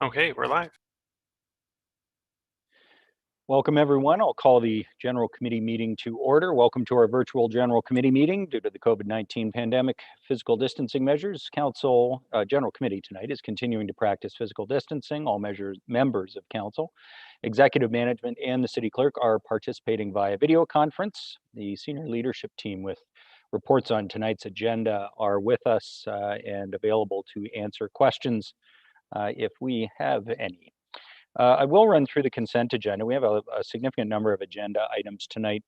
Okay, we're live. Welcome, everyone. I'll call the General Committee meeting to order. Welcome to our virtual General Committee meeting. Due to the COVID-19 pandemic physical distancing measures, General Committee tonight is continuing to practice physical distancing. All members of Council, Executive Management, and the City Clerk are participating via video conference. The senior leadership team with reports on tonight's agenda are with us and available to answer questions if we have any. I will run through the consent agenda. We have a significant number of agenda items tonight.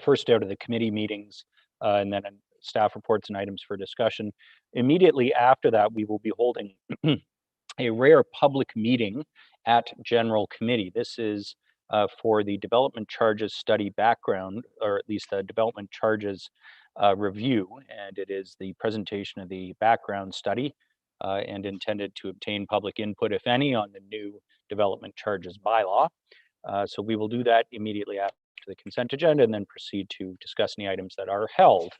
First out of the committee meetings, and then staff reports and items for discussion. Immediately after that, we will be holding a rare public meeting at General Committee. This is for the development charges study background, or at least the development charges review, and it is the presentation of the background study and intended to obtain public input, if any, on the new development charges bylaw. So we will do that immediately after the consent agenda and then proceed to discuss any items that are held.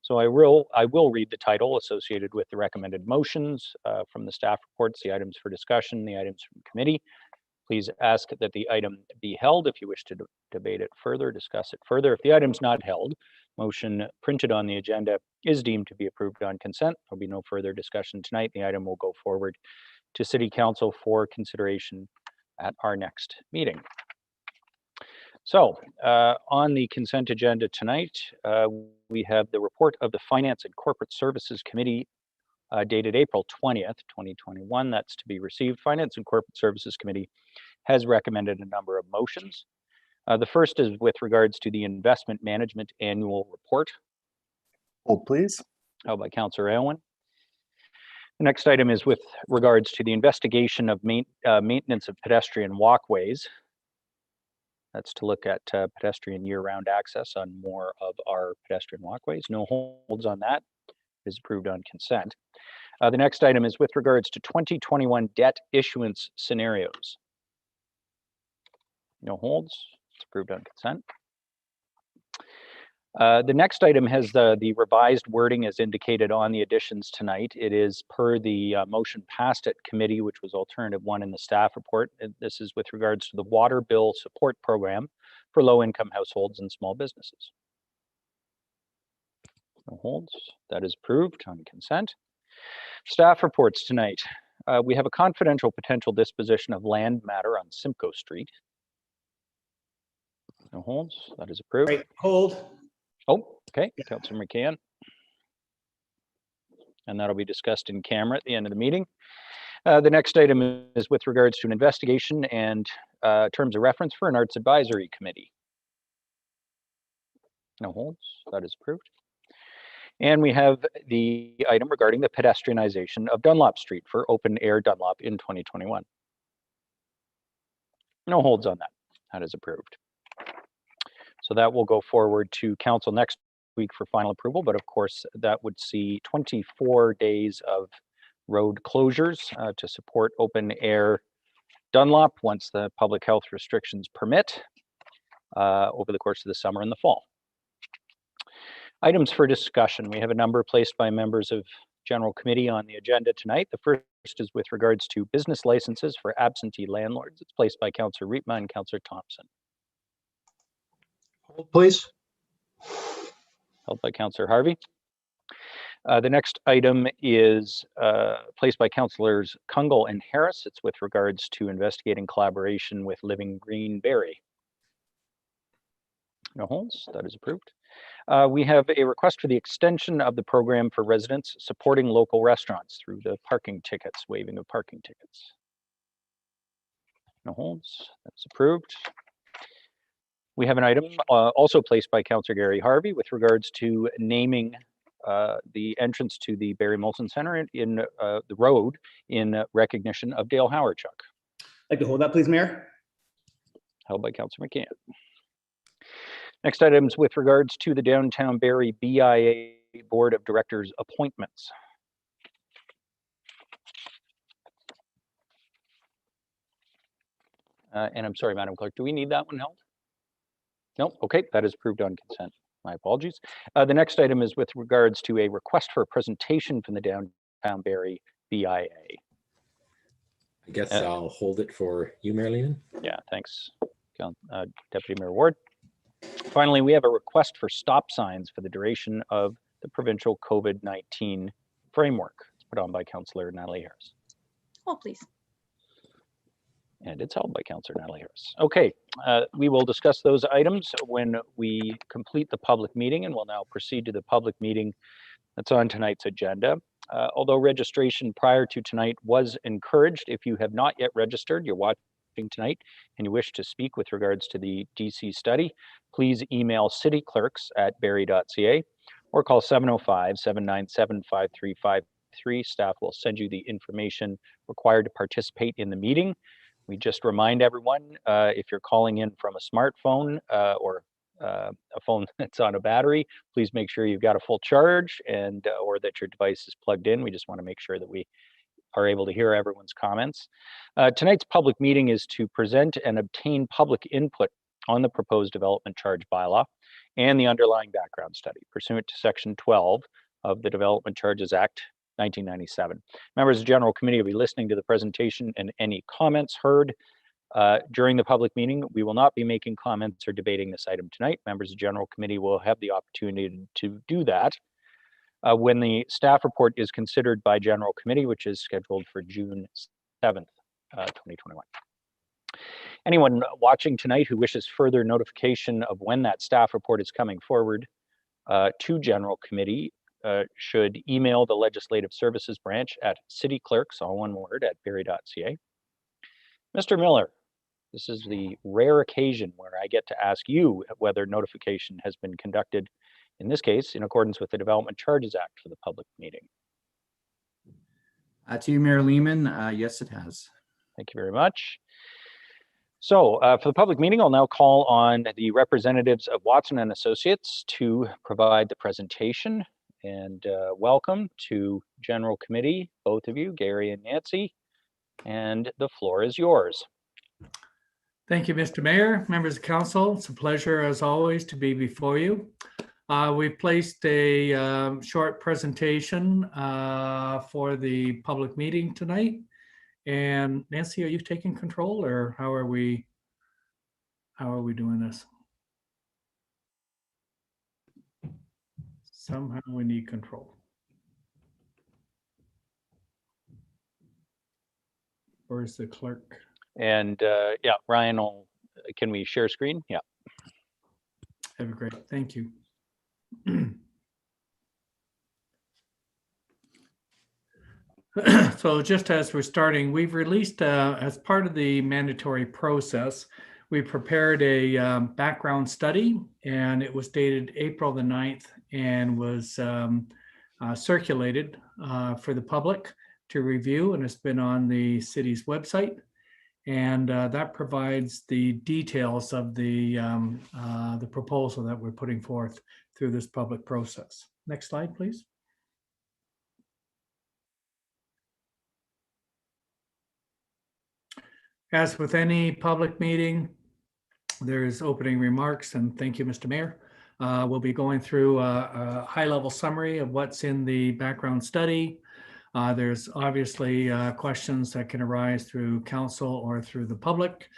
So I will read the title associated with the recommended motions from the staff reports, the items for discussion, the items from committee. Please ask that the item be held if you wish to debate it further, discuss it further. If the item's not held, motion printed on the agenda is deemed to be approved on consent. There'll be no further discussion tonight. The item will go forward to City Council for consideration at our next meeting. So on the consent agenda tonight, we have the report of the Finance and Corporate Services Committee dated April 20th, 2021. That's to be received. Finance and Corporate Services Committee has recommended a number of motions. The first is with regards to the Investment Management Annual Report. Hold, please. Held by Councillor Aylwin. The next item is with regards to the investigation of maintenance of pedestrian walkways. That's to look at pedestrian year-round access on more of our pedestrian walkways. No holds on that. It is approved on consent. The next item is with regards to 2021 debt issuance scenarios. No holds. It's approved on consent. The next item has the revised wording as indicated on the additions tonight. It is per the motion passed at committee, which was alternative 1 in the staff report. This is with regards to the water bill support program for low-income households and small businesses. No holds. That is approved on consent. Staff reports tonight. We have a confidential potential disposition of land matter on Simcoe Street. No holds. That is approved. Right, hold. Oh, okay. Councillor McCann. And that'll be discussed in camera at the end of the meeting. The next item is with regards to an investigation and terms of reference for an Arts Advisory Committee. No holds. That is approved. And we have the item regarding the pedestrianization of Dunlop Street for open air Dunlop in 2021. No holds on that. That is approved. So that will go forward to council next week for final approval, but of course that would see 24 days of road closures to support open air Dunlop once the public health restrictions permit over the course of the summer and the fall. Items for discussion. We have a number placed by members of General Committee on the agenda tonight. The first is with regards to business licenses for absentee landlords. It's placed by Councillor Rietma and Councillor Thompson. Hold, please. Held by Councillor Harvey. The next item is placed by Councillors Kungel and Harris. It's with regards to investigating collaboration with Living Green Barrie. No holds. That is approved. We have a request for the extension of the program for residents supporting local restaurants through the parking tickets, waiving of parking tickets. No holds. That's approved. We have an item also placed by Councillor Gary Harvey with regards to naming the entrance to the Barrie Molson Centre in the road in recognition of Dale HAWERCHUK. I'd like to hold that, please, Mayor. Held by Councillor McCann. Next item is with regards to the Downtown Barrie BIA Board of Directors appointments. And I'm sorry, Madam Clerk, do we need that one held? No, okay, that is approved on consent. My apologies. The next item is with regards to a request for a presentation from the Downtown Barrie BIA. I guess I'll hold it for you, Mayor Lehman. Yeah, thanks, Deputy Mayor Ward. Finally, we have a request for stop signs for the duration of the provincial COVID-19 framework. It's put on by Councillor Natalie Harris. Hold, please. And it's held by Councillor Natalie Harris. Okay, we will discuss those items when we complete the public meeting, and we'll now proceed to the public meeting that's on tonight's agenda. Although registration prior to tonight was encouraged, if you have not yet registered, you're watching tonight, and you wish to speak with regards to the DC study, please email cityclerks@barrie.ca or call 705-797-5353. Staff will send you the information required to participate in the meeting. We just remind everyone, if you're calling in from a smartphone or a phone that's on a battery, please make sure you've got a full charge and or that your device is plugged in. We just want to make sure that we are able to hear everyone's comments. Tonight's public meeting is to present and obtain public input on the proposed development charge bylaw and the underlying background study pursuant to Section 12 of the Development Charges Act 1997. Members of the General Committee will be listening to the presentation and any comments heard during the public meeting. We will not be making comments or debating this item tonight. Members of the General Committee will have the opportunity to do that when the staff report is considered by General Committee, which is scheduled for June 7th, 2021. Anyone watching tonight who wishes further notification of when that staff report is coming forward to General Committee should email the Legislative Services Branch at cityclerks, all one word, at barrie.ca. Mr. Miller, this is the rare occasion where I get to ask you whether notification has been conducted, in this case, in accordance with the Development Charges Act for the public meeting. To you, Mayor Lehman, yes, it has. Thank you very much. So for the public meeting, I'll now call on the representatives of Watson and Associates to provide the presentation. And welcome to General Committee, both of you, Gary and Nancy, and the floor is yours. Thank you, Mr. Mayor, members of council. It's a pleasure, as always, to be before you. We've placed a short presentation for the public meeting tonight. And Nancy, are you taking control, or how are we doing this? Somehow we need control. Or is the clerk? And yeah, Ryan, can we share screen? Yeah. That'd be great. Thank you. So just as we're starting, we've released, as part of the mandatory process, we prepared a background study, and it was dated April the 9th and was circulated for the public to review, and it's been on the city's website. And that provides the details of the proposal that we're putting forth through this public process. Next slide, please. As with any public meeting, there's opening remarks, and thank you, Mr. Mayor. We'll be going through a high-level summary of what's in the background study. There's obviously questions that can arise through council or through the public,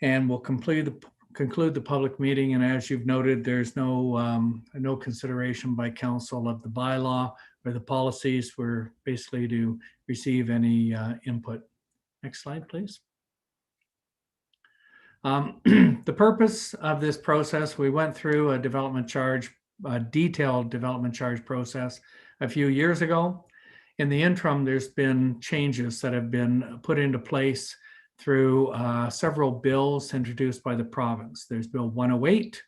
and we'll conclude the public meeting. And as you've noted, there's no consideration by council of the bylaw or the policies. We're basically to receive any input. Next slide, please. The purpose of this process, we went through a detailed development charge process a few years ago. In the interim, there's been changes that have been put into place through several bills introduced by the province. There's Bill 108.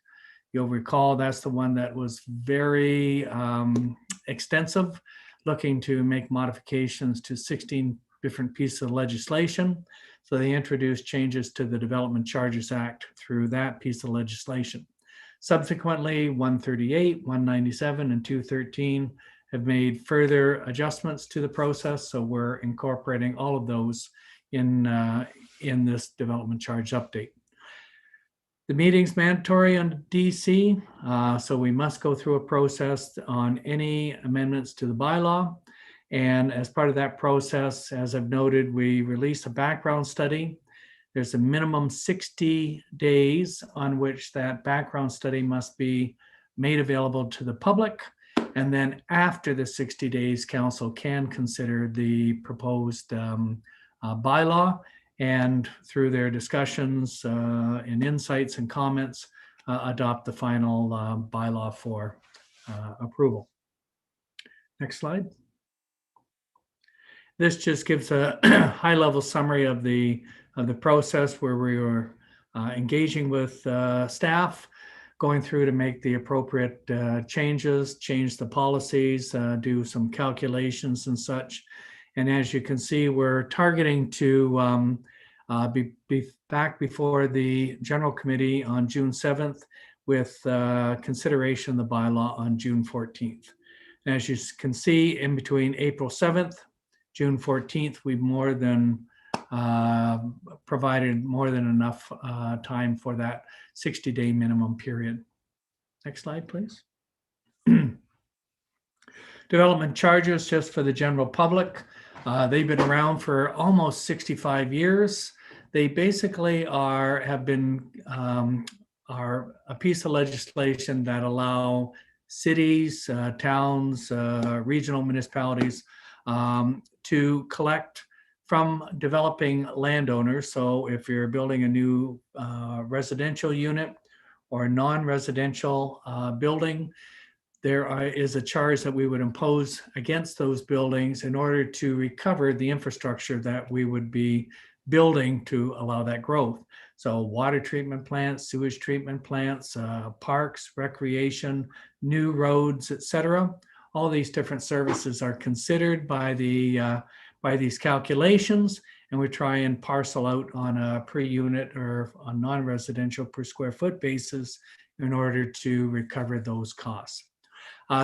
You'll recall that's the one that was very extensive, looking to make modifications to 16 different pieces of legislation. So they introduced changes to the Development Charges Act through that piece of legislation. Subsequently, 138, 197, and 213 have made further adjustments to the process. So we're incorporating all of those in this development charge update. The meeting's mandatory on DC, so we must go through a process on any amendments to the bylaw. And as part of that process, as I've noted, we release a background study. There's a minimum 60 days on which that background study must be made available to the public. And then after the 60 days, council can consider the proposed bylaw, and through their discussions and insights and comments, adopt the final bylaw for approval. Next slide. This just gives a high-level summary of the process where we were engaging with staff, going through to make the appropriate changes, change the policies, do some calculations and such. And as you can see, we're targeting to be back before the General Committee on June 7th with consideration of the bylaw on June 14th. And as you can see, in between April 7th, June 14th, we've more than provided more than enough time for that 60-day minimum period. Next slide, please. Development charges, just for the general public. They've been around for almost 65 years. They basically are a piece of legislation that allow cities, towns, regional municipalities to collect from developing landowners. So if you're building a new residential unit or a non-residential building, there is a charge that we would impose against those buildings in order to recover the infrastructure that we would be building to allow that growth. So water treatment plants, sewage treatment plants, parks, recreation, new roads, etc. All these different services are considered by these calculations, and we try and parcel out on a per unit or a non-residential per square foot basis in order to recover those costs.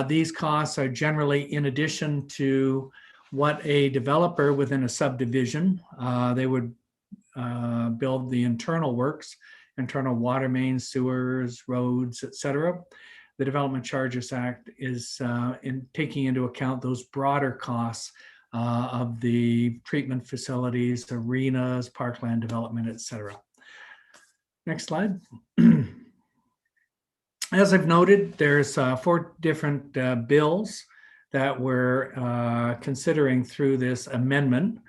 These costs are generally in addition to what a developer within a subdivision, they would build the internal works, internal water mains, sewers, roads, etc. The Development Charges Act is in taking into account those broader costs of the treatment facilities, arenas, parkland development, etc. Next slide. As I've noted, there's 4 different bills that we're considering through this amendment.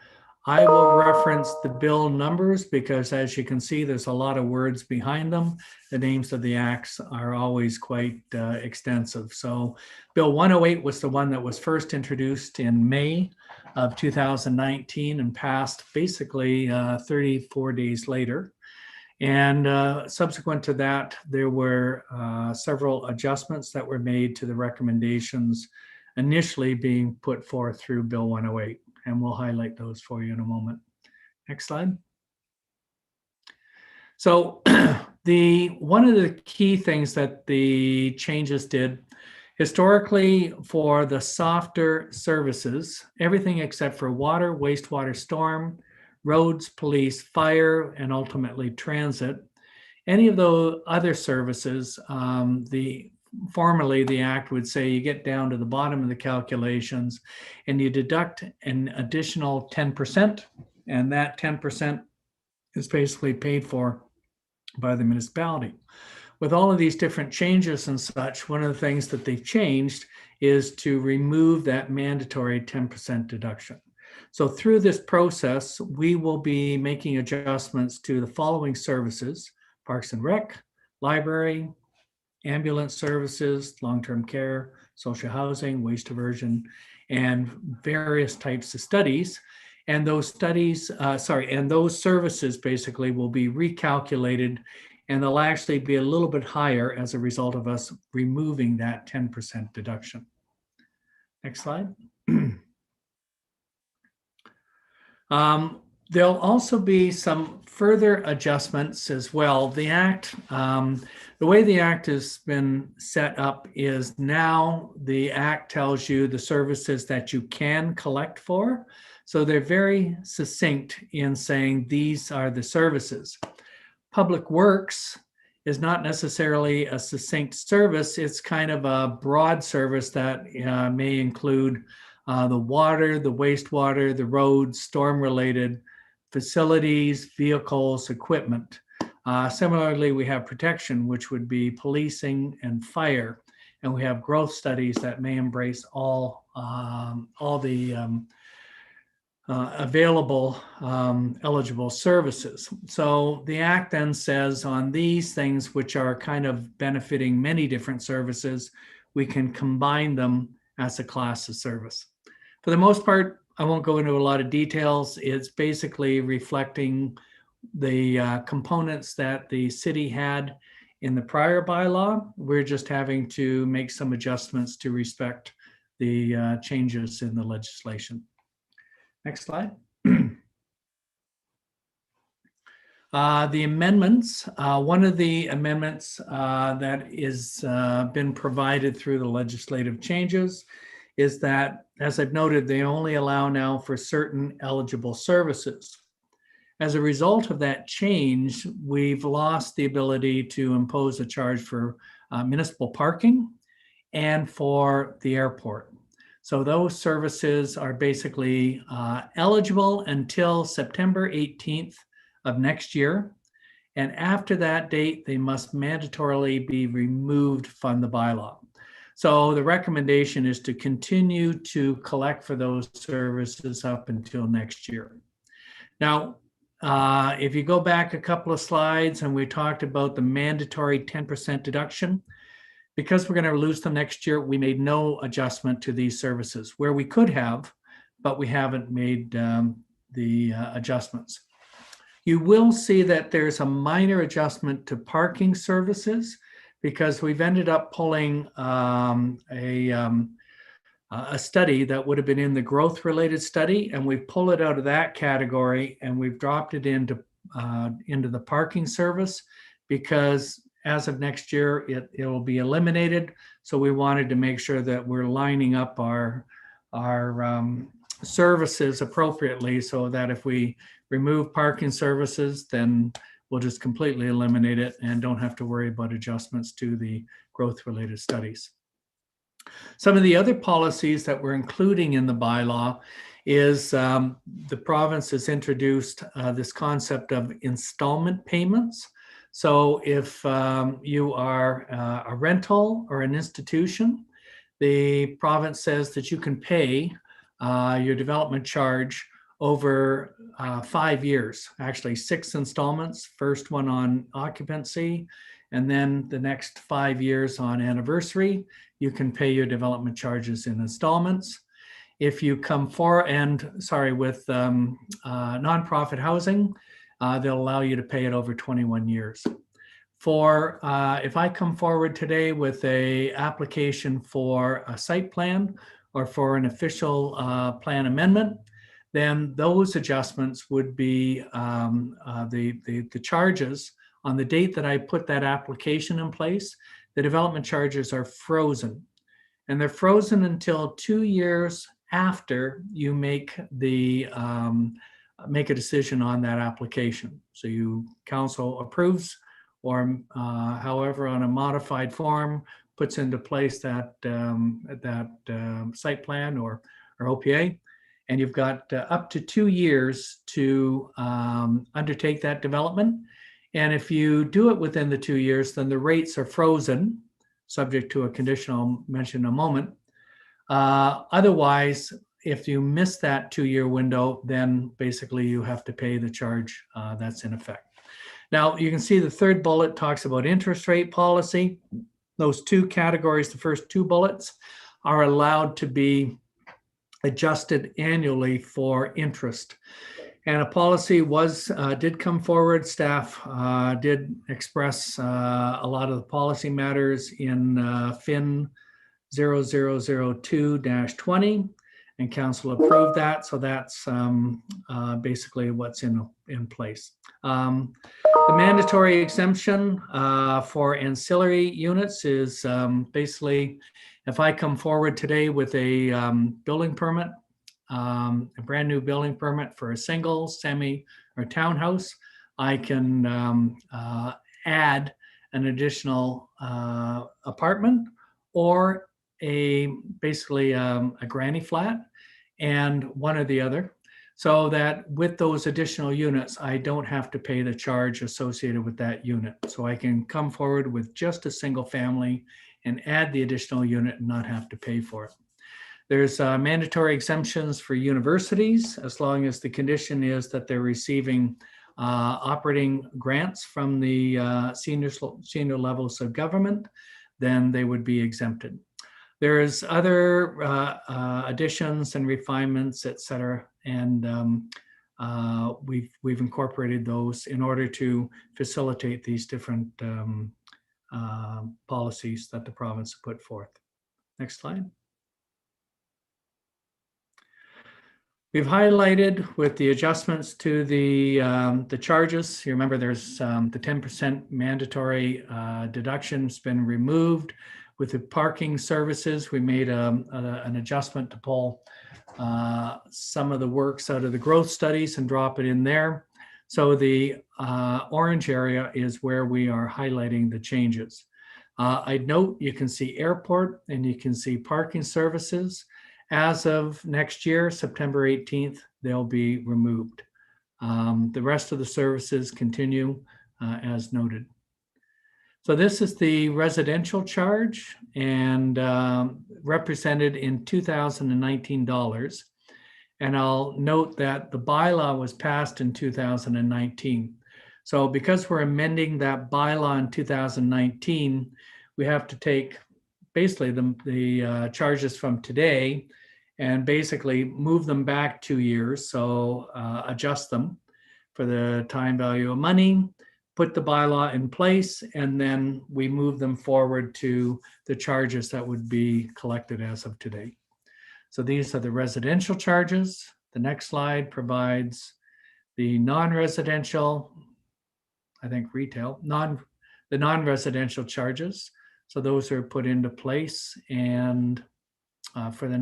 I will reference the bill numbers because, as you can see, there's a lot of words behind them. The names of the acts are always quite extensive. So Bill 108 was the one that was first introduced in May of 2019 and passed basically 34 days later. And subsequent to that, there were several adjustments that were made to the recommendations initially being put forth through Bill 108. And we'll highlight those for you in a moment. Next slide. So one of the key things that the changes did historically for the softer services, everything except for water, wastewater, storm, roads, police, fire, and ultimately transit, any of those other services, formally, the Act would say you get down to the bottom of the calculations and you deduct an additional 10%, and that 10% is basically paid for by the municipality. With all of these different changes and such, one of the things that they've changed is to remove that mandatory 10% deduction. So through this process, we will be making adjustments to the following services: Parks and Rec, library, ambulance services, long-term care, social housing, waste diversion, and various types of studies. And those studies, and those services basically will be recalculated, and they'll actually be a little bit higher as a result of us removing that 10% deduction. Next slide. There'll also be some further adjustments as well. The Act, the way the Act has been set up is now the Act tells you the services that you can collect for. So they're very succinct in saying these are the services. Public Works is not necessarily a succinct service. It's kind of a broad service that may include the water, the wastewater, the roads, storm-related facilities, vehicles, equipment. Similarly, we have protection, which would be policing and fire. And we have growth studies that may embrace all the available eligible services. So the Act then says on these things, which are kind of benefiting many different services, we can combine them as a class of service. For the most part, I won't go into a lot of details. It's basically reflecting the components that the city had in the prior bylaw. We're just having to make some adjustments to respect the changes in the legislation. Next slide. The amendments, one of the amendments that is been provided through the legislative changes is that, as I've noted, they only allow now for certain eligible services. As a result of that change, we've lost the ability to impose a charge for municipal parking and for the airport. So those services are basically eligible until September 18th of next year. And after that date, they must mandatorily be removed from the bylaw. So the recommendation is to continue to collect for those services up until next year. Now, if you go back a couple of slides and we talked about the mandatory 10% deduction, because we're going to lose them next year, we made no adjustment to these services where we could have, but we haven't made the adjustments. You will see that there's a minor adjustment to parking services because we've ended up pulling a study that would have been in the growth-related study, and we've pulled it out of that category and we've dropped it into the parking service because as of next year, it will be eliminated. So we wanted to make sure that we're lining up our services appropriately so that if we remove parking services, then we'll just completely eliminate it and don't have to worry about adjustments to the growth-related studies. Some of the other policies that we're including in the bylaw is the province has introduced this concept of installment payments. So if you are a rental or an institution, the province says that you can pay your development charge over 5 years, actually 6 installments, first one on occupancy, and then the next 5 years on anniversary, you can pay your development charges in installments. If you come for, with nonprofit housing, they'll allow you to pay it over 21 years. For if I come forward today with a application for a site plan or for an official plan amendment, then those adjustments would be the charges on the date that I put that application in place. The development charges are frozen, and they're frozen until 2 years after you make a decision on that application. So council approves, or however, on a modified form, puts into place that site plan or OPA, and you've got up to 2 years to undertake that development. And if you do it within the 2 years, then the rates are frozen, subject to a condition I'll mention in a moment. Otherwise, if you miss that 2-year window, then basically you have to pay the charge that's in effect. Now, you can see the third bullet talks about interest rate policy. Those two categories, the first 2 bullets, are allowed to be adjusted annually for interest. And a policy did come forward. Staff did express a lot of the policy matters in FIN 0002-20, and council approved that. So that's basically what's in place. The mandatory exemption for ancillary units is basically if I come forward today with a building permit, a brand new building permit for a single, semi, or townhouse, I can add an additional apartment or basically a granny flat, and one or the other, so that with those additional units, I don't have to pay the charge associated with that unit. So I can come forward with just a single family and add the additional unit and not have to pay for it. There's mandatory exemptions for universities, as long as the condition is that they're receiving operating grants from the senior levels of government, then they would be exempted. There's other additions and refinements, et cetera, and we've incorporated those in order to facilitate these different policies that the province put forth. Next slide. We've highlighted with the adjustments to the charges. You remember there's the 10% mandatory deduction's been removed. With the parking services, we made an adjustment to pull some of the works out of the growth studies and drop it in there. So the orange area is where we are highlighting the changes. I'd note you can see airport and you can see parking services. As of next year, September 18th, they'll be removed. The rest of the services continue as noted. So this is the residential charge and represented in 2019 dollars. And I'll note that the bylaw was passed in 2019. So because we're amending that bylaw in 2019, we have to take basically the charges from today and basically move them back 2 years. So adjust them for the time value of money, put the bylaw in place, and then we move them forward to the charges that would be collected as of today. So these are the residential charges. The next slide provides the non-residential, I think retail, the non-residential charges. So those are put into place and for the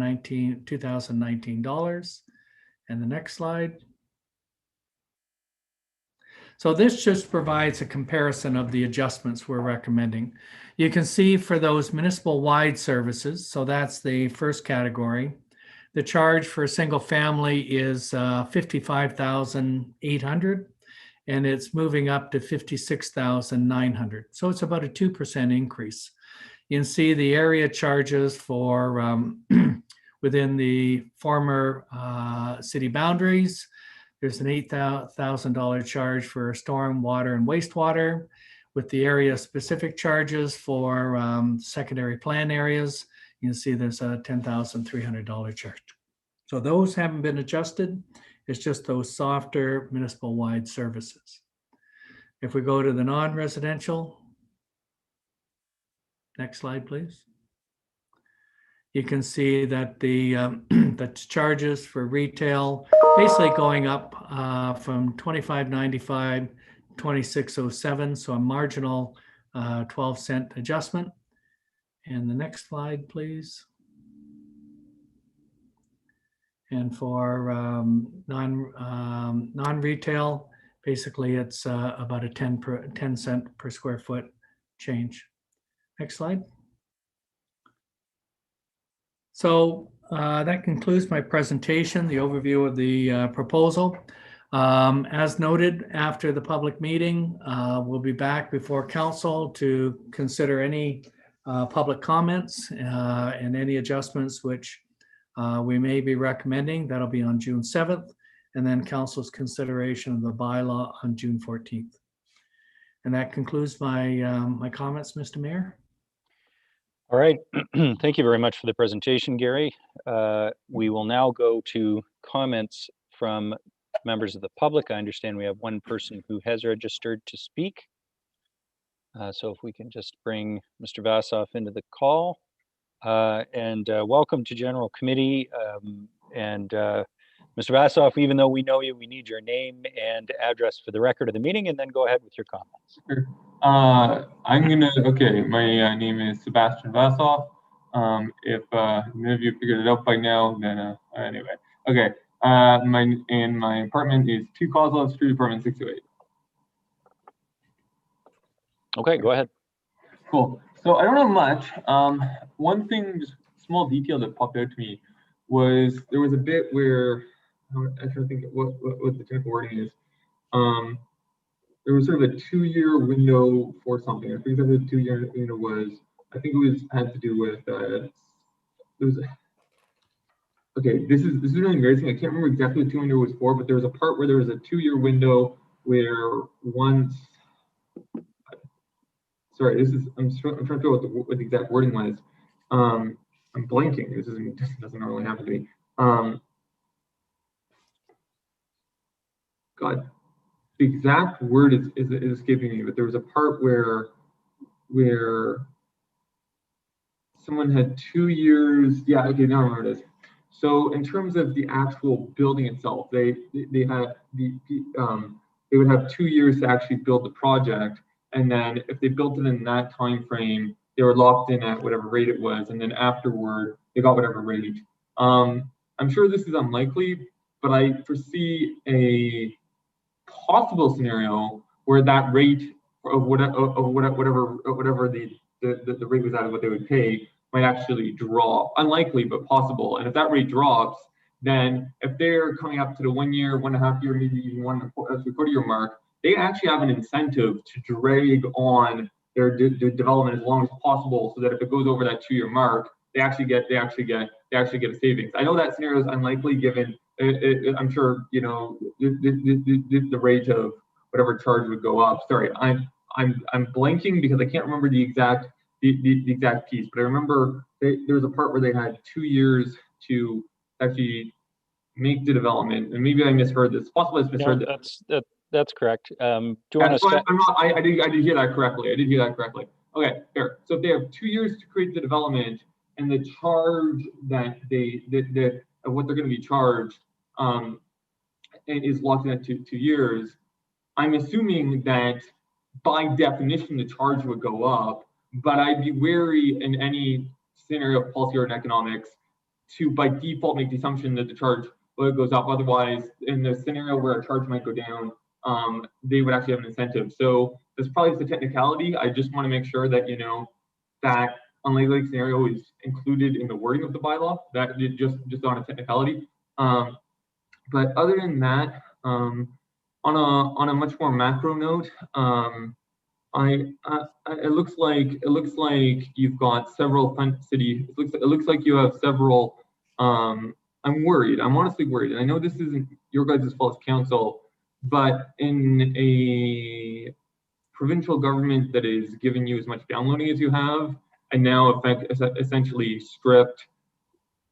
2019 dollars. And the next slide. So this just provides a comparison of the adjustments we're recommending. You can see for those municipal-wide services, so that's the first category, the charge for a single family is $55,800, and it's moving up to $56,900. So it's about a 2% increase. You can see the area charges for within the former city boundaries. There's an $8,000 charge for storm, water, and wastewater, with the area specific charges for secondary plan areas. You can see there's a $10,300 charge. So those haven't been adjusted. It's just those softer municipal wide services. If we go to the non-residential, next slide, please. You can see that the charges for retail basically going up from $25.95 to $26.07, so a marginal 12-cent adjustment. And the next slide, please. And for non-retail, basically it's about a 10 cent per square foot change. Next slide. So that concludes my presentation, the overview of the proposal. As noted, after the public meeting, we'll be back before council to consider any public comments and any adjustments which we may be recommending. That'll be on June 7th, and then council's consideration of the bylaw on June 14th. And that concludes my my comments, Mr. Mayor. All right. Thank you very much for the presentation, Gary. We will now go to comments from members of the public. I understand we have one person who has registered to speak. So if we can just bring Mr. Vassoff into the call. And welcome to General Committee. Mr. Vassoff, even though we know you, we need your name and address for the record of the meeting, and then go ahead with your comments. Sure. Okay, my name is Sebastian Vassoff. If none of you figured it out by now, then anyway. Okay, my apartment is 2 Kozlov Street, apartment 608. Okay, go ahead. Cool. So I don't know much. One thing, just small detail that popped out to me was there was a bit where I'm trying to think what the technical wording is. There was sort of a 2-year window for something. I forget what the 2-year window was. I think it had to do with there was okay. This is really embarrassing. I can't remember exactly what 2 window was for, but there was a part where there was a 2-year window where once. Sorry, I'm trying to figure out what the exact wording was. I'm blanking. This doesn't normally happen to me. God, the exact word is escaping me, but there was a part where someone had 2 years. Yeah, okay, now I remember it is. So in terms of the actual building itself, they had they would have 2 years to actually build the project, and then if they built it in that time frame, they were locked in at whatever rate it was, and then afterward they got whatever rate. I'm sure this is unlikely, but I foresee a possible scenario where that rate of whatever the rate was at of what they would pay might actually drop. Unlikely, but possible. And if that rate drops, then if they're coming up to the 1 year, 1.5 year, maybe even 1.75 year mark, they actually have an incentive to drag on their development as long as possible, so that if it goes over that 2-year mark, they actually get a savings. I know that scenario is unlikely given. I'm sure the rate of whatever charge would go up. Sorry, I'm blanking because I can't remember the exact piece, but I remember there was a part where they had 2 years to actually make the development, and maybe I misheard this. It's possible I misheard that. That's correct. Do you want to? I did hear that correctly. I did hear that correctly. Okay, fair. So if they have 2 years to create the development, and the charge that what they're going to be charged is locked in at 2 years, I'm assuming that by definition the charge would go up, but I'd be wary in any scenario of policy or in economics to by default make the assumption that the charge goes up. Otherwise, in the scenario where a charge might go down, they would actually have an incentive. So this probably is a technicality. I just want to make sure that that unlikely scenario is included in the wording of the bylaw. That just on a technicality. But other than that, on a much more macro note, it looks like you've got several city. It looks like you have several. I'm worried. I'm honestly worried. And I know this isn't your guys' fault as council, but in a provincial government that is giving you as much downloading as you have, and now essentially stripped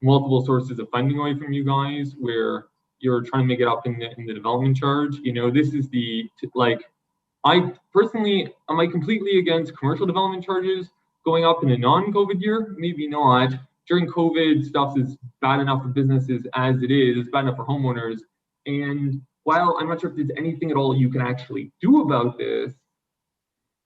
multiple sources of funding away from you guys, where you're trying to make it up in the development charge. This is I personally, am I completely against commercial development charges going up in a non-COVID year? Maybe not. During COVID, stuff is bad enough for businesses as it is. It's bad enough for homeowners. And while I'm not sure if there's anything at all you can actually do about this,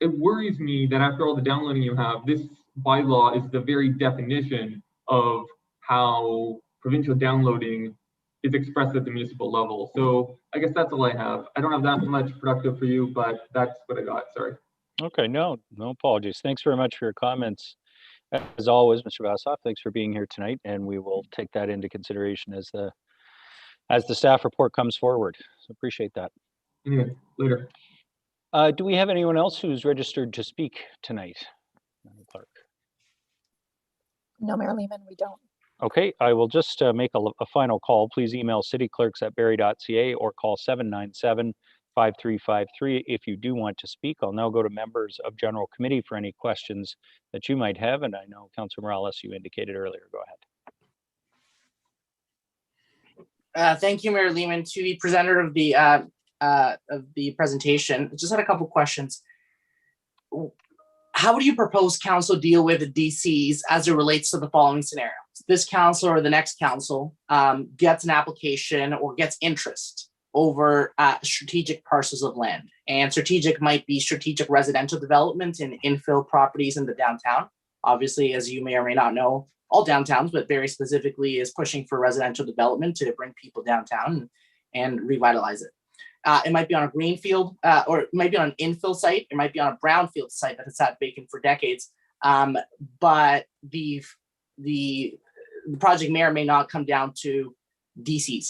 it worries me that after all the downloading you have, this bylaw is the very definition of how provincial downloading is expressed at the municipal level. So I guess that's all I have. I don't have that much productive for you, but that's what I got. Sorry. Okay, no apologies. Thanks very much for your comments. As always, Mr. Vassoff, thanks for being here tonight, and we will take that into consideration as the staff report comes forward. So appreciate that. Anyway, later. Do we have anyone else who's registered to speak tonight, Madam Clerk? No, Mayor Lehman, we don't. Okay, I will just make a final call. Please email cityclerks@barrie.ca or call 797-5353 if you do want to speak. I'll now go to members of General Committee for any questions that you might have. And I know, Councilor Morales, you indicated earlier. Go ahead. Thank you, Mayor Lehman. To the presenter of the presentation, I just had a couple questions. How would you propose council deal with the DCs as it relates to the following scenarios? This council or the next council gets an application or gets interest over strategic parcels of land. And strategic might be strategic residential development and infill properties in the downtown. Obviously, as you may or may not know, all downtowns, but very specifically is pushing for residential development to bring people downtown and revitalize it. It might be on a greenfield, or it might be on an infill site. It might be on a brownfield site that has sat vacant for decades. But the project may or may not come down to DCs.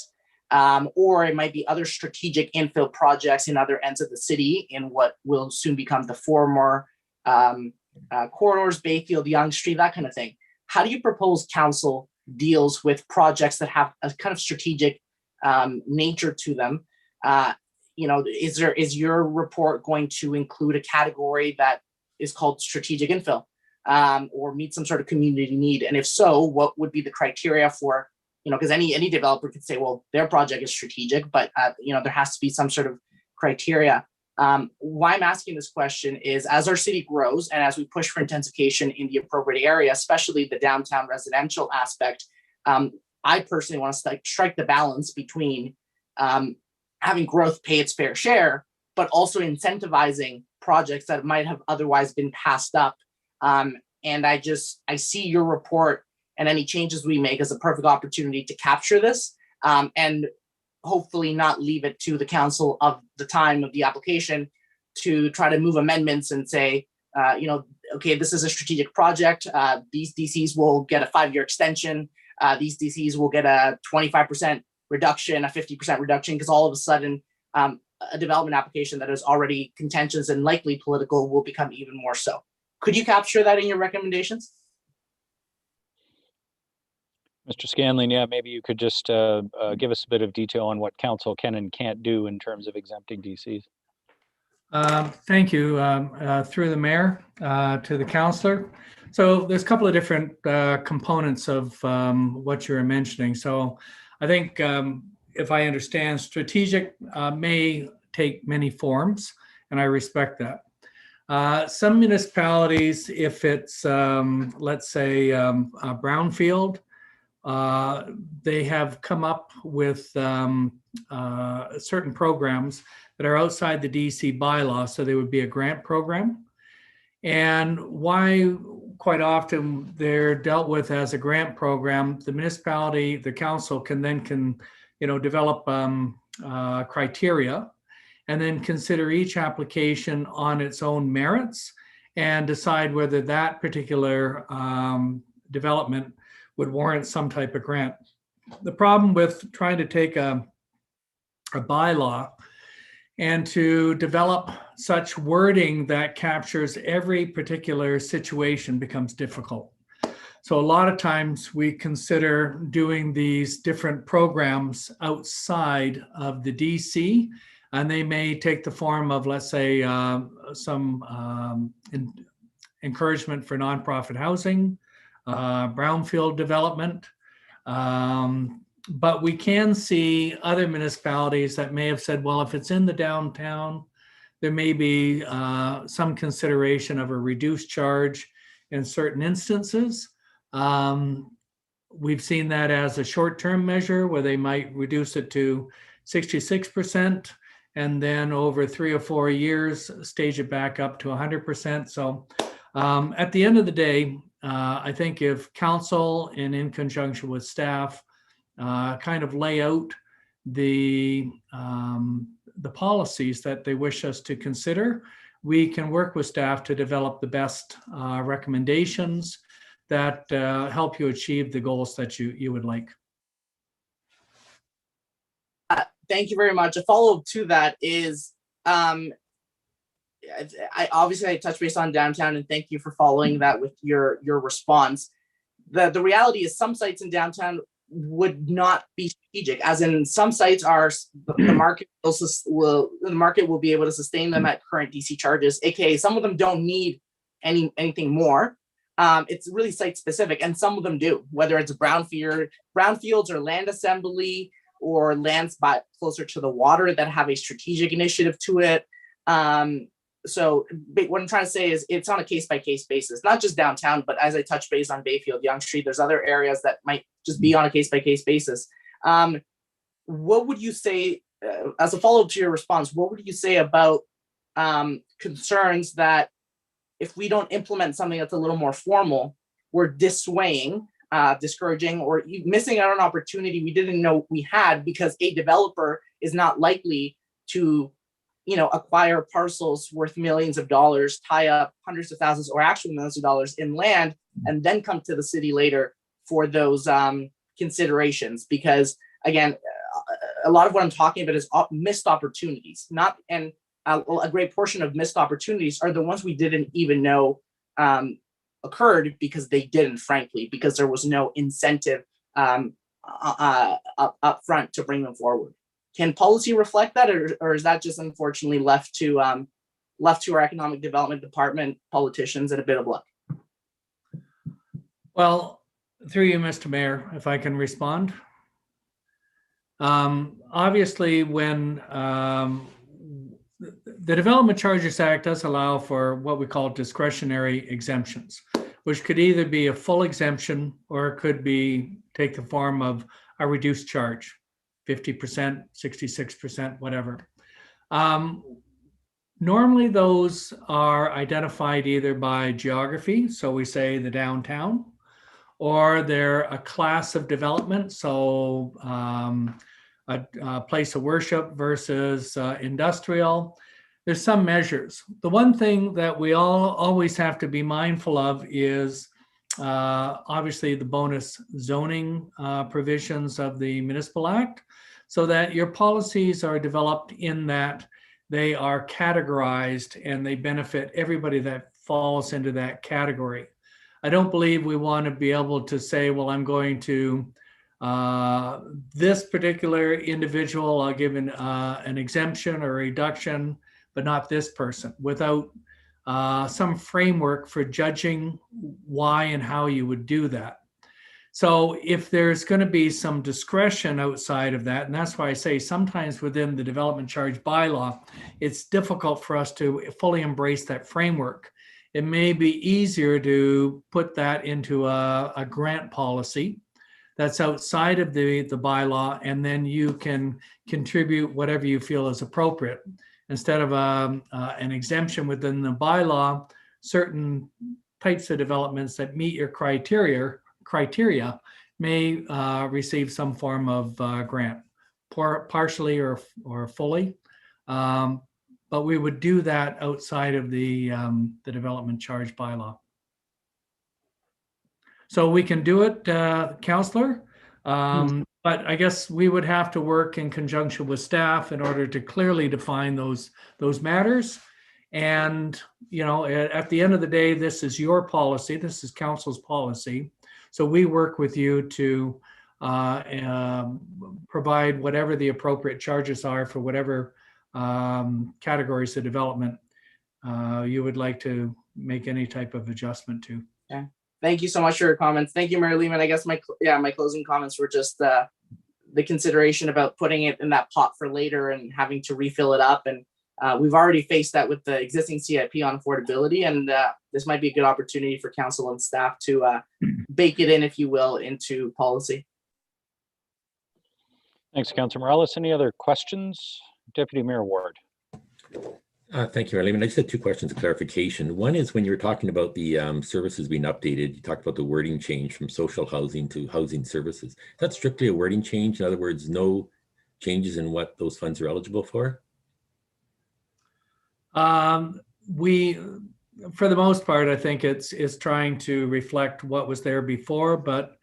Or it might be other strategic infill projects in other ends of the city in what will soon become the former corridors, Bayfield, Yonge Street, that kind of thing. How do you propose council deals with projects that have a kind of strategic nature to them? Is your report going to include a category that is called strategic infill, or meet some sort of community need? And if so, what would be the criteria for, because any developer could say, well, their project is strategic, but there has to be some sort of criteria. Why I'm asking this question is, as our city grows and as we push for intensification in the appropriate area, especially the downtown residential aspect, I personally want to strike the balance between having growth pay its fair share, but also incentivizing projects that might have otherwise been passed up. And I see your report and any changes we make as a perfect opportunity to capture this, and hopefully not leave it to the council of the time of the application to try to move amendments and say, okay, this is a strategic project. These DCs will get a 5-year extension. These DCs will get a 25% reduction, a 50% reduction, because all of a sudden a development application that is already contentious and likely political will become even more so. Could you capture that in your recommendations? Mr. Scanlon, yeah, maybe you could just give us a bit of detail on what council can and can't do in terms of exempting DCs. Thank you, through the mayor to the councillor. So there's a couple of different components of what you're mentioning. So I think if I understand, strategic may take many forms, and I respect that. Some municipalities, if it's, let's say, a brownfield, they have come up with certain programs that are outside the DC bylaw, so they would be a grant program. And why quite often they're dealt with as a grant program, the municipality, the council can develop criteria and then consider each application on its own merits and decide whether that particular development would warrant some type of grant. The problem with trying to take a bylaw and to develop such wording that captures every particular situation becomes difficult. So a lot of times we consider doing these different programs outside of the DC, and they may take the form of, let's say, some encouragement for nonprofit housing, brownfield development. But we can see other municipalities that may have said, well, if it's in the downtown, there may be some consideration of a reduced charge in certain instances. We've seen that as a short-term measure where they might reduce it to 66% and then over 3 or 4 years, stage it back up to 100%. So at the end of the day, I think if council and in conjunction with staff kind of lay out the policies that they wish us to consider, we can work with staff to develop the best recommendations that help you achieve the goals that you would like. Thank you very much. A follow-up to that is, I touched base on downtown, and thank you for following that with your response. The reality is some sites in downtown would not be strategic, as in some sites are the market will be able to sustain them at current DC charges, aka some of them don't need anything more. It's really site specific, and some of them do, whether it's brownfields or land assembly or lands closer to the water that have a strategic initiative to it. So what I'm trying to say is it's on a case-by-case basis, not just downtown, but as I touch base on Bayfield, Yonge Street, there's other areas that might just be on a case-by-case basis. What would you say, as a follow-up to your response, what would you say about concerns that if we don't implement something that's a little more formal, we're dissuading, discouraging, or missing out on an opportunity we didn't know we had because a developer is not likely to, acquire parcels worth millions of dollars, tie up hundreds of thousands or actually millions of dollars in land, and then come to the city later for those considerations. Because again, a lot of what I'm talking about is missed opportunities. A great portion of missed opportunities are the ones we didn't even know occurred because they didn't, frankly, because there was no incentive up front to bring them forward. Can policy reflect that, or is that just unfortunately left to our economic development department, politicians, and a bit of luck? Well, through you, Mr. Mayor, if I can respond. Obviously, when the Development Charges Act does allow for what we call discretionary exemptions, which could either be a full exemption or it could take the form of a reduced charge, 50%, 66%, whatever. Normally, those are identified either by geography, so we say the downtown, or they're a class of development, so a place of worship versus industrial. There's some measures. The one thing that we always have to be mindful of is obviously the bonus zoning provisions of the Municipal Act, so that your policies are developed in that they are categorized and they benefit everybody that falls into that category. I don't believe we want to be able to say, well, I'm going to this particular individual, I'll give an exemption or a reduction, but not this person, without some framework for judging why and how you would do that. So if there's going to be some discretion outside of that, and that's why I say sometimes within the development charge bylaw, it's difficult for us to fully embrace that framework. It may be easier to put that into a grant policy that's outside of the bylaw, and then you can contribute whatever you feel is appropriate. Instead of an exemption within the bylaw, certain types of developments that meet your criteria may receive some form of grant, partially or fully. But we would do that outside of the development charge bylaw. So we can do it, Councillor, but I guess we would have to work in conjunction with staff in order to clearly define those matters. And, at the end of the day, this is your policy. This is council's policy. So we work with you to provide whatever the appropriate charges are for whatever categories of development you would like to make any type of adjustment to. Yeah. Thank you so much for your comments. Thank you, Mayor Lehman. I guess my closing comments were just the consideration about putting it in that pot for later and having to refill it up. And we've already faced that with the existing CIP on affordability. And this might be a good opportunity for council and staff to bake it in, if you will, into policy. Thanks, Councilor Morales. Any other questions? Deputy Mayor Ward. Thank you, Arlene. I just had two questions of clarification. One is when you were talking about the services being updated, you talked about the wording change from social housing to housing services. That's strictly a wording change. In other words, no changes in what those funds are eligible for? We, for the most part, I think it's trying to reflect what was there before, but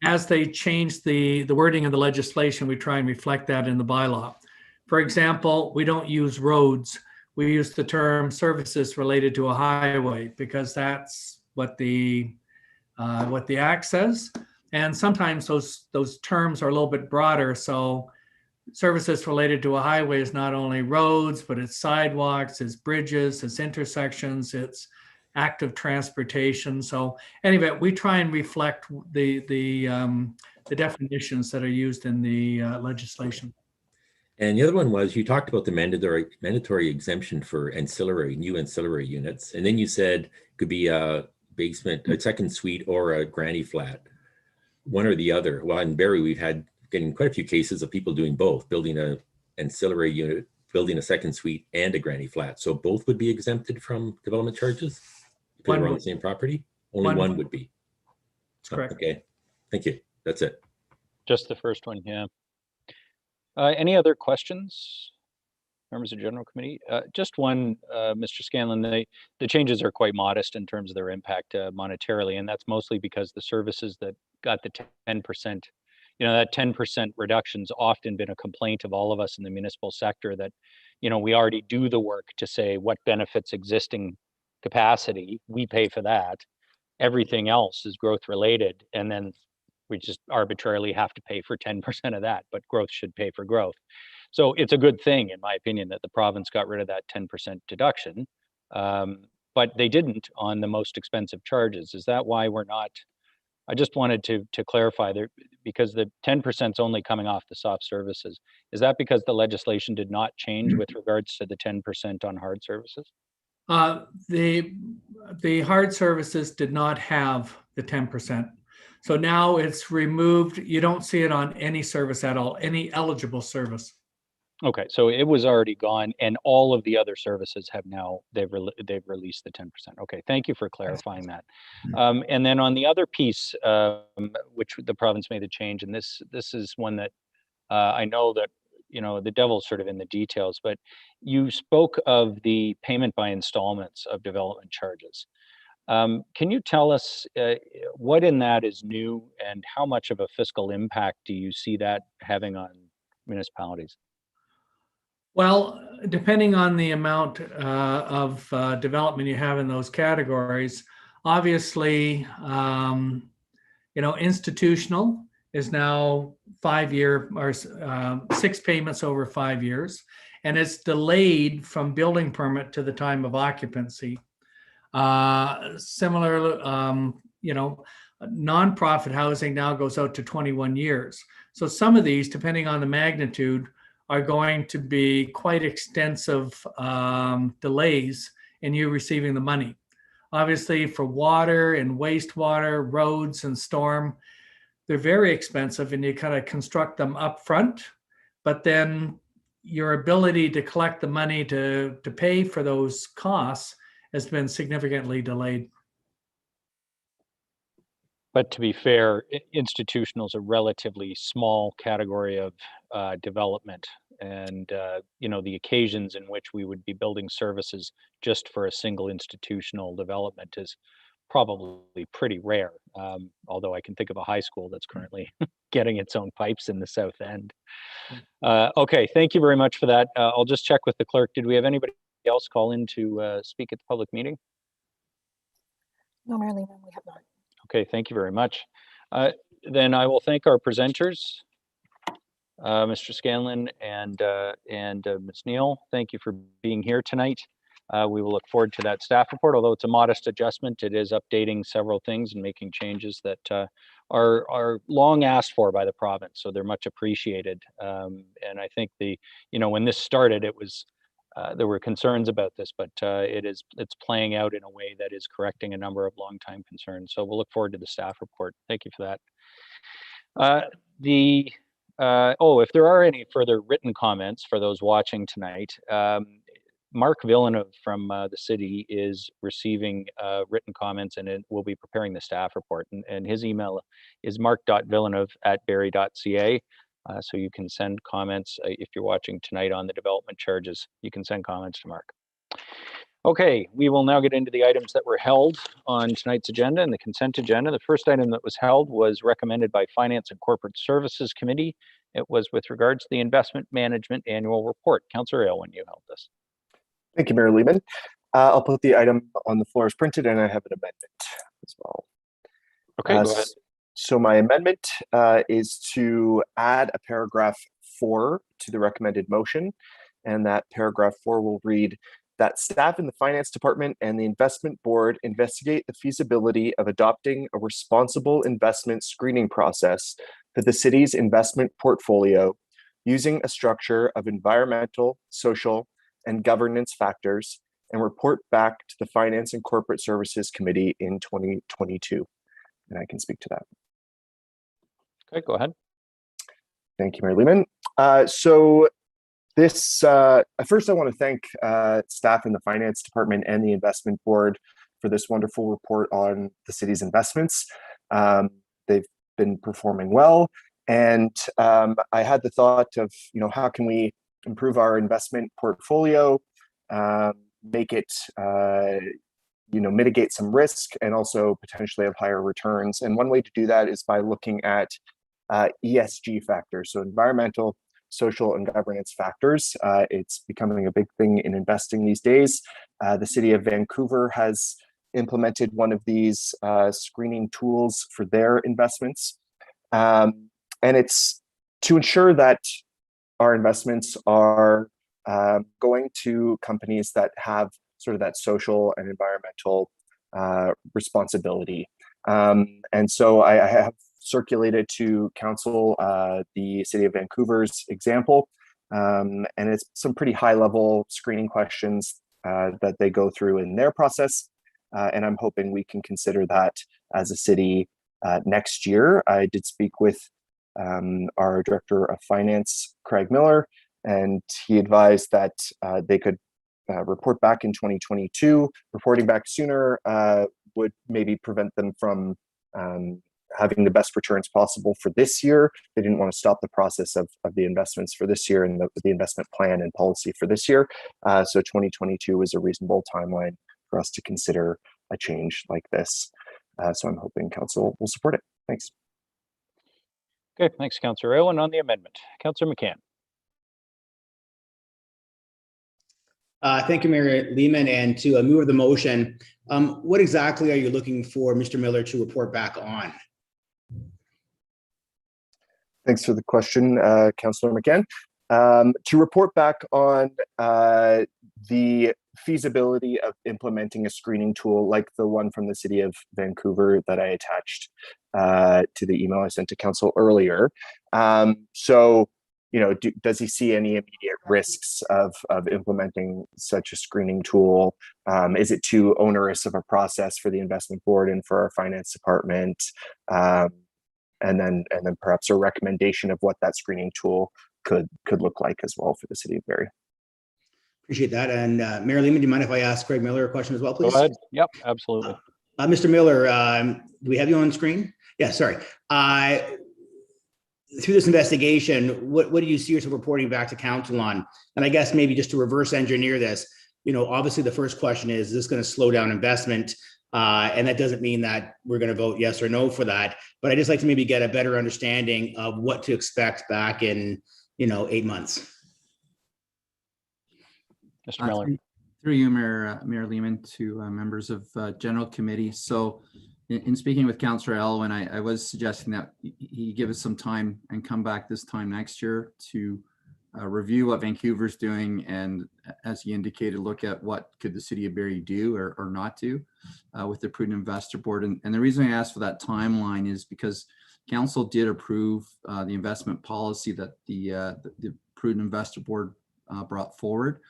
as they change the wording of the legislation, we try and reflect that in the bylaw. For example, we don't use roads. We use the term services related to a highway because that's what the act says. And sometimes those terms are a little bit broader. So services related to a highway is not only roads, but it's sidewalks, it's bridges, it's intersections, it's active transportation. So anyway, we try and reflect the definitions that are used in the legislation. And the other one was, you talked about the mandatory exemption for new ancillary units. And then you said it could be a basement, a second suite, or a granny flat, one or the other. Well, in Barrie, we've had getting quite a few cases of people doing both, building an ancillary unit, building a second suite, and a granny flat. So both would be exempted from development charges if they were on the same property? Only one would be. That's correct. Okay, thank you. That's it. Just the first one, yeah. Any other questions? members of General Committee. Just one, Mr. Scanlon, the changes are quite modest in terms of their impact monetarily, and that's mostly because the services that got the 10%, that 10% reduction's often been a complaint of all of us in the municipal sector that, we already do the work to say what benefits existing capacity, we pay for that. Everything else is growth related, and then we just arbitrarily have to pay for 10% of that, but growth should pay for growth. So it's a good thing, in my opinion, that the province got rid of that 10% deduction, but they didn't on the most expensive charges. Is that why we're not? I just wanted to clarify there, because the 10% is only coming off the soft services. Is that because the legislation did not change with regards to the 10% on hard services? The hard services did not have the 10%. So now it's removed. You don't see it on any service at all, any eligible service. Okay, so it was already gone, and all of the other services have now, they've released the 10%. Okay, thank you for clarifying that. And then on the other piece, which the province made the change, and this is one that I know that, the devil's sort of in the details, but you spoke of the payment by installments of development charges. Can you tell us what in that is new, and how much of a fiscal impact do you see that having on municipalities? Well, depending on the amount of development you have in those categories, obviously, institutional is now 5-year or 6 payments over 5 years, and it's delayed from building permit to the time of occupancy. Similarly, nonprofit housing now goes out to 21 years. So some of these, depending on the magnitude, are going to be quite extensive delays in you receiving the money. Obviously, for water and wastewater, roads and storm, they're very expensive, and you kind of construct them up front, but then your ability to collect the money to pay for those costs has been significantly delayed. But to be fair, institutional is a relatively small category of development, and the occasions in which we would be building services just for a single institutional development is probably pretty rare. Although I can think of a high school that's currently getting its own pipes in the South End. Okay, thank you very much for that. I'll just check with the clerk. Did we have anybody else call in to speak at the public meeting? No, Mayor Lehman, we have not. Okay, thank you very much. Then I will thank our presenters, Mr. Scanlon and Ms. Neal. Thank you for being here tonight. We will look forward to that staff report. Although it's a modest adjustment, it is updating several things and making changes that are long asked for by the province. So they're much appreciated. And I think when this started, it was there were concerns about this, but it's playing out in a way that is correcting a number of longtime concerns. So we'll look forward to the staff report. Thank you for that. If there are any further written comments for those watching tonight, Mark Villeneuve from the city is receiving written comments, and will be preparing the staff report. And his email is mark.villeneuve@barrie.ca. So you can send comments if you're watching tonight on the development charges. You can send comments to Mark. Okay, we will now get into the items that were held on tonight's agenda and the consent agenda. The first item that was held was recommended by Finance and Corporate Services Committee. It was with regards to the Investment Management Annual Report. Councillor Aylwin, you held this. Thank you, Mayor Lehman. I'll put the item on the floor as printed, and I have an amendment as well. Okay, go ahead. So my amendment is to add a paragraph 4 to the recommended motion, and that paragraph 4 will read that staff in the Finance Department and the Investment Board investigate the feasibility of adopting a responsible investment screening process for the city's investment portfolio using a structure of environmental, social, and governance factors, and report back to the Finance and Corporate Services Committee in 2022. And I can speak to that. Okay, go ahead. Thank you, Mayor Lehman. So this, first I want to thank staff in the Finance Department and the Investment Board for this wonderful report on the city's investments. They've been performing well. And I had the thought of, how can we improve our investment portfolio, make it, mitigate some risk, and also potentially have higher returns. And one way to do that is by looking at ESG factors, so environmental, social, and governance factors. It's becoming a big thing in investing these days. The City of Vancouver has implemented one of these screening tools for their investments. And it's to ensure that our investments are going to companies that have sort of that social and environmental responsibility. And so I have circulated to council the City of Vancouver's example, and it's some pretty high level screening questions that they go through in their process. And I'm hoping we can consider that as a city next year. I did speak with our Director of Finance, Craig Miller, and he advised that they could report back in 2022. Reporting back sooner would maybe prevent them from having the best returns possible for this year. They didn't want to stop the process of the investments for this year and the investment plan and policy for this year. So 2022 is a reasonable timeline for us to consider a change like this. So I'm hoping council will support it. Thanks. Okay, thanks, Councillor Owen. On the amendment, Councillor McCann. Thank you, Mayor Lehman. And to move the motion, what exactly are you looking for Mr. Miller to report back on? Thanks for the question, Councillor McCann. To report back on the feasibility of implementing a screening tool like the one from the City of Vancouver that I attached to the email I sent to council earlier. So, does he see any immediate risks of implementing such a screening tool? Is it too onerous of a process for the investment board and for our finance department? And then perhaps a recommendation of what that screening tool could look like as well for the City of Barrie. Appreciate that. And Mayor Lehman, do you mind if I ask Craig Miller a question as well, please? Go ahead. Yep, absolutely. Mr. Miller, do we have you on screen? Yeah, sorry. Through this investigation, what do you see yourself reporting back to council on? And I guess maybe just to reverse engineer this, obviously the first question is this going to slow down investment? And that doesn't mean that we're going to vote yes or no for that. But I just like to maybe get a better understanding of what to expect back in, 8 months. Mr. Miller. Through you, Mayor Lehman, to members of General Committee. So in speaking with Councillor Elwin, I was suggesting that he give us some time and come back this time next year to review what Vancouver's doing, and as he indicated, look at what could the City of Barrie do or not do with the Prudent Investor Board. And the reason I asked for that timeline is because Council did approve the investment policy that the Prudent Investor Board brought forward.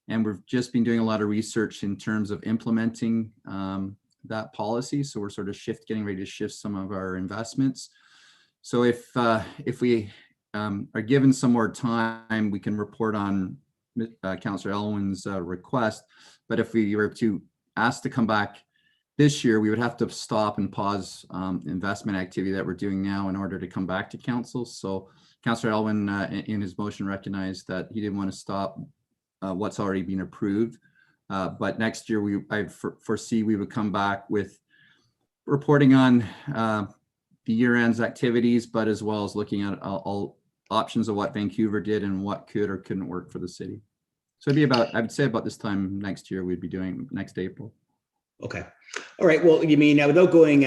And we've just been doing a lot of research in terms of implementing that policy. So we're sort of getting ready to shift some of our investments. So if we are given some more time, we can report on Councillor Elwin's request. But if we were to ask to come back this year, we would have to stop and pause investment activity that we're doing now in order to come back to council. So Councillor Elwin in his motion recognized that he didn't want to stop what's already been approved. But next year, I foresee we would come back with reporting on the year-end's activities, but as well as looking at all options of what Vancouver did and what could or couldn't work for the city. So it'd be about, I would say about this time next year, we'd be doing next April. Okay. All right. Well, you mean without going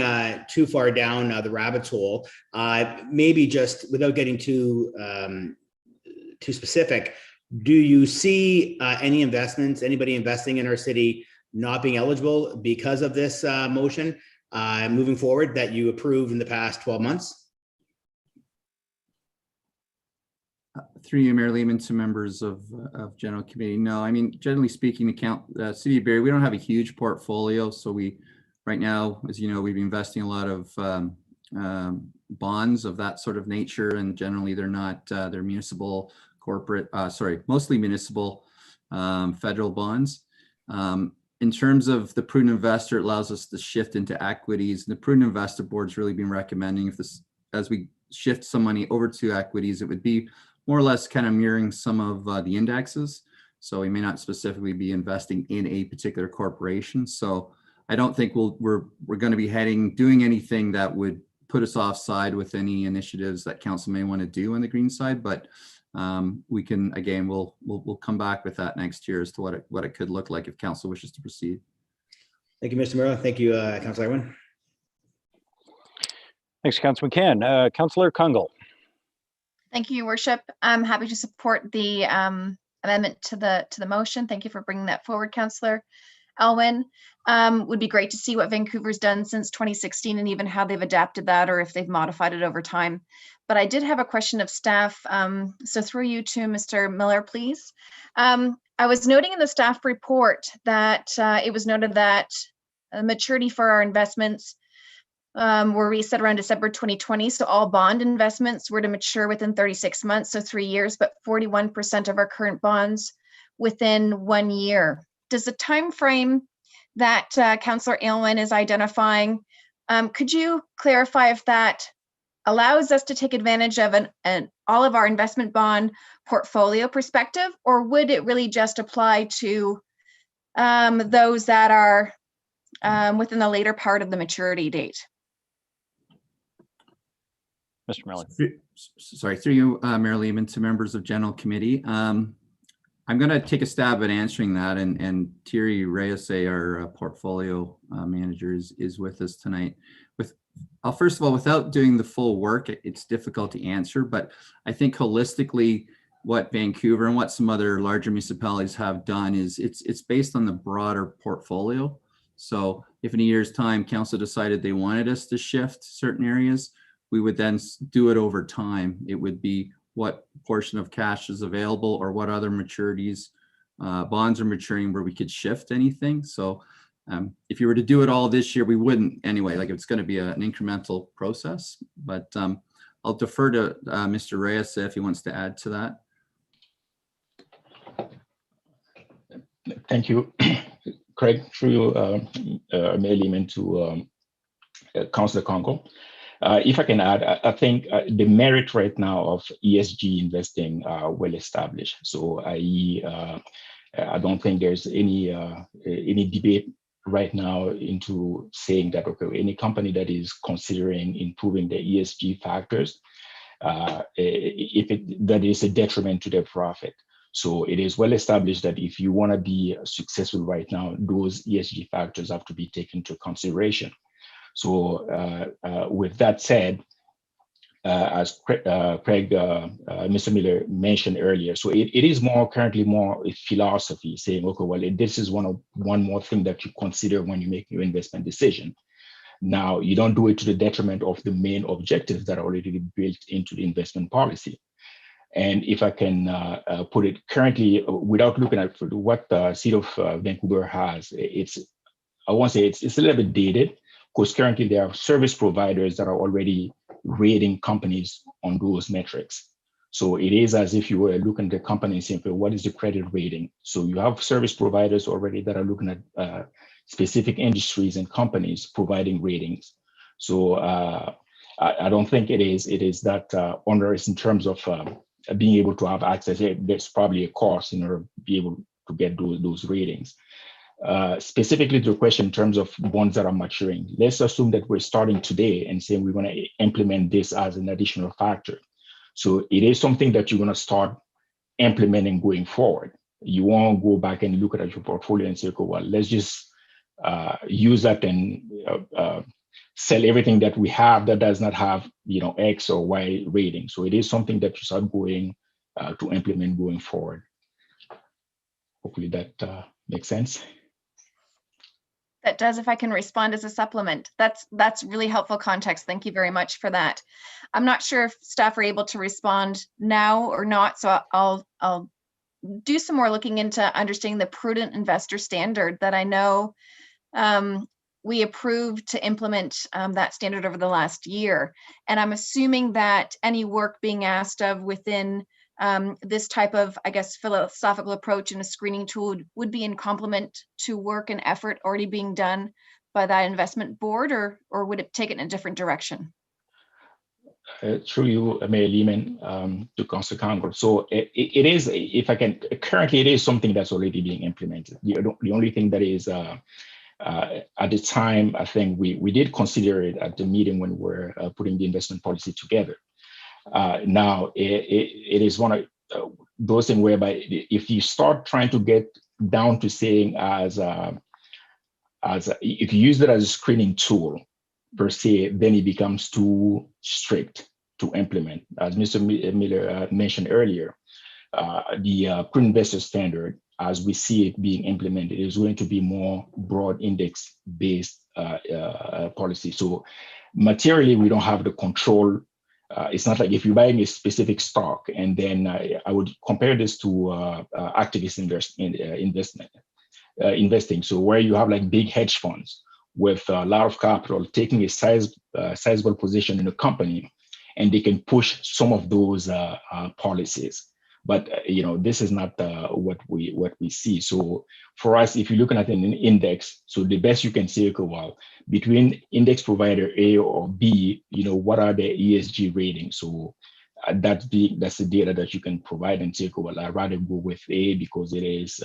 too far down the rabbit hole, maybe just without getting too specific, do you see any investments, anybody investing in our city not being eligible because of this motion moving forward that you approved in the past 12 months? Through you, Mayor Lehman, to members of General Committee. No, I mean, generally speaking, the City of Barrie, we don't have a huge portfolio. So right now, as you know, we've been investing a lot of bonds of that sort of nature, and generally they're not, they're municipal, corporate, mostly municipal federal bonds. In terms of the Prudent Investor, it allows us to shift into equities. And the Prudent Investor Board's really been recommending as we shift some money over to equities, it would be more or less kind of mirroring some of the indexes. So we may not specifically be investing in a particular corporation. So I don't think we're going to be doing anything that would put us offside with any initiatives that council may want to do on the green side. But we can, again, we'll come back with that next year as to what it could look like if council wishes to proceed. Thank you, Mr. Murrow. Thank you, Councilor Irwin. Thanks, Councilman Can. Councilor Kungle. Thank you, Your Worship. I'm happy to support the amendment to the motion. Thank you for bringing that forward, Councillor Elwin. Would be great to see what Vancouver's done since 2016 and even how they've adapted that or if they've modified it over time. But I did have a question of staff. So through you to Mr. Miller, please. I was noting in the staff report that it was noted that maturity for our investments were reset around December 2020. So all bond investments were to mature within 36 months, so 3 years, but 41% of our current bonds within 1 year. Does the time frame that Councillor Aylwin is identifying, could you clarify if that allows us to take advantage of an all of our investment bond portfolio perspective, or would it really just apply to those that are within the later part of the maturity date? Mr. Miller. Sorry, through you, Mayor Lehman, to members of General Committee. I'm going to take a stab at answering that, and Thierry Reyes, our portfolio manager, is with us tonight. First of all, without doing the full work, it's difficult to answer, but I think holistically, what Vancouver and what some other larger municipalities have done is it's based on the broader portfolio. So if in a year's time, council decided they wanted us to shift certain areas, we would then do it over time. It would be what portion of cash is available or what other maturities, bonds are maturing where we could shift anything. So if you were to do it all this year, we wouldn't anyway, like it's going to be an incremental process, but I'll defer to Mr. Reyes if he wants to add to that. Thank you, Craig, through Mayor Lehman to Councillor Congo. If I can add, I think the merit right now of ESG investing are well established. So I don't think there's any debate right now into saying that, okay, any company that is considering improving the ESG factors, that is a detriment to their profit. So it is well established that if you want to be successful right now, those ESG factors have to be taken into consideration. So with that said, as Mr. Miller mentioned earlier, so it is currently more a philosophy saying, okay, well, this is one more thing that you consider when you make your investment decision. Now, you don't do it to the detriment of the main objectives that are already built into the investment policy. And if I can put it currently, without looking at what the City of Vancouver has, I won't say it's a little bit dated, because currently there are service providers that are already rating companies on those metrics. So it is as if you were looking at the company and saying, what is the credit rating? So you have service providers already that are looking at specific industries and companies providing ratings. So I don't think it is that onerous in terms of being able to have access. There's probably a cost in order to be able to get those ratings. Specifically to the question in terms of bonds that are maturing, let's assume that we're starting today and saying we're going to implement this as an additional factor. So it is something that you're going to start implementing going forward. You won't go back and look at your portfolio and say, okay, well, let's just use that and sell everything that we have that does not have, X or Y rating. So it is something that you start going to implement going forward. Hopefully that makes sense. That does, if I can respond as a supplement. That's really helpful context. Thank you very much for that. I'm not sure if staff are able to respond now or not, so I'll do some more looking into understanding the prudent investor standard that I know we approved to implement that standard over the last year. And I'm assuming that any work being asked of within this type of, I guess, philosophical approach and a screening tool would be in complement to work and effort already being done by that investment board, or would it take it in a different direction? through you, Mayor Lehman, to Council Congress. So it is, if I can, currently it is something that's already being implemented. The only thing that is, at the time, I think we did consider it at the meeting when we're putting the investment policy together. Now, it is one of those things whereby if you start trying to get down to saying if you use it as a screening tool per se, then it becomes too strict to implement. As Mr. Miller mentioned earlier, the prudent investor standard, as we see it being implemented, is going to be more broad index based policy. So materially, we don't have the control. It's not like if you're buying a specific stock, and then I would compare this to activist investing. So where you have like big hedge funds with a lot of capital taking a sizable position in a company, and they can push some of those policies. But this is not what we see. So for us, if you're looking at an index, so the best you can say, okay, well, between index provider A or B, what are their ESG ratings? So that's the data that you can provide and say, okay, well, I'd rather go with A because it is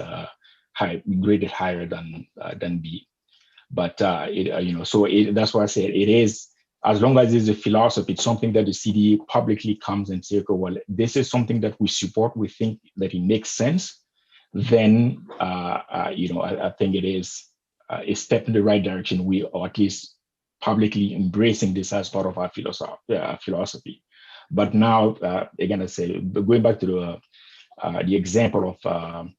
graded higher than B. But that's why I said it is. As long as it's a philosophy, it's something that the CD publicly comes and says, okay, well, this is something that we support, we think that it makes sense, then, I think it is a step in the right direction. We are at least publicly embracing this as part of our philosophy. But now, again, I say, going back to the example of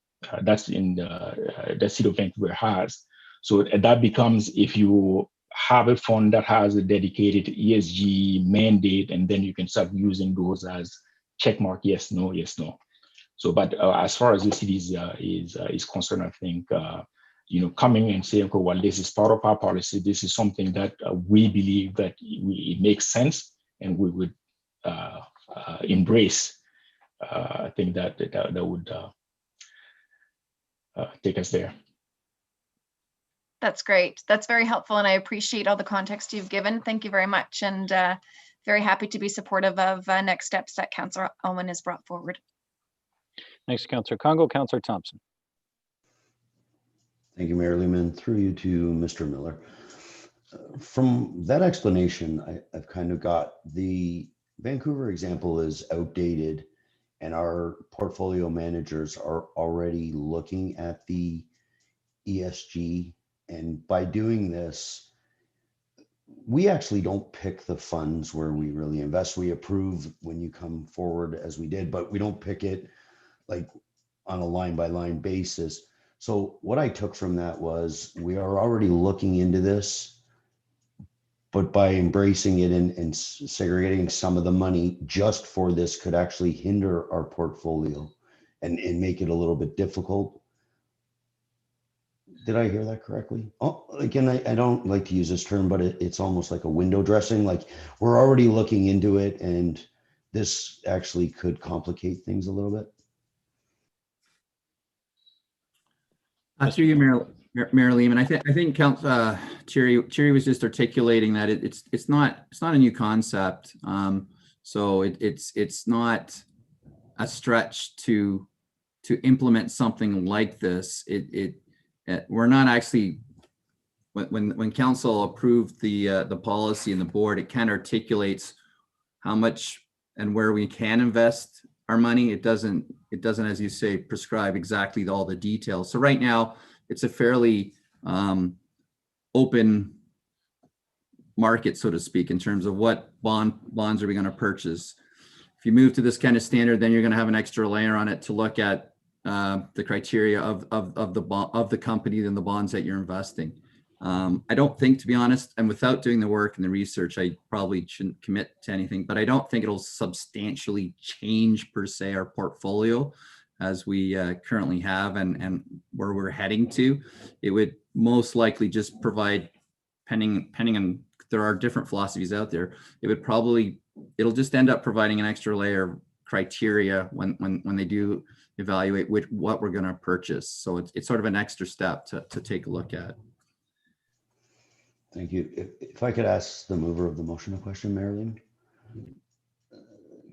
that's in the city of Vancouver has. So that becomes, if you have a fund that has a dedicated ESG mandate, and then you can start using those as checkmark, yes, no, yes, no. So, but as far as the city is concerned, I think, coming and saying, okay, well, this is part of our policy. This is something that we believe that it makes sense, and we would embrace. I think that would take us there. That's great. That's very helpful, and I appreciate all the context you've given. Thank you very much, and very happy to be supportive of next steps that Councillor Elwin has brought forward. Thanks, Councillor Congo. Councillor Thompson. Thank you, Mayor Lehman. Through you to Mr. Miller. From that explanation, I've kind of got the Vancouver example is outdated, and our portfolio managers are already looking at the ESG. And by doing this, we actually don't pick the funds where we really invest. We approve when you come forward as we did, but we don't pick it like on a line by line basis. So what I took from that was we are already looking into this, but by embracing it and segregating some of the money just for this could actually hinder our portfolio and make it a little bit difficult. Did I hear that correctly? Oh, again, I don't like to use this term, but it's almost like a window dressing. Like we're already looking into it, and this actually could complicate things a little bit. Through you, Mayor Lehman. I think Councillor Thierry was just articulating that it's not a new concept. So it's not a stretch to implement something like this. We're not actually, when council approved the policy and the board, it kind of articulates how much and where we can invest our money. It doesn't, as you say, prescribe exactly all the details. So right now it's a fairly open market, so to speak, in terms of what bonds are we going to purchase. If you move to this kind of standard, then you're going to have an extra layer on it to look at the criteria of the company and the bonds that you're investing. I don't think, to be honest, and without doing the work and the research, I probably shouldn't commit to anything, but I don't think it'll substantially change per se our portfolio as we currently have and where we're heading to. It would most likely just provide, depending on, there are different philosophies out there, it'll just end up providing an extra layer of criteria when they do evaluate what we're going to purchase. So it's sort of an extra step to take a look at. Thank you. If I could ask the mover of the motion a question, Marilyn.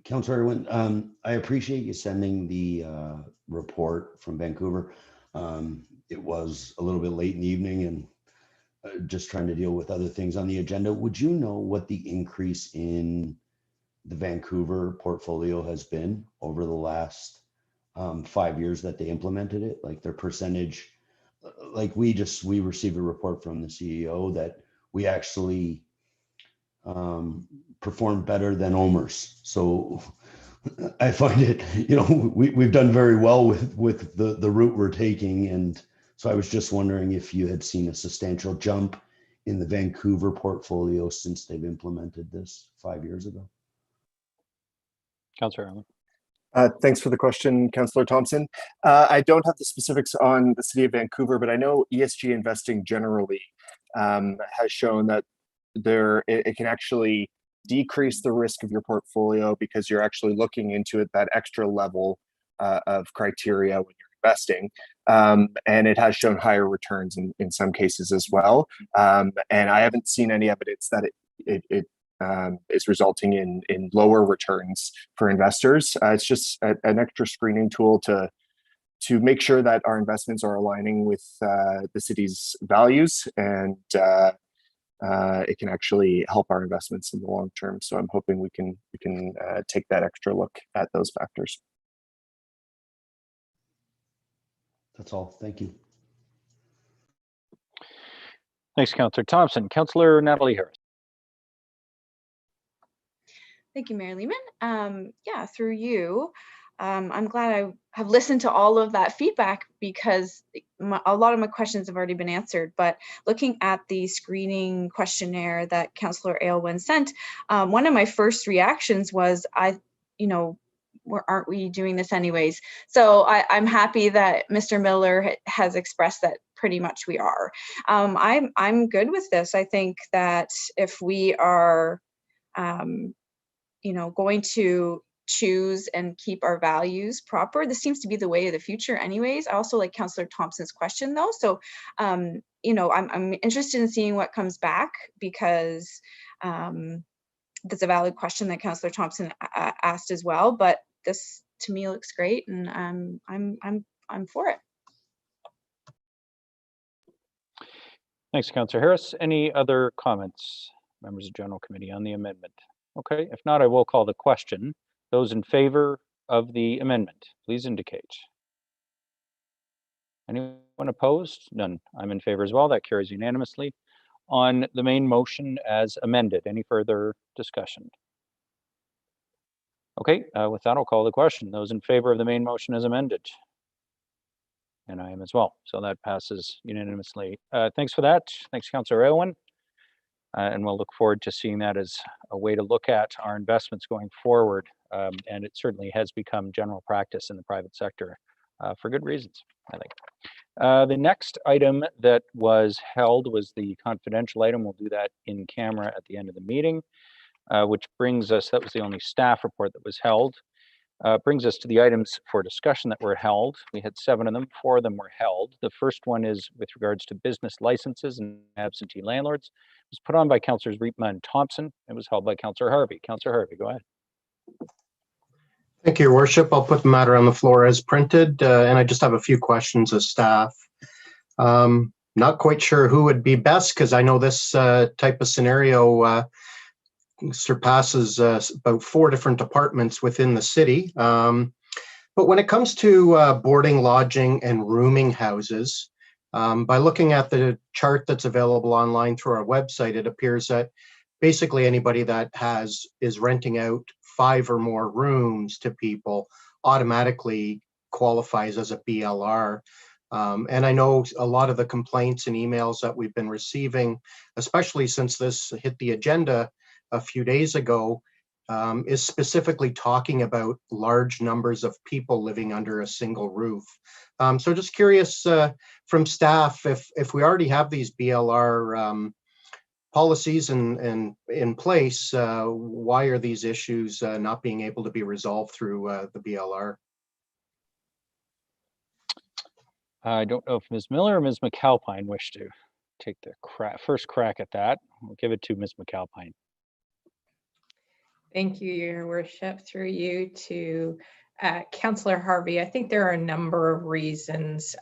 Councillor Irwin, I appreciate you sending the report from Vancouver. It was a little bit late in the evening and just trying to deal with other things on the agenda. Would you know what the increase in the Vancouver portfolio has been over the last 5 years that they implemented it? Like their percentage, like we received a report from the CEO that we actually performed better than OMERS. So I find it, we've done very well with the route we're taking. And so I was just wondering if you had seen a substantial jump in the Vancouver portfolio since they've implemented this 5 years ago. Councillor Allen. Thanks for the question, Councillor Thompson. I don't have the specifics on the City of Vancouver, but I know ESG investing generally has shown that it can actually decrease the risk of your portfolio because you're actually looking into it that extra level of criteria when you're investing. And it has shown higher returns in some cases as well. And I haven't seen any evidence that it is resulting in lower returns for investors. It's just an extra screening tool to make sure that our investments are aligning with the city's values, and it can actually help our investments in the long term. So I'm hoping we can take that extra look at those factors. That's all. Thank you. Thanks, Councillor Thompson. Councillor Natalie Harris. Thank you, Mayor Lehman. Yeah, through you, I'm glad I have listened to all of that feedback because a lot of my questions have already been answered. But looking at the screening questionnaire that Councillor Aylwin sent, one of my first reactions was, aren't we doing this anyways? So I'm happy that Mr. Miller has expressed that pretty much we are. I'm good with this. I think that if we are going to choose and keep our values proper, this seems to be the way of the future anyways. I also like Councillor Thompson's question though. So, I'm interested in seeing what comes back because that's a valid question that Councillor Thompson asked as well. But this to me looks great, and I'm for it. Thanks, Councillor Harris. Any other comments, members of General Committee, on the amendment? Okay, if not, I will call the question. Those in favor of the amendment, please indicate. Anyone opposed? None. I'm in favor as well. That carries unanimously. On the main motion as amended, any further discussion? Okay, with that, I'll call the question. Those in favor of the main motion as amended? And I am as well. So that passes unanimously. Thanks for that. Thanks, Councillor Aylwin. And we'll look forward to seeing that as a way to look at our investments going forward. And it certainly has become general practice in the private sector for good reasons, I think. The next item that was held was the confidential item. We'll do that in camera at the end of the meeting, which brings us, that was the only staff report that was held. Brings us to the items for discussion that were held. We had 7 of them, 4 of them were held. The first one is with regards to business licenses and absentee landlords. It was put on by Councillors Riepma and Thompson. It was held by Councillor Harvey. Councillor Harvey, go ahead. Thank you, Your Worship. I'll put the matter on the floor as printed, and I just have a few questions of staff. Not quite sure who would be best because I know this type of scenario surpasses about 4 different departments within the city. But when it comes to boarding, lodging, and rooming houses, by looking at the chart that's available online through our website, it appears that basically anybody that is renting out 5 or more rooms to people automatically qualifies as a BLR. And I know a lot of the complaints and emails that we've been receiving, especially since this hit the agenda a few days ago, is specifically talking about large numbers of people living under a single roof. So just curious from staff, if we already have these BLR policies in place, why are these issues not being able to be resolved through the BLR? I don't know if Ms. Miller or Ms. McAlpine wish to take the first crack at that. We'll give it to Ms. McAlpine. Thank you, Your Worship. Through you to Councillor Harvey. I think there are a number of reasons.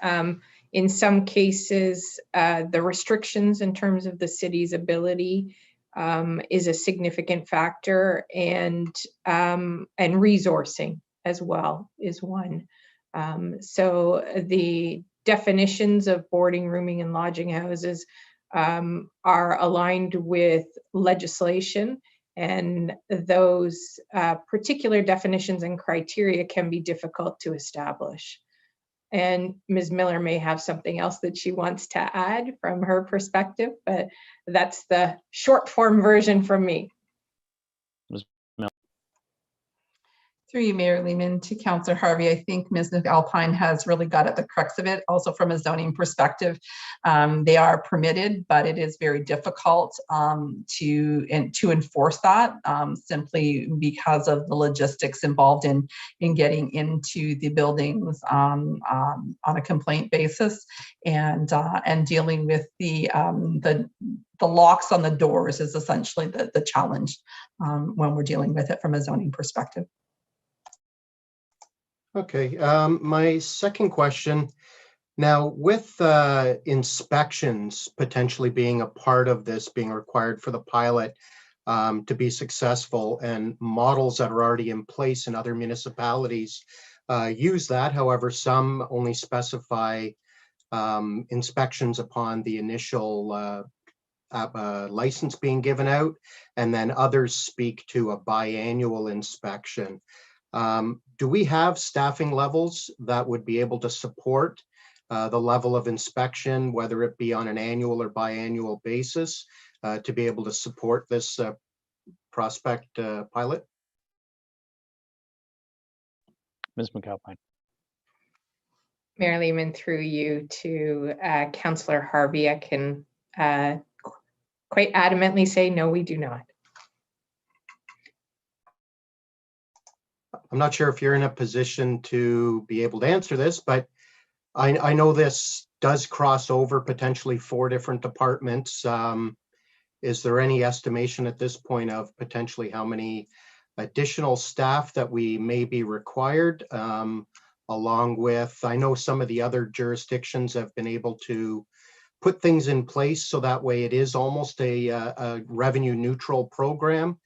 In some cases, the restrictions in terms of the city's ability is a significant factor, and resourcing as well is one. So the definitions of boarding, rooming, and lodging houses are aligned with legislation, and those particular definitions and criteria can be difficult to establish. And Ms. Miller may have something else that she wants to add from her perspective, but that's the short form version from me. Through you, Mayor Lehman, to Councillor Harvey, I think Ms. McAlpine has really got at the crux of it. Also from a zoning perspective, they are permitted, but it is very difficult to enforce that simply because of the logistics involved in getting into the buildings on a complaint basis, and dealing with the locks on the doors is essentially the challenge when we're dealing with it from a zoning perspective. Okay, my second question, now with inspections potentially being a part of this, being required for the pilot to be successful, and models that are already in place in other municipalities use that. However, some only specify inspections upon the initial license being given out, and then others speak to a biannual inspection. Do we have staffing levels that would be able to support the level of inspection, whether it be on an annual or biannual basis, to be able to support this prospect pilot? Ms. McAlpine. Mayor Lehman, through you to Councillor Harvey, I can quite adamantly say, no, we do not. I'm not sure if you're in a position to be able to answer this, but I know this does cross over potentially 4 different departments. Is there any estimation at this point of potentially how many additional staff that we may be required, along with, I know some of the other jurisdictions have been able to put things in place so that way it is almost a revenue neutral program.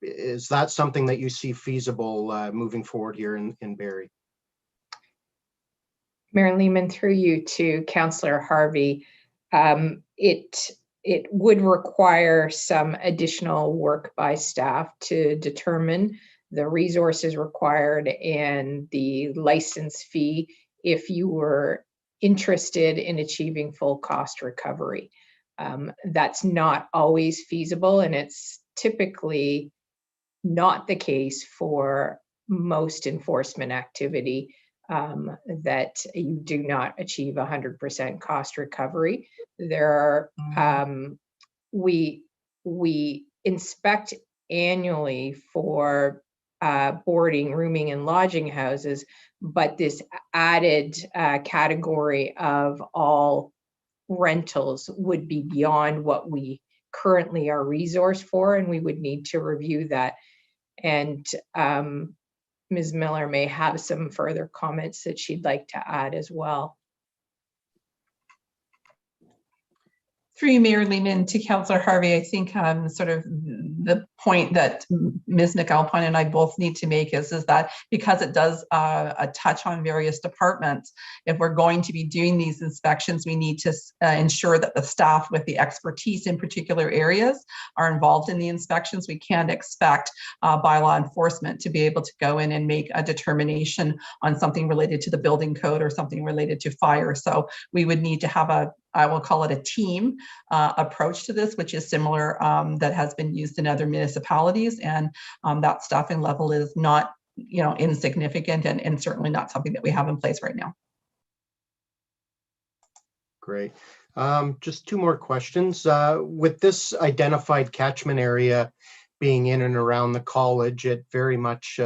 Is that something that you see feasible moving forward here in Barrie? Mayor Lehman, through you to Councillor Harvey, it would require some additional work by staff to determine the resources required and the license fee if you were interested in achieving full cost recovery. That's not always feasible, and it's typically not the case for most enforcement activity, that you do not achieve 100% cost recovery. There are, we inspect annually for boarding, rooming, and lodging houses, but this added category of all rentals would be beyond what we currently are resourced for, and we would need to review that. And Ms. Miller may have some further comments that she'd like to add as well. Through you, Mayor Lehman, to Councillor Harvey, I think sort of the point that Ms. McAlpine and I both need to make is that because it does touch on various departments, if we're going to be doing these inspections, we need to ensure that the staff with the expertise in particular areas are involved in the inspections. We can't expect bylaw enforcement to be able to go in and make a determination on something related to the building code or something related to fire. So we would need to have I will call it a team approach to this, which is similar that has been used in other municipalities, and that staffing level is not, insignificant and certainly not something that we have in place right now. Great. Just 2 more questions. With this identified catchment area being in and around the college, it very much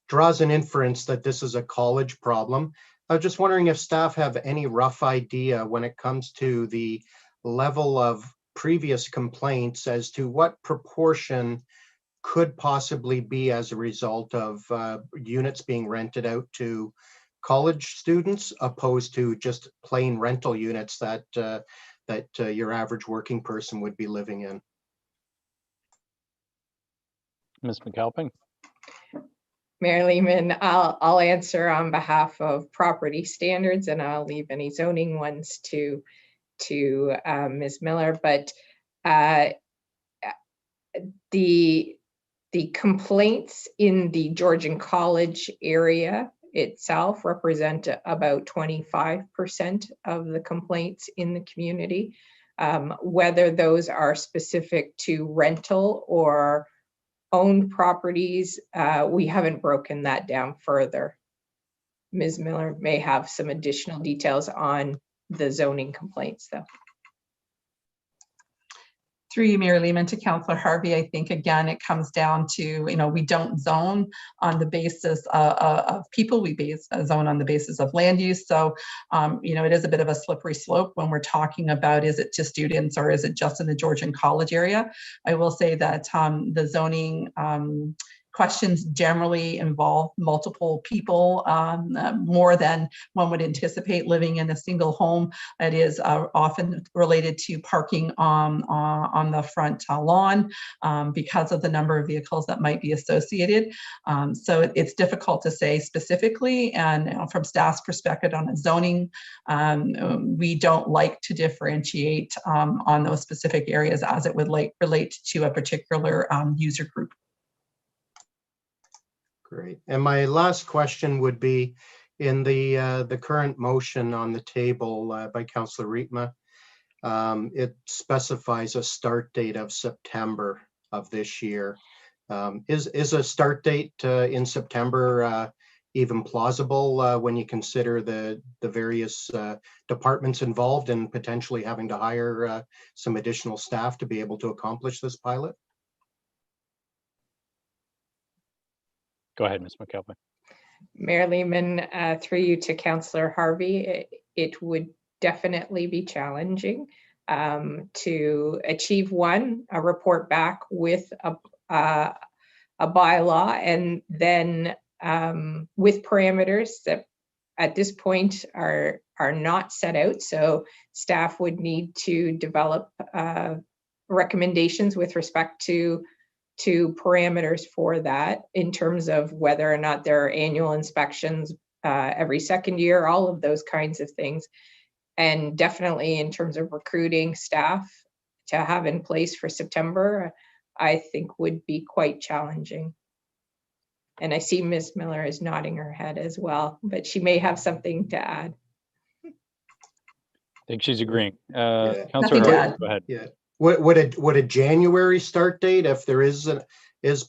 draws an inference that this is a college problem. I was just wondering if staff have any rough idea when it comes to the level of previous complaints as to what proportion could possibly be as a result of units being rented out to college students opposed to just plain rental units that your average working person would be living in. Ms. McAlpin? Mayor Lehman, I'll answer on behalf of property standards, and I'll leave any zoning ones to Ms. Miller. But the complaints in the Georgian College area itself represent about 25% of the complaints in the community. Whether those are specific to rental or owned properties, we haven't broken that down further. Ms. Miller may have some additional details on the zoning complaints, though. Through you, Mayor Lehman, to Councillor Harvey, I think, again, it comes down to, we don't zone on the basis of people, we zone on the basis of land use. So, it is a bit of a slippery slope when we're talking about, is it to students or is it just in the Georgian College area? I will say that the zoning questions generally involve multiple people, more than one would anticipate living in a single home. It is often related to parking on the front lawn because of the number of vehicles that might be associated. So it's difficult to say specifically, and from staff's perspective on a zoning, we don't like to differentiate on those specific areas as it would relate to a particular user group. Great. And my last question would be, in the current motion on the table by Councillor Rietma, it specifies a start date of September of this year. Is a start date in September even plausible when you consider the various departments involved and potentially having to hire some additional staff to be able to accomplish this pilot? Go ahead, Ms. McAlpin. Mayor Lehman, through you to Councillor Harvey, it would definitely be challenging to achieve a report back with a bylaw, and then with parameters that at this point are not set out. So staff would need to develop recommendations with respect to parameters for that, in terms of whether or not there are annual inspections every second year, all of those kinds of things. And definitely in terms of recruiting staff to have in place for September, I think would be quite challenging. And I see Ms. Miller is nodding her head as well, but she may have something to add. I think she's agreeing. Yeah. Councillor Harvey, go ahead. Yeah. Would a January start date, if there is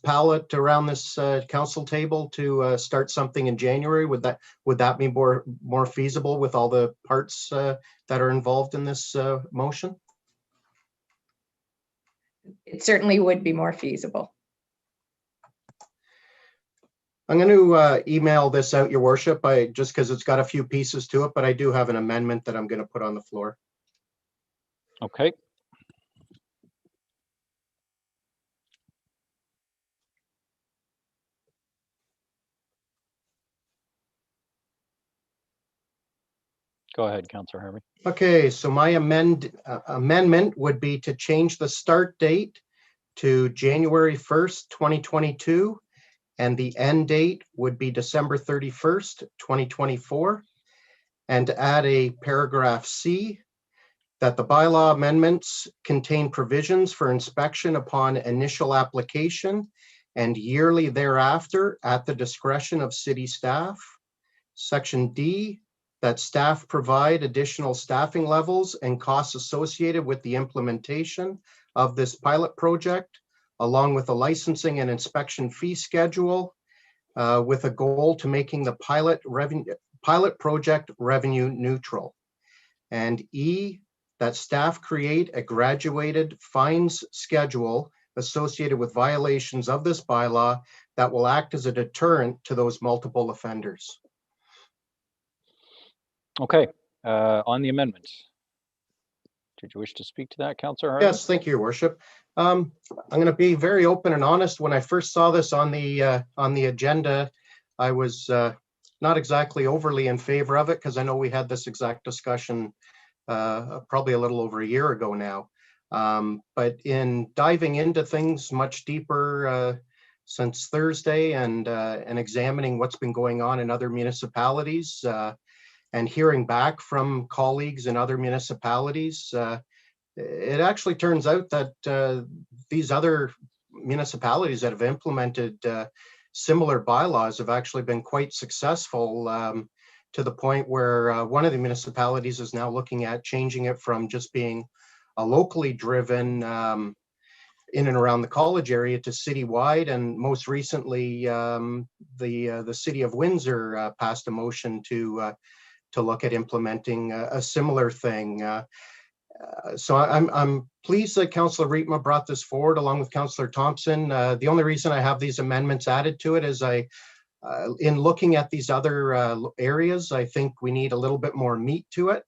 palette around this council table to start something in January, would that be more feasible with all the parts that are involved in this motion? It certainly would be more feasible. I'm going to email this out, Your Worship, just because it's got a few pieces to it, but I do have an amendment that I'm going to put on the floor. Okay. Go ahead, Councillor Harvey. Okay, so my amendment would be to change the start date to January 1st, 2022, and the end date would be December 31st, 2024, and to add a paragraph C, that the bylaw amendments contain provisions for inspection upon initial application and yearly thereafter at the discretion of city staff. Section D, that staff provide additional staffing levels and costs associated with the implementation of this pilot project, along with a licensing and inspection fee schedule, with a goal to making the pilot project revenue neutral. And E, that staff create a graduated fines schedule associated with violations of this bylaw that will act as a deterrent to those multiple offenders. Okay, on the amendment, did you wish to speak to that, Councillor Harvey? Yes, thank you, Your Worship. I'm going to be very open and honest. When I first saw this on the agenda, I was not exactly overly in favor of it because I know we had this exact discussion probably a little over a year ago now. But in diving into things much deeper since Thursday and examining what's been going on in other municipalities and hearing back from colleagues in other municipalities, it actually turns out that these other municipalities that have implemented similar bylaws have actually been quite successful to the point where one of the municipalities is now looking at changing it from just being a locally driven in and around the college area to citywide. And most recently, the city of Windsor passed a motion to look at implementing a similar thing. So I'm pleased that Councillor Riepma brought this forward along with Councillor Thompson. The only reason I have these amendments added to it is in looking at these other areas, I think we need a little bit more meat to it,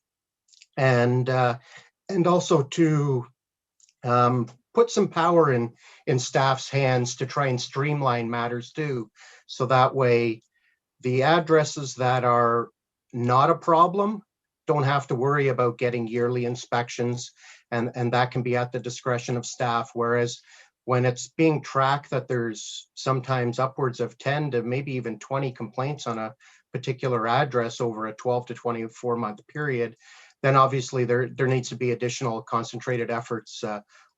and also to put some power in staff's hands to try and streamline matters too, so that way the addresses that are not a problem don't have to worry about getting yearly inspections, and that can be at the discretion of staff. Whereas when it's being tracked that there's sometimes upwards of 10 to maybe even 20 complaints on a particular address over a 12 to 24 month period, then obviously there needs to be additional concentrated efforts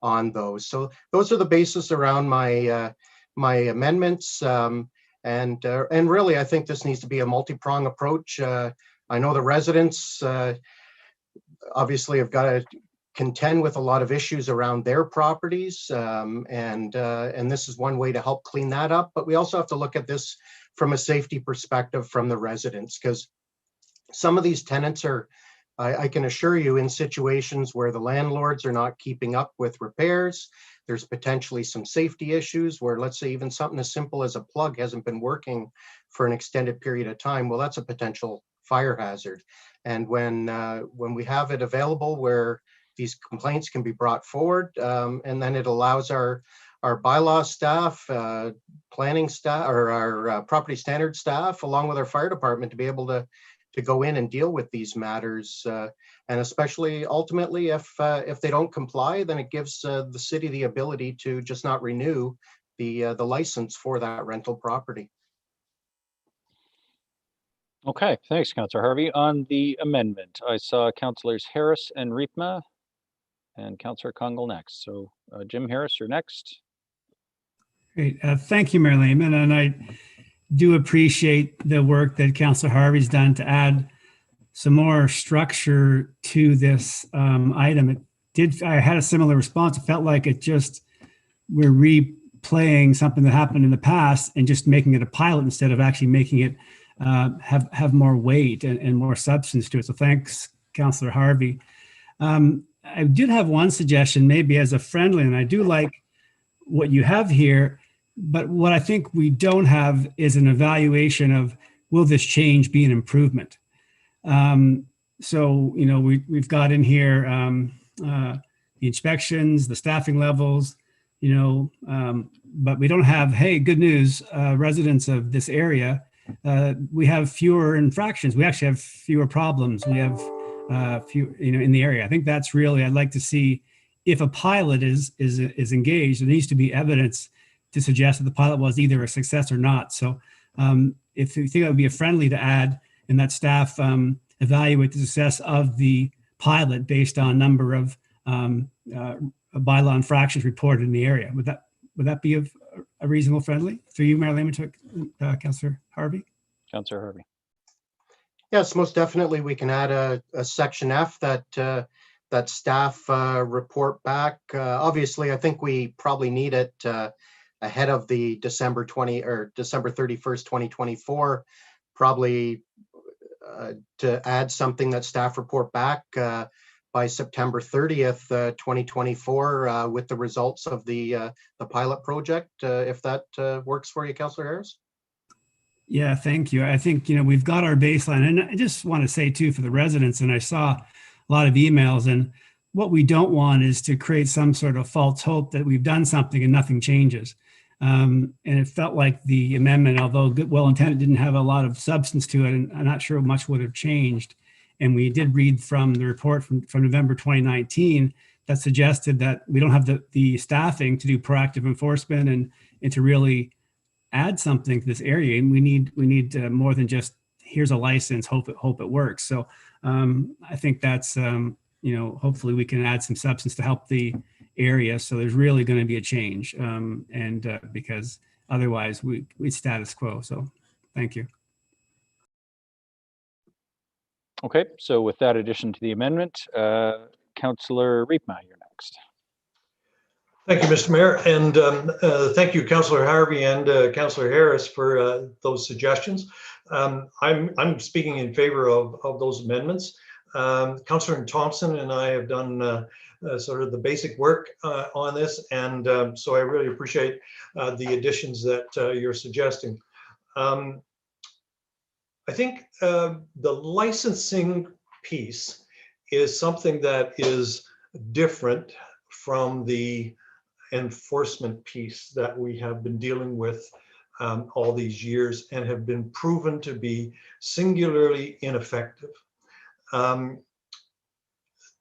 on those. So those are the basis around my my amendments, and really I think this needs to be a multi-pronged approach. I know the residents obviously have got to contend with a lot of issues around their properties, and this is one way to help clean that up. But we also have to look at this from a safety perspective from the residents, because some of these tenants are, I can assure you, in situations where the landlords are not keeping up with repairs. There's potentially some safety issues where, let's say, even something as simple as a plug hasn't been working for an extended period of time. Well, that's a potential fire hazard. And when we have it available where these complaints can be brought forward, and then it allows our bylaw staff, planning staff, or our property standard staff, along with our fire department, to be able to go in and deal with these matters, and especially ultimately if they don't comply, then it gives the city the ability to just not renew the license for that rental property. Okay, thanks, Councillor Harvey. On the amendment, I saw Councillors Harris and Riepma and Councillor Congal next. So Jim Harris, you're next. Great. Thank you, Mayor Lehman. And I do appreciate the work that Councillor Harvey's done to add some more structure to this item. I had a similar response. It felt like we're replaying something that happened in the past and just making it a pilot instead of actually making it have more weight and more substance to it. So thanks, Councillor Harvey. I did have one suggestion, maybe as a friendly, and I do like what you have here, but what I think we don't have is an evaluation of, will this change be an improvement? So, we've got in here the inspections, the staffing levels, but we don't have, hey, good news, residents of this area, we have fewer infractions. We actually have fewer problems. We have few, in the area. I think that's really, I'd like to see if a pilot is engaged, there needs to be evidence to suggest that the pilot was either a success or not. So if you think that would be a friendly to add, and that staff evaluate the success of the pilot based on number of bylaw infractions reported in the area. Would that be a reasonable friendly? Through you, Mayor Lehman, to Councillor Harvey? Councillor Harvey. Yes, most definitely. We can add a section F that staff report back. Obviously, I think we probably need it ahead of the December 31st, 2024, probably to add something that staff report back by September 30th, 2024, with the results of the pilot project, if that works for you, Councillor Harris. Yeah, thank you. I think, we've got our baseline, and I just want to say too, for the residents, and I saw a lot of emails, and what we don't want is to create some sort of false hope that we've done something and nothing changes. And it felt like the amendment, although well intended, didn't have a lot of substance to it, and I'm not sure much would have changed. And we did read from the report from November 2019 that suggested that we don't have the staffing to do proactive enforcement and to really add something to this area. And we need more than just here's a license, hope it works. So I think that's hopefully we can add some substance to help the area. So there's really going to be a change, because otherwise we status quo. So thank you. Okay, so with that addition to the amendment, Councillor Riepma, you're next. Thank you, Mr. Mayor, and thank you, Councillor Harvey and Councillor Harris for those suggestions. I'm speaking in favor of those amendments. Councillor Thompson and I have done sort of the basic work on this, and so I really appreciate the additions that you're suggesting. I think the licensing piece is something that is different from the enforcement piece that we have been dealing with all these years and have been proven to be singularly ineffective.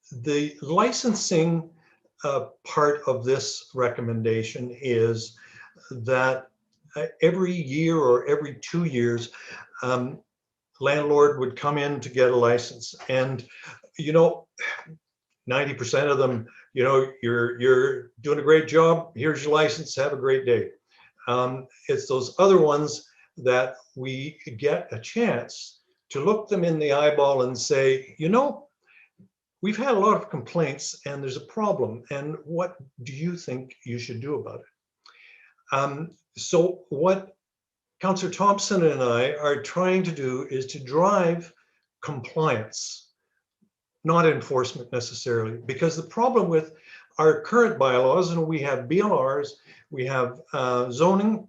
The licensing part of this recommendation is that every year or every 2 years, landlord would come in to get a license, and 90% of them, you're doing a great job, here's your license, have a great day. It's those other ones that we get a chance to look them in the eyeball and say, we've had a lot of complaints and there's a problem, and what do you think you should do about it? So what Councillor Thompson and I are trying to do is to drive compliance, not enforcement necessarily, because the problem with our current bylaws, and we have BLRs, we have zoning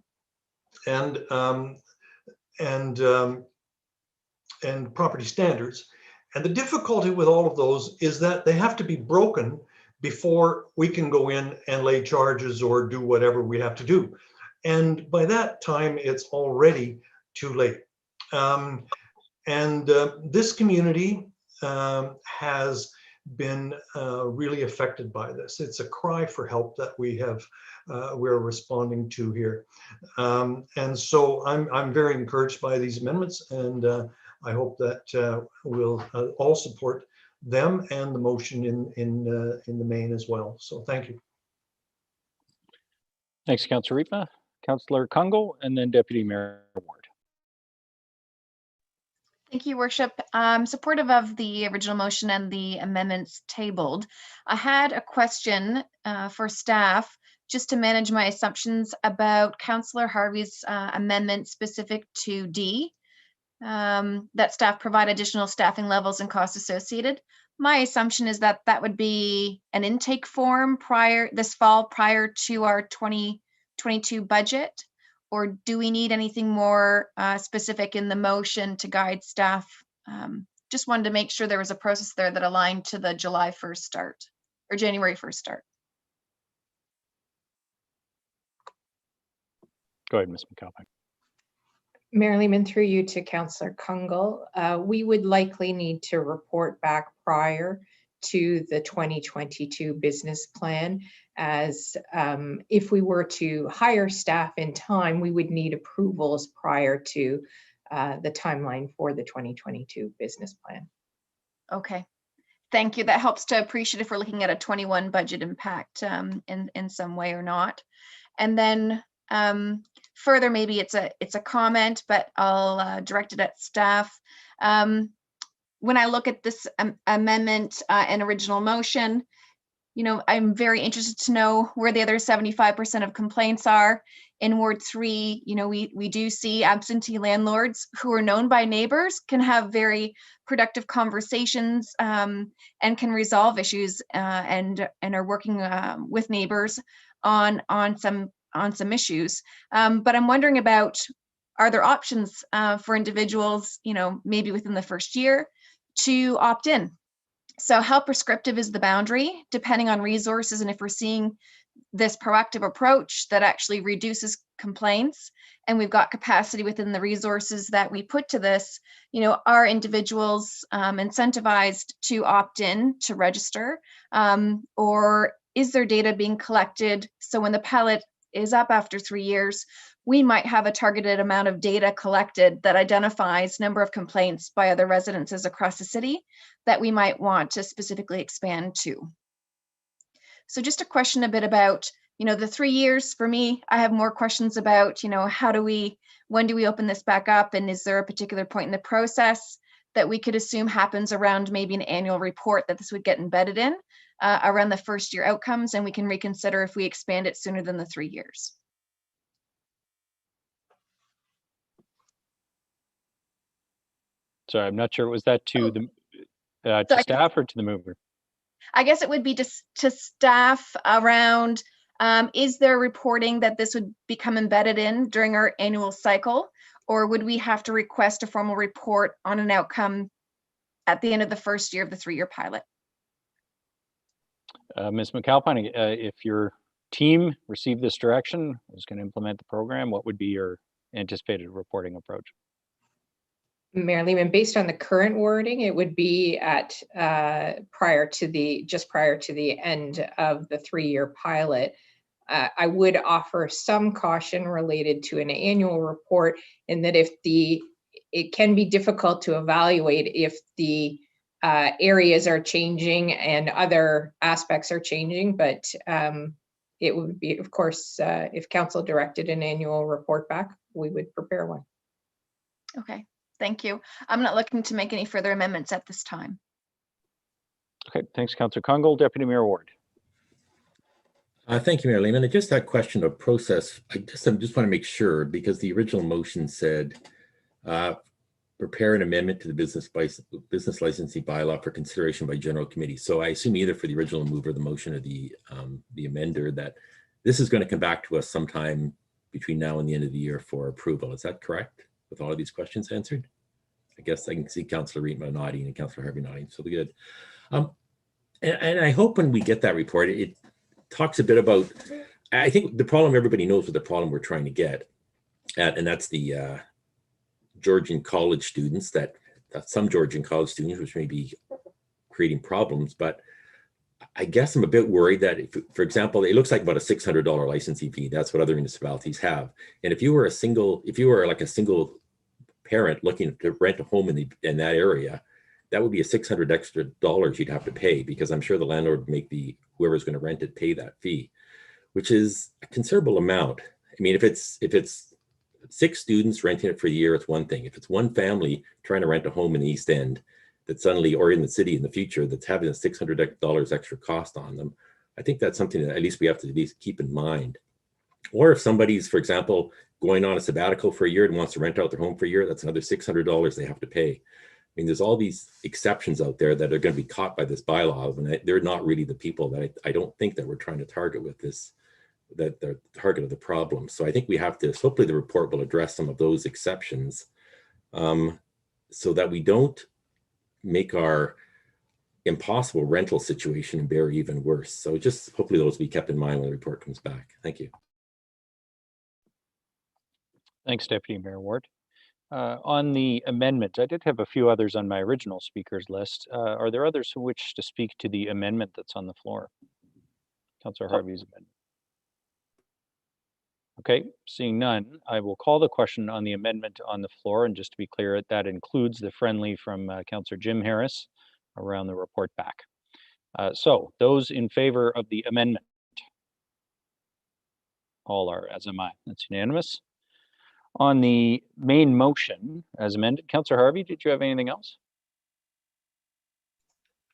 and property standards, and the difficulty with all of those is that they have to be broken before we can go in and lay charges or do whatever we have to do. And by that time, it's already too late. This community has been really affected by this. It's a cry for help that we're responding to here. And so I'm very encouraged by these amendments, and I hope that we'll all support them and the motion in the main as well. So thank you. Thanks, Councillor Riepma. Councillor Kungl, and then Deputy Mayor Ward. Thank you, Worship. I'm supportive of the original motion and the amendments tabled. I had a question for staff just to manage my assumptions about Councillor Harvey's amendment specific to D, that staff provide additional staffing levels and costs associated. My assumption is that that would be an intake form this fall prior to our 2022 budget, or do we need anything more specific in the motion to guide staff? Just wanted to make sure there was a process there that aligned to the July 1st start or January 1st start. Go ahead, Ms. McAlpine. Mayor Lehman, through you to Councillor Kungl, we would likely need to report back prior to the 2022 business plan, as if we were to hire staff in time, we would need approvals prior to the timeline for the 2022 business plan. Okay, thank you. That helps to appreciate if we're looking at a 21 budget impact in some way or not. And then further, maybe it's a comment, but I'll direct it at staff. When I look at this amendment and original motion, I'm very interested to know where the other 75% of complaints are. In Ward 3, we do see absentee landlords who are known by neighbors, can have very productive conversations and can resolve issues and are working with neighbors on some issues. But I'm wondering about, are there options for individuals, maybe within the first year, to opt in So how prescriptive is the boundary, depending on resources, and if we're seeing this proactive approach that actually reduces complaints, and we've got capacity within the resources that we put to this, you know, are individuals incentivized to opt in to register, or is their data being collected? So when the pilot is up after 3 years, we might have a targeted amount of data collected that identifies number of complaints by other residences across the city that we might want to specifically expand to. So just a question a bit about, you know, the 3 years. For me, I have more questions about, you know, when do we open this back up? And is there a particular point in the process that we could assume happens around maybe an annual report that this would get embedded in around the first year outcomes, and we can reconsider if we expand it sooner than the 3 years? Sorry, I'm not sure. Was that to the to staff or to the mover? I guess it would be to staff around, is there reporting that this would become embedded in during our annual cycle, or would we have to request a formal report on an outcome at the end of the first year of the 3-year pilot? Ms. McAlpine, if your team received this direction, was going to implement the program, what would be your anticipated reporting approach? Mayor Lehman, based on the current wording, it would be at prior to the end of the 3-year pilot. I would offer some caution related to an annual report, in that it can be difficult to evaluate if the areas are changing and other aspects are changing, but it would be, of course, if council directed an annual report back, we would prepare one. Okay. Thank you. I'm not looking to make any further amendments at this time. Okay, thanks, Councillor Kungl. Deputy Mayor Ward. Thank you, Mayor Lehman. Just that question of process, I just want to make sure, because the original motion said prepare an amendment to the business licensing bylaw for consideration by general committee. So I assume either for the original mover, the motion, or the amender, that this is going to come back to us sometime between now and the end of the year for approval. Is that correct? With all of these questions answered? I guess I can see Councillor Rietma nodding and Councillor Harvey nodding, so good. And I hope when we get that report, it talks a bit about, I think the problem, everybody knows what the problem we're trying to get at, and that's the Georgian college students, that some Georgian college students, which may be creating problems. But I guess I'm a bit worried that, if, for example, it looks like about a $600 licensing fee. That's what other municipalities have. And if you were like a single parent looking to rent a home in that area, that would be a $600 extra you'd have to pay, because I'm sure the landlord would make whoever's going to rent it pay that fee, which is a considerable amount. I mean, if it's 6 students renting it for a year, it's one thing. If it's one family trying to rent a home in the East End that suddenly, or in the city in the future, that's having a $600 extra cost on them, I think that's something that at least we have to at least keep in mind. Or if somebody's, for example, going on a sabbatical for a year and wants to rent out their home for a year, that's another $600 they have to pay. I mean, there's all these exceptions out there that are going to be caught by this bylaw, and they're not really the people that I don't think that we're trying to target with this, that they're the target of the problem. So I think we have to, hopefully the report will address some of those exceptions, so that we don't make our impossible rental situation in Barrie even worse. So just hopefully those will be kept in mind when the report comes back. Thank you. Thanks, Deputy Mayor Ward. On the amendment, I did have a few others on my original speakers list. Are there others who wish to speak to the amendment that's on the floor? Councillor Harvey's amendment. Okay, seeing none, I will call the question on the amendment on the floor. And just to be clear, that includes the friendly from Councillor Jim Harris around the report back. So those in favor of the amendment? All are, as am I. That's unanimous. On the main motion as amended, Councillor Harvey, did you have anything else?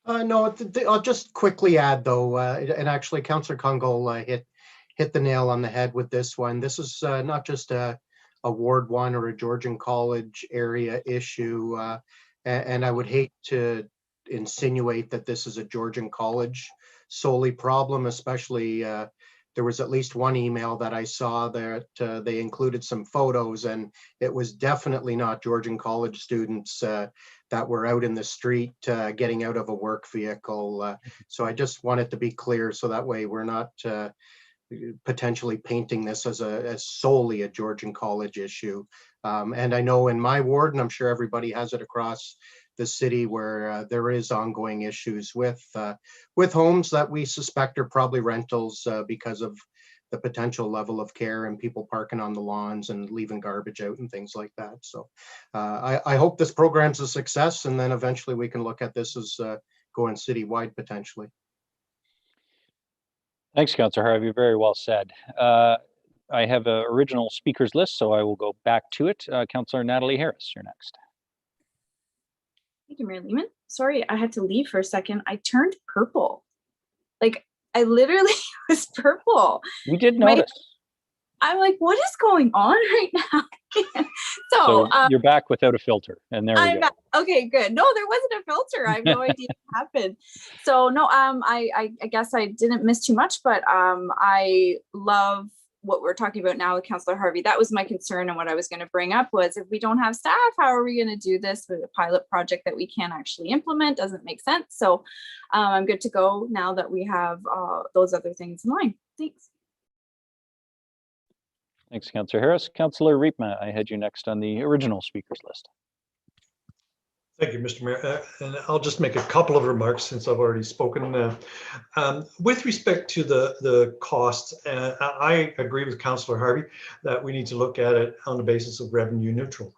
No, I'll just quickly add though, and actually Councillor Kungl hit the nail on the head with this one. This is not just a Ward 1 or a Georgian College area issue, and I would hate to insinuate that this is a Georgian College solely problem, especially there was at least one email that I saw that they included some photos, and it was definitely not Georgian College students that were out in the street getting out of a work vehicle. So I just want it to be clear, so that way we're not potentially painting this as solely a Georgian College issue. And I know in my ward, and I'm sure everybody has it across the city, where there is ongoing issues with homes that we suspect are probably rentals because of the potential level of care and people parking on the lawns and leaving garbage out and things like that. So I hope this program's a success, and then eventually we can look at this as going citywide potentially. Thanks, Councillor Harvey. Very well said. I have an original speakers list, so I will go back to it. Councillor Natalie Harris, you're next. Thank you, Mayor Lehman. Sorry, I had to leave for a second. I turned purple. Like, I literally was purple. We did notice. I'm like, what is going on right now? So you're back without a filter, and there we go. Okay, good. No, there wasn't a filter. I have no idea what happened. So no, I guess I didn't miss too much, but I love what we're talking about now with Councillor Harvey. That was my concern, and what I was going to bring up was, if we don't have staff, how are we going to do this with a pilot project that we can't actually implement? Doesn't make sense. So I'm good to go now that we have those other things in line. Thanks. Thanks, Councillor Harris. Councillor Riepma, I had you next on the original speakers list. Thank you, Mr. Mayor. And I'll just make a couple of remarks since I've already spoken. With respect to the costs, I agree with Councillor Harvey that we need to look at it on the basis of revenue neutral.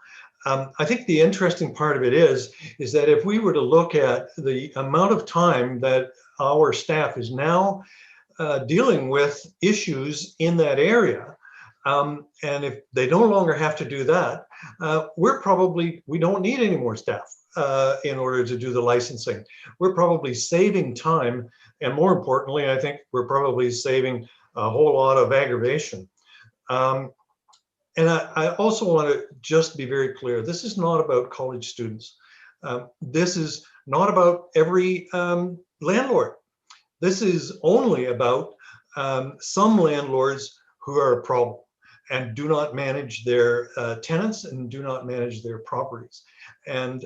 I think the interesting part of it is that if we were to look at the amount of time that our staff is now dealing with issues in that area, and if they no longer have to do that, we don't need any more staff in order to do the licensing. We're probably saving time, and more importantly, I think we're probably saving a whole lot of aggravation. And I also want to just be very clear, this is not about college students. This is not about every landlord. This is only about some landlords who are a problem and do not manage their tenants and do not manage their properties. And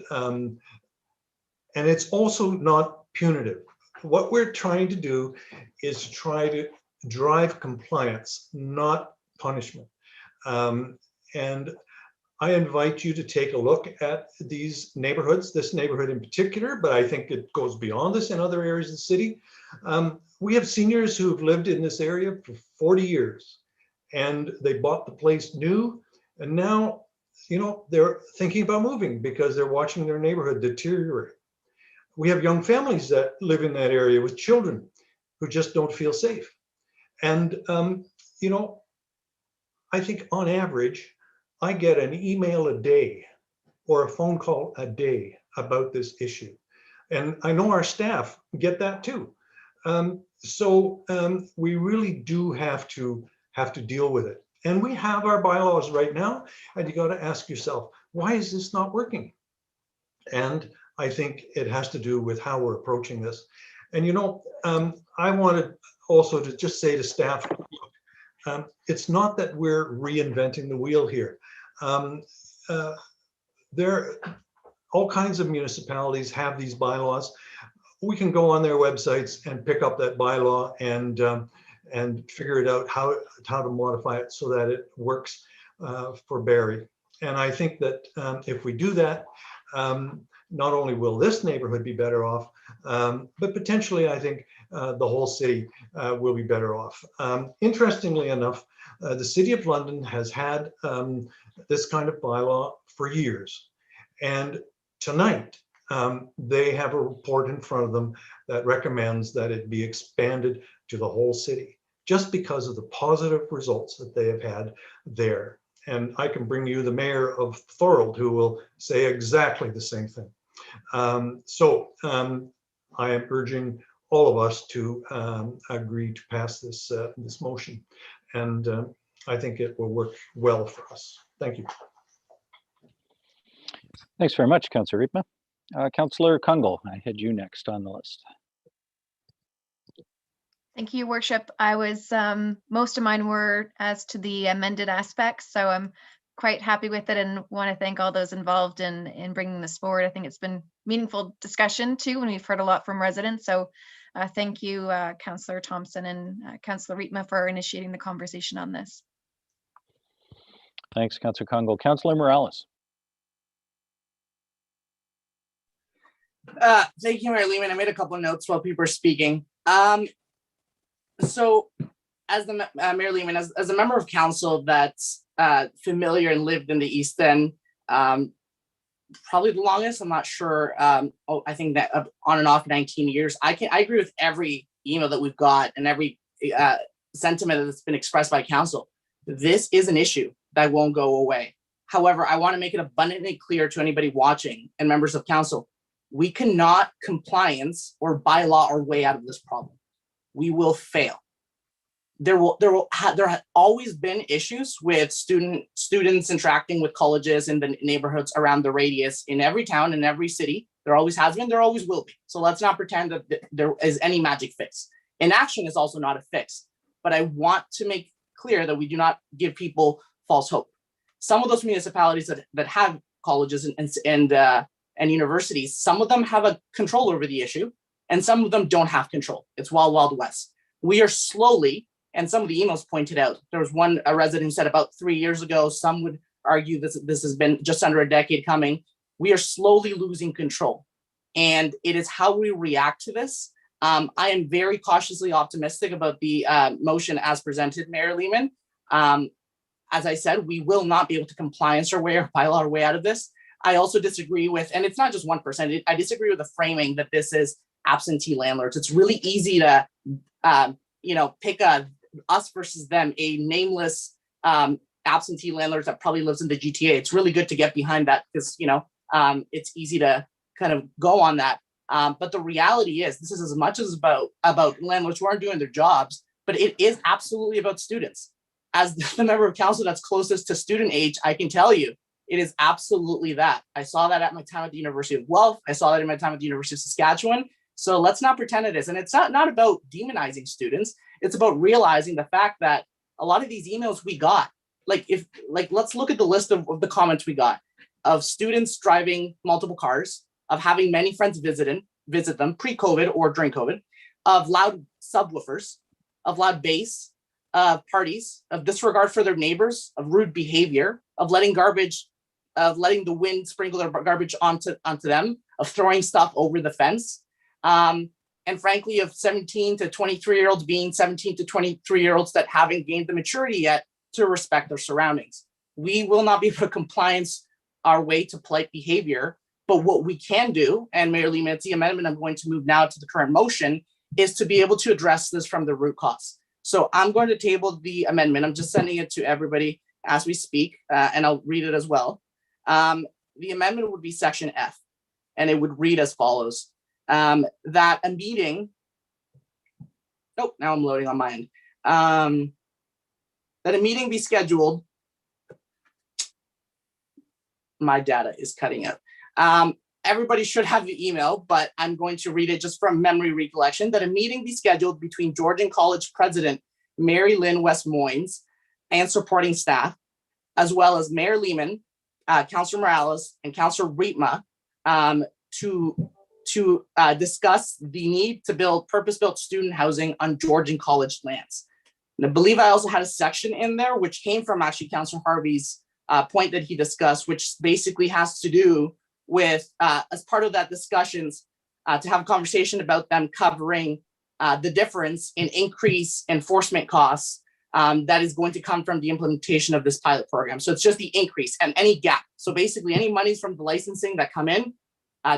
it's also not punitive. What we're trying to do is to try to drive compliance, not punishment. And I invite you to take a look at these neighborhoods, this neighborhood in particular, but I think it goes beyond this in other areas of the city. We have seniors who have lived in this area for 40 years. And they bought the place new, and now, you know, they're thinking about moving because they're watching their neighborhood deteriorate. We have young families that live in that area with children who just don't feel safe. And, you know, I think on average, I get an email a day or a phone call a day about this issue. And I know our staff get that too. So we really do have to deal with it. And we have our bylaws right now, and you got to ask yourself, why is this not working? And I think it has to do with how we're approaching this. And you know, I wanted also to just say to staff, it's not that we're reinventing the wheel here. All kinds of municipalities have these bylaws. We can go on their websites and pick up that bylaw and figure it out how to modify it so that it works for Barrie. And I think that if we do that, not only will this neighborhood be better off, but potentially I think the whole city will be better off. Interestingly enough, the City of London has had this kind of bylaw for years. And tonight, they have a report in front of them that recommends that it be expanded to the whole city, just because of the positive results that they have had there. And I can bring you the mayor of Thorold, who will say exactly the same thing. I am urging all of us to agree to pass this, this motion. And I think it will work well for us. Thank you. Thanks very much, Councillor Riepma. Councillor Kungle, I had you next on the list. Thank you, Your Worship. I was, most of mine were as to the amended aspects, so I'm quite happy with it and want to thank all those involved in bringing this forward. I think it's been meaningful discussion too, and we've heard a lot from residents. So thank you, Councillor Thompson and Councillor Rietma for initiating the conversation on this. Thanks, Councillor Congo. Councillor Morales. Thank you, Mayor Lehman. I made a couple of notes while people were speaking. So as the Mayor Lehman, as a member of council that's familiar and lived in the East End, probably the longest, I'm not sure. I think that on and off 19 years, I agree with every email that we've got and every sentiment that's been expressed by council. This is an issue that won't go away. However, I want to make it abundantly clear to anybody watching and members of council, we cannot compliance or bylaw our way out of this problem. We will fail. There have always been issues with students interacting with colleges in the neighborhoods around the radius in every town, in every city. There always has been, there always will be. So let's not pretend that there is any magic fix. Inaction is also not a fix, but I want to make clear that we do not give people false hope. Some of those municipalities that have colleges and universities, some of them have a control over the issue, and some of them don't have control. It's wild, wild west. We are slowly, and some of the emails pointed out, there was a resident who said about 3 years ago, some would argue this has been just under a decade coming. We are slowly losing control. And it is how we react to this. I am very cautiously optimistic about the motion as presented, Mayor Lehman. As I said, we will not be able to compliance our way or bylaw our way out of this. I also disagree with, and it's not just 1%, I disagree with the framing that this is absentee landlords. It's really easy to, pick us versus them, a nameless absentee landlord that probably lives in the GTA. It's really good to get behind that because, it's easy to kind of go on that. But the reality is this is as much as about landlords who aren't doing their jobs, but it is absolutely about students. As the member of council that's closest to student age, I can tell you, it is absolutely that. I saw that at my time at the University of Guelph. I saw that in my time at the University of Saskatchewan. So let's not pretend it is. And it's not about demonizing students. It's about realizing the fact that a lot of these emails we got, let's look at the list of the comments we got of students driving multiple cars, of having many friends visit them pre-COVID or during COVID, of loud subwoofers, of loud bass, of parties, of disregard for their neighbors, of rude behavior, of letting the wind sprinkle their garbage onto them, of throwing stuff over the fence. And frankly, of 17 to 23-year-olds being 17 to 23-year-olds that haven't gained the maturity yet to respect their surroundings. We will not be able to compliance our way to polite behavior, but what we can do, and Mayor Lehman, it's the amendment I'm going to move now to the current motion, is to be able to address this from the root cause. So I'm going to table the amendment. I'm just sending it to everybody as we speak, and I'll read it as well. The amendment would be section F, and it would read as follows. That a meeting, now I'm loading on my end. That a meeting be scheduled. My data is cutting out. Everybody should have the email, but I'm going to read it just from memory recollection, that a meeting be scheduled between Georgian College President Mary Lynn West Moynes and supporting staff, as well as Mayor Lehman, Councillor Morales, and Councillor Rietma, to discuss the need to build purpose-built student housing on Georgian College lands. And I believe I also had a section in there which came from actually Councillor Harvey's point that he discussed, which basically has to do with, as part of that discussions, to have a conversation about them covering the difference in increased enforcement costs that is going to come from the implementation of this pilot program. So it's just the increase and any gap. So basically any monies from the licensing that come in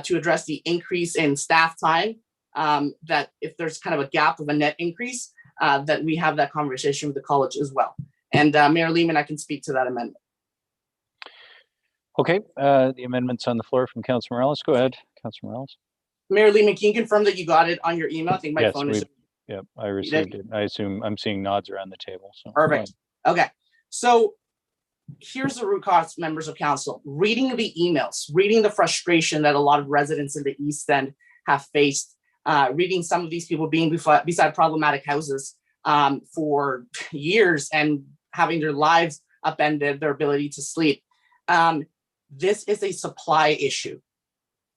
to address the increase in staff time, that if there's kind of a gap of a net increase, that we have that conversation with the college as well. And Mayor Lehman, I can speak to that amendment. Okay, the amendment's on the floor from Councillor Morales. Go ahead, Councillor Morales. Mayor Lehman, can you confirm that you got it on your email? I think my phone is. Yep, I received it. I assume I'm seeing nods around the table. So perfect. Okay, so here's the root cause, members of council. Reading the emails, reading the frustration that a lot of residents in the East End have faced reading some of these people being beside problematic houses for years and having their lives upended, their ability to sleep. This is a supply issue.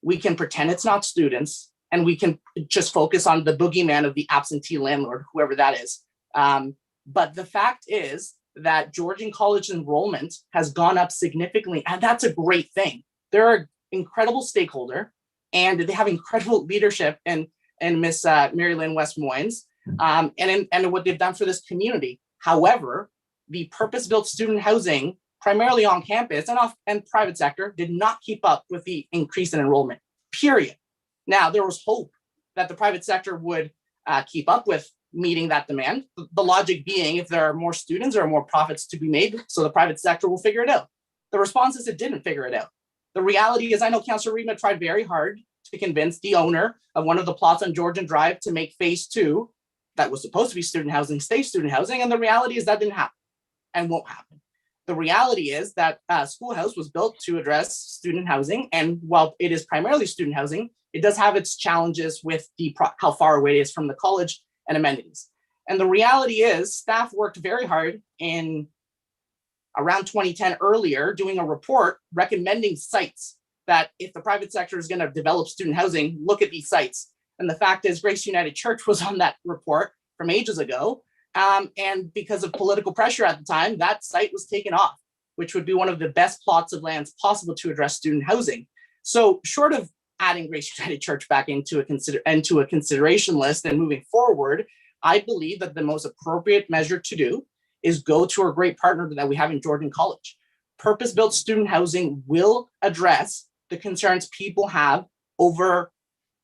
We can pretend it's not students, and we can just focus on the boogeyman of the absentee landlord, whoever that is. But the fact is that Georgian College enrollment has gone up significantly, and that's a great thing. They're an incredible stakeholder, and they have incredible leadership in Miss Mary Lynn West-Moynes, and what they've done for this community. However, the purpose-built student housing, primarily on campus and private sector, did not keep up with the increase in enrollment, period. Now, there was hope that the private sector would keep up with meeting that demand. The logic being, if there are more students, there are more profits to be made, so the private sector will figure it out. The response is it didn't figure it out. The reality is, I know Councillor Rima tried very hard to convince the owner of one of the plots on Georgian Drive to make phase 2, that was supposed to be student housing, stay student housing, and the reality is that didn't happen and won't happen. The reality is that Schoolhouse was built to address student housing, and while it is primarily student housing, it does have its challenges with how far away it is from the college and amenities. And the reality is, staff worked very hard in around 2010 earlier, doing a report recommending sites that if the private sector is going to develop student housing, look at these sites. And the fact is, Grace United Church was on that report from ages ago. And because of political pressure at the time, that site was taken off, which would be one of the best plots of lands possible to address student housing. So short of adding Grace United Church back into a consideration list and moving forward, I believe that the most appropriate measure to do is go to our great partner that we have in Georgian College. Purpose-built student housing will address the concerns people have over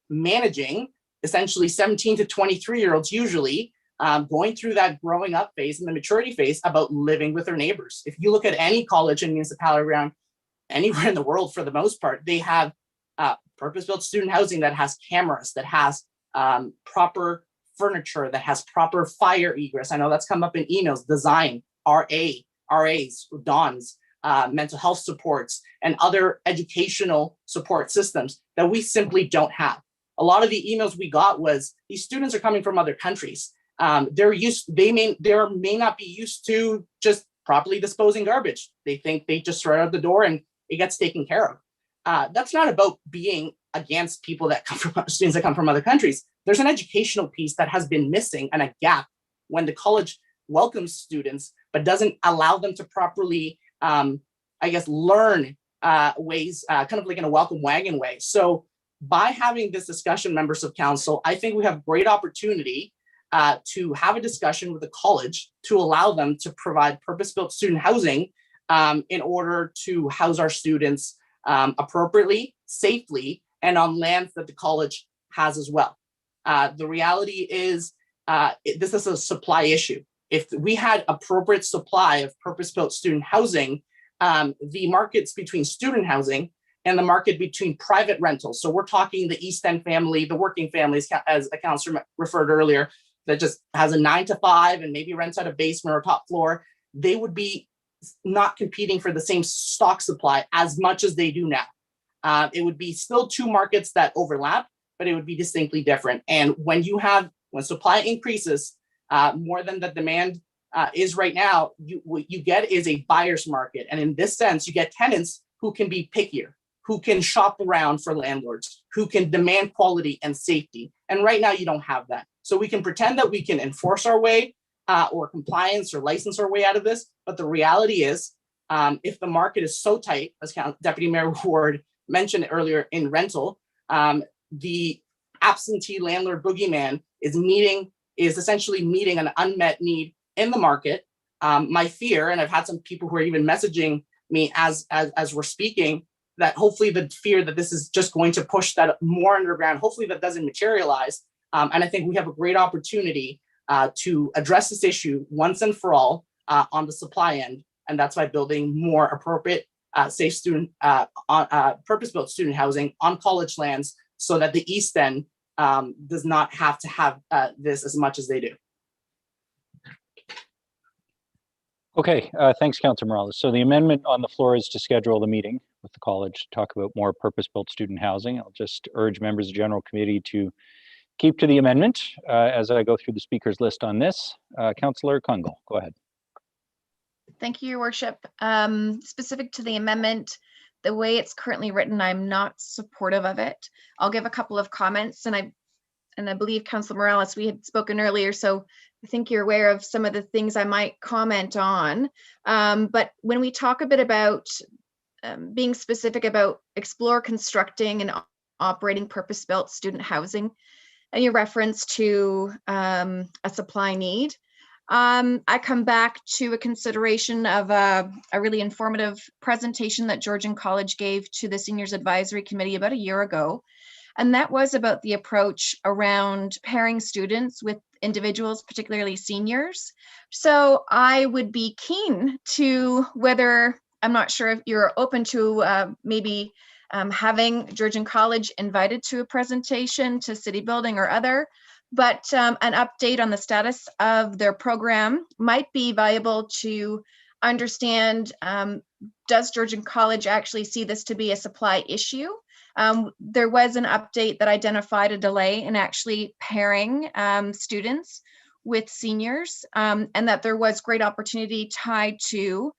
managing essentially 17 to 23-year-olds usually going through that growing up phase and the maturity phase about living with their neighbors. If you look at any college and municipality around anywhere in the world, for the most part, they have purpose-built student housing that has cameras, that has proper furniture, that has proper fire egress. I know that's come up in emails, design, RAs, DONs, mental health supports, and other educational support systems that we simply don't have. A lot of the emails we got was, these students are coming from other countries. They may not be used to just properly disposing garbage. They think they just throw it out the door and it gets taken care of. That's not about being against people that come from students that come from other countries. There's an educational piece that has been missing and a gap when the college welcomes students, but doesn't allow them to properly, learn ways, kind of like in a welcome wagon way. So by having this discussion, members of council, I think we have great opportunity to have a discussion with the college to allow them to provide purpose-built student housing in order to house our students appropriately, safely, and on lands that the college has as well. The reality is this is a supply issue. If we had appropriate supply of purpose-built student housing, the markets between student housing and the market between private rentals, so we're talking the East End family, the working families, as a councillor referred earlier, that just has a 9 to 5 and maybe rents out a basement or top floor, they would be not competing for the same stock supply as much as they do now. It would be still two markets that overlap, but it would be distinctly different. And when supply increases more than the demand is right now, what you get is a buyer's market. And in this sense, you get tenants who can be pickier, who can shop around for landlords, who can demand quality and safety. And right now you don't have that. So we can pretend that we can enforce our way or compliance or license our way out of this. But the reality is, if the market is so tight, as Deputy Mayor Ward mentioned earlier in rental, the absentee landlord boogeyman is essentially meeting an unmet need in the market. My fear, and I've had some people who are even messaging me as we're speaking, that hopefully the fear that this is just going to push that more underground, hopefully that doesn't materialize. And I think we have a great opportunity to address this issue once and for all on the supply end. And that's by building more appropriate, safe student, purpose-built student housing on college lands so that the East End does not have to have this as much as they do. Okay, thanks, Councilor Morales. So the amendment on the floor is to schedule the meeting with the college to talk about more purpose-built student housing. I'll just urge members of the General Committee to keep to the amendment as I go through the speakers list on this. Councillor Kungle, go ahead. Thank you, Your Worship. Specific to the amendment, the way it's currently written, I'm not supportive of it. I'll give a couple of comments, and I believe Councillor Morales, we had spoken earlier, so I think you're aware of some of the things I might comment on. But when we talk a bit about being specific about explore constructing and operating purpose-built student housing, and your reference to a supply need, I come back to a consideration of a really informative presentation that Georgian College gave to the Seniors Advisory Committee about a year ago. And that was about the approach around pairing students with individuals, particularly seniors. So I would be keen to, whether, I'm not sure if you're open to maybe having Georgian College invited to a presentation to City Building or other, but an update on the status of their program might be viable to understand, does Georgian College actually see this to be a supply issue? There was an update that identified a delay in actually pairing students with seniors, and that there was great opportunity tied to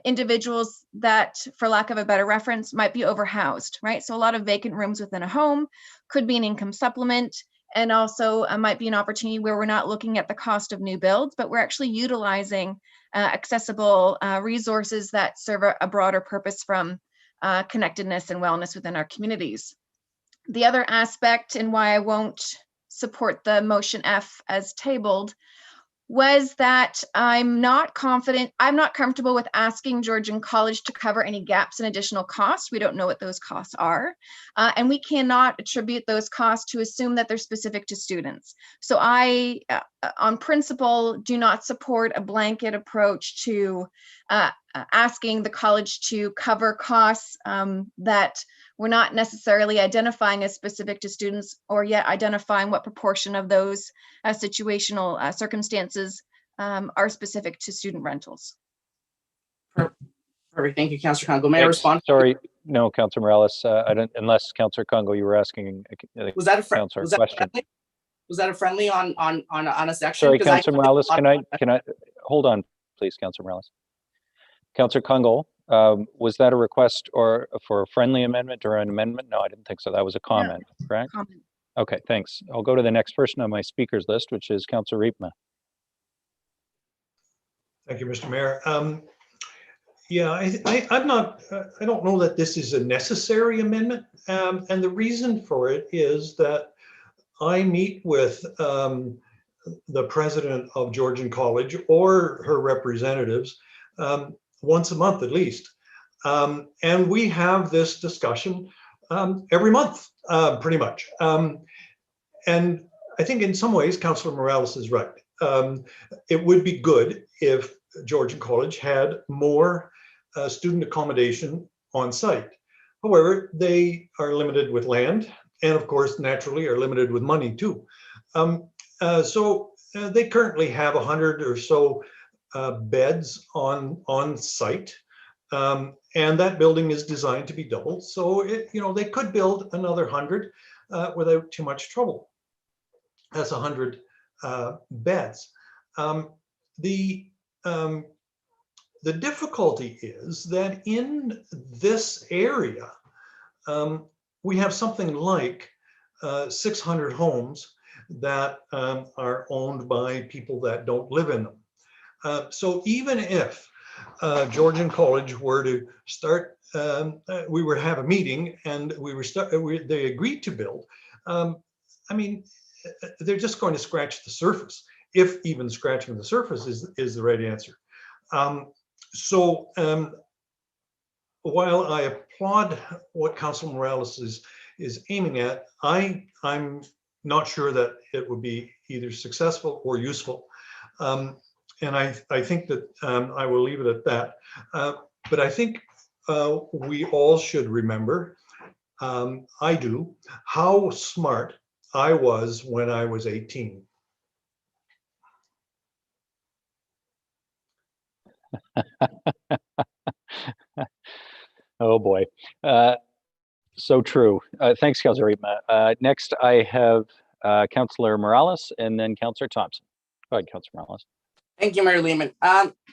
individuals that, for lack of a better reference, might be overhoused, right? So a lot of vacant rooms within a home could be an income supplement, and also might be an opportunity where we're not looking at the cost of new builds, but we're actually utilizing accessible resources that serve a broader purpose from connectedness and wellness within our communities. The other aspect, and why I won't support the motion F as tabled, was that I'm not comfortable with asking Georgian College to cover any gaps in additional costs. We don't know what those costs are. And we cannot attribute those costs to assume that they're specific to students. So I, on principle, do not support a blanket approach to asking the college to cover costs that we're not necessarily identifying as specific to students, or yet identifying what proportion of those situational circumstances are specific to student rentals. Perfect. Thank you, Councillor Congo. May I respond? Sorry, no, Councillor Morales. I don't, unless Councillor Congo, you were asking was that a question. Was that a friendly on a section? Sorry, Councillor Morales. Can I hold on, please, Councillor Morales? Councillor Kungle, was that a request or for a friendly amendment or an amendment? No, I didn't think so. That was a comment, no, correct? Comment. Okay, thanks. I'll go to the next person on my speakers list, which is Councillor Riepma. Thank you, Mr. Mayor. Yeah, I'm not. I don't know that this is a necessary amendment, and the reason for it is that I meet with the president of Georgian College or her representatives once a month at least. And we have this discussion every month, pretty much. And I think in some ways, Councillor Morales is right. It would be good if Georgian College had more student accommodation on site. However, they are limited with land, and of course, naturally, are limited with money too. So they currently have 100 or so beds on site, and that building is designed to be doubled. So they could build another 100 without too much trouble. That's 100 beds. The difficulty is that in this area, we have something like 600 homes that are owned by people that don't live in them. So even if Georgian College were to start, we were to have a meeting and they agreed to build, I mean, they're just going to scratch the surface, if even scratching the surface is the right answer. So while I applaud what Councillor Morales is aiming at, I'm not sure that it would be either successful or useful. And I think that I will leave it at that. But I think we all should remember, I do, how smart I was when I was 18. Oh boy. So true. Thanks, Councillor Riepma. Next, I have Councillor Morales and then Councillor Thompson. Go ahead, Councillor Morales. Thank you, Mayor Lehman.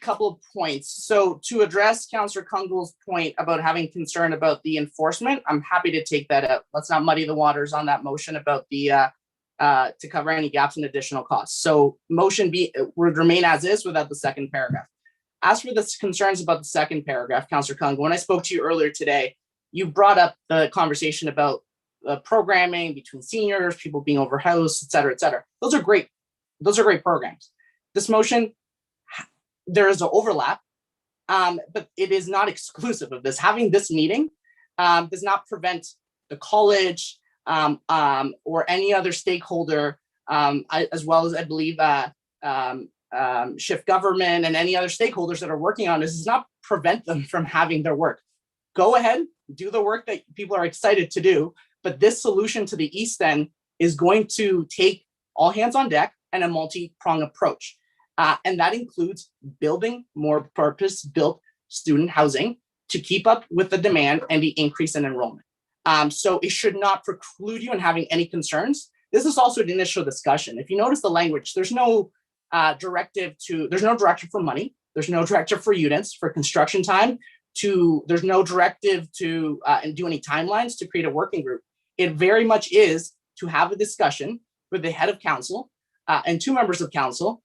Couple of points. So to address Councillor Kungel's point about having concern about the enforcement, I'm happy to take that out. Let's not muddy the waters on that motion about the to cover any gaps in additional costs. So motion B would remain as is without the second paragraph. As for the concerns about the second paragraph, Councillor Kungel, when I spoke to you earlier today, you brought up the conversation about programming between seniors, people being over house, et cetera, et cetera. Those are great. Those are great programs. This motion, there is an overlap, but it is not exclusive of this. Having this meeting does not prevent the college or any other stakeholder, as well as I believe Shift Government and any other stakeholders that are working on this, does not prevent them from having their work. Go ahead, do the work that people are excited to do, but this solution to the East End is going to take all hands on deck and a multi-pronged approach. And that includes building more purpose-built student housing to keep up with the demand and the increase in enrollment. So it should not preclude you in having any concerns. This is also an initial discussion. If you notice the language, there's no directive for money. There's no directive for units, for construction time, there's no directive to do any timelines to create a working group. It very much is to have a discussion with the head of council and 2 members of council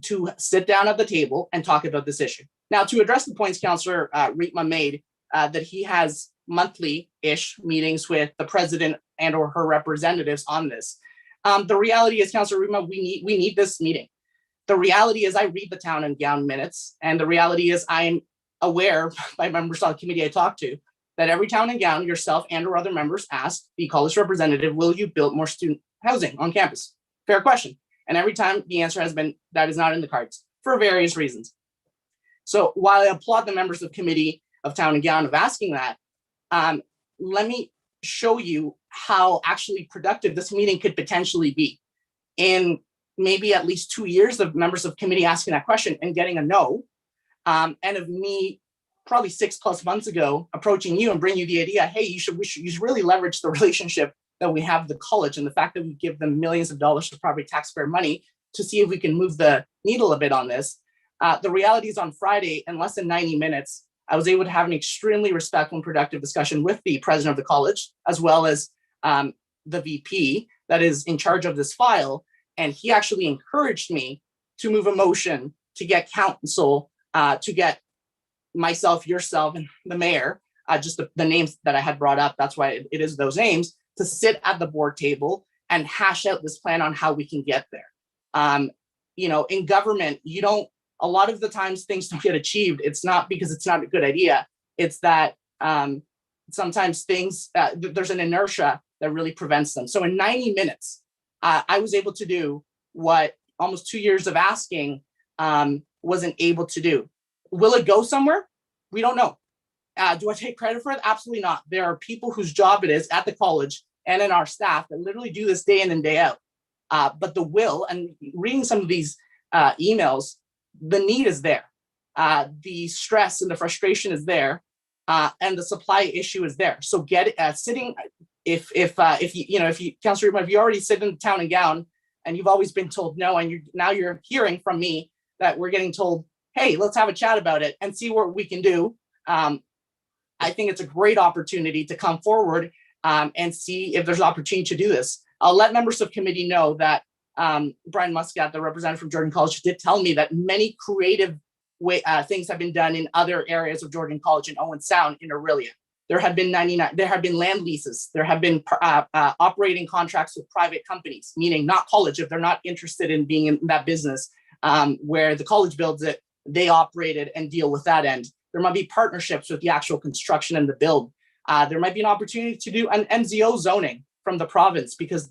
to sit down at the table and talk about this issue. Now, to address the points Councillor Riepma made, that he has monthly-ish meetings with the president and or her representatives on this. The reality is, Councillor Riepma, we need this meeting. The reality is I read the town and gown minutes, and the reality is I'm aware by members on the committee I talked to that every town and gown, yourself and or other members asked the college representative, will you build more student housing on campus? Fair question. And every time the answer has been, that is not in the cards for various reasons. So while I applaud the members of committee of town and gown of asking that, let me show you how actually productive this meeting could potentially be. In maybe at least 2 years of members of committee asking that question and getting a no, and of me probably 6+ months ago approaching you and bringing you the idea, hey, you should really leverage the relationship that we have with the college and the fact that we give them millions of dollars of property taxpayer money to see if we can move the needle a bit on this. The reality is on Friday, in less than 90 minutes, I was able to have an extremely respectful and productive discussion with the president of the college, as well as the VP that is in charge of this file. And he actually encouraged me to move a motion to get council, to get myself, yourself, and the mayor, just the names that I had brought up, that's why it is those names, to sit at the board table and hash out this plan on how we can get there. In government, a lot of the times things don't get achieved. It's not because it's not a good idea. It's that sometimes things, there's an inertia that really prevents them. So in 90 minutes, I was able to do what almost 2 years of asking wasn't able to do. Will it go somewhere? We don't know. Do I take credit for it? Absolutely not. There are people whose job it is at the college and in our staff that literally do this day in and day out. But the will, and reading some of these emails, the need is there. The stress and the frustration is there, and the supply issue is there. So sitting, if you, Councillor, if you already sit in the town and gown and you've always been told no, and now you're hearing from me that we're getting told, hey, let's have a chat about it and see what we can do. I think it's a great opportunity to come forward and see if there's an opportunity to do this. I'll let members of committee know that Brian Muscat, the representative from Jordan College, did tell me that many creative things have been done in other areas of Jordan College and Owen Sound in Aurelia. There have been land leases. There have been operating contracts with private companies, meaning not college, if they're not interested in being in that business, where the college builds it, they operate it and deal with that end. There might be partnerships with the actual construction and the build. There might be an opportunity to do an MZO zoning from the province, because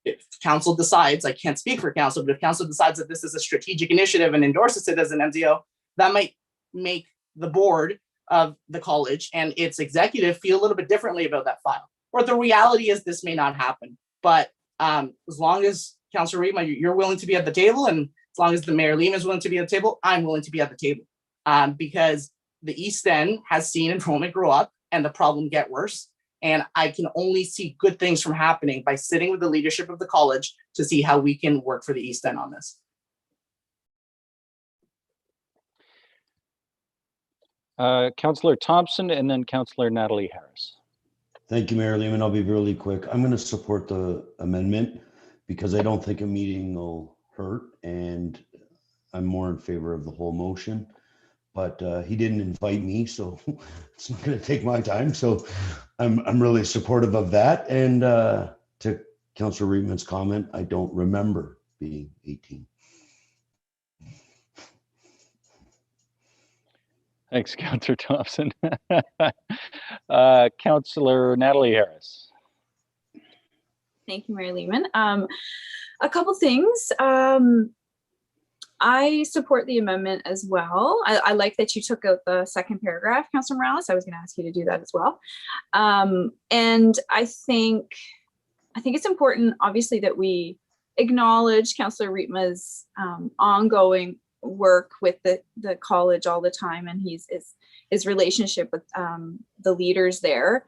if council decides, I can't speak for council, but if council decides that this is a strategic initiative and endorses it as an MZO, that might make the board of the college and its executive feel a little bit differently about that file. Or the reality is this may not happen. But as long as Councillor Riepma, you're willing to be at the table, and as long as the Mayor Lehman is willing to be at the table, I'm willing to be at the table. Because the East End has seen enrollment grow up and the problem get worse. And I can only see good things from happening by sitting with the leadership of the college to see how we can work for the East End on this. Councillor Thompson and then Councillor Natalie Harris. Thank you, Mayor Lehman. I'll be really quick. I'm going to support the amendment because I don't think a meeting will hurt, and I'm more in favor of the whole motion. But he didn't invite me, so it's not going to take my time. So I'm really supportive of that. And to Councillor Reitman's comment, I don't remember being 18. Thanks, Councillor Thompson. Councillor Natalie Harris. Thank you, Mayor Lehman. A couple things. I support the amendment as well. I like that you took out the second paragraph, Councillor Morales. I was going to ask you to do that as well. And I think it's important, obviously, that we acknowledge Councillor Reitma's ongoing work with the college all the time, and his relationship with the leaders there.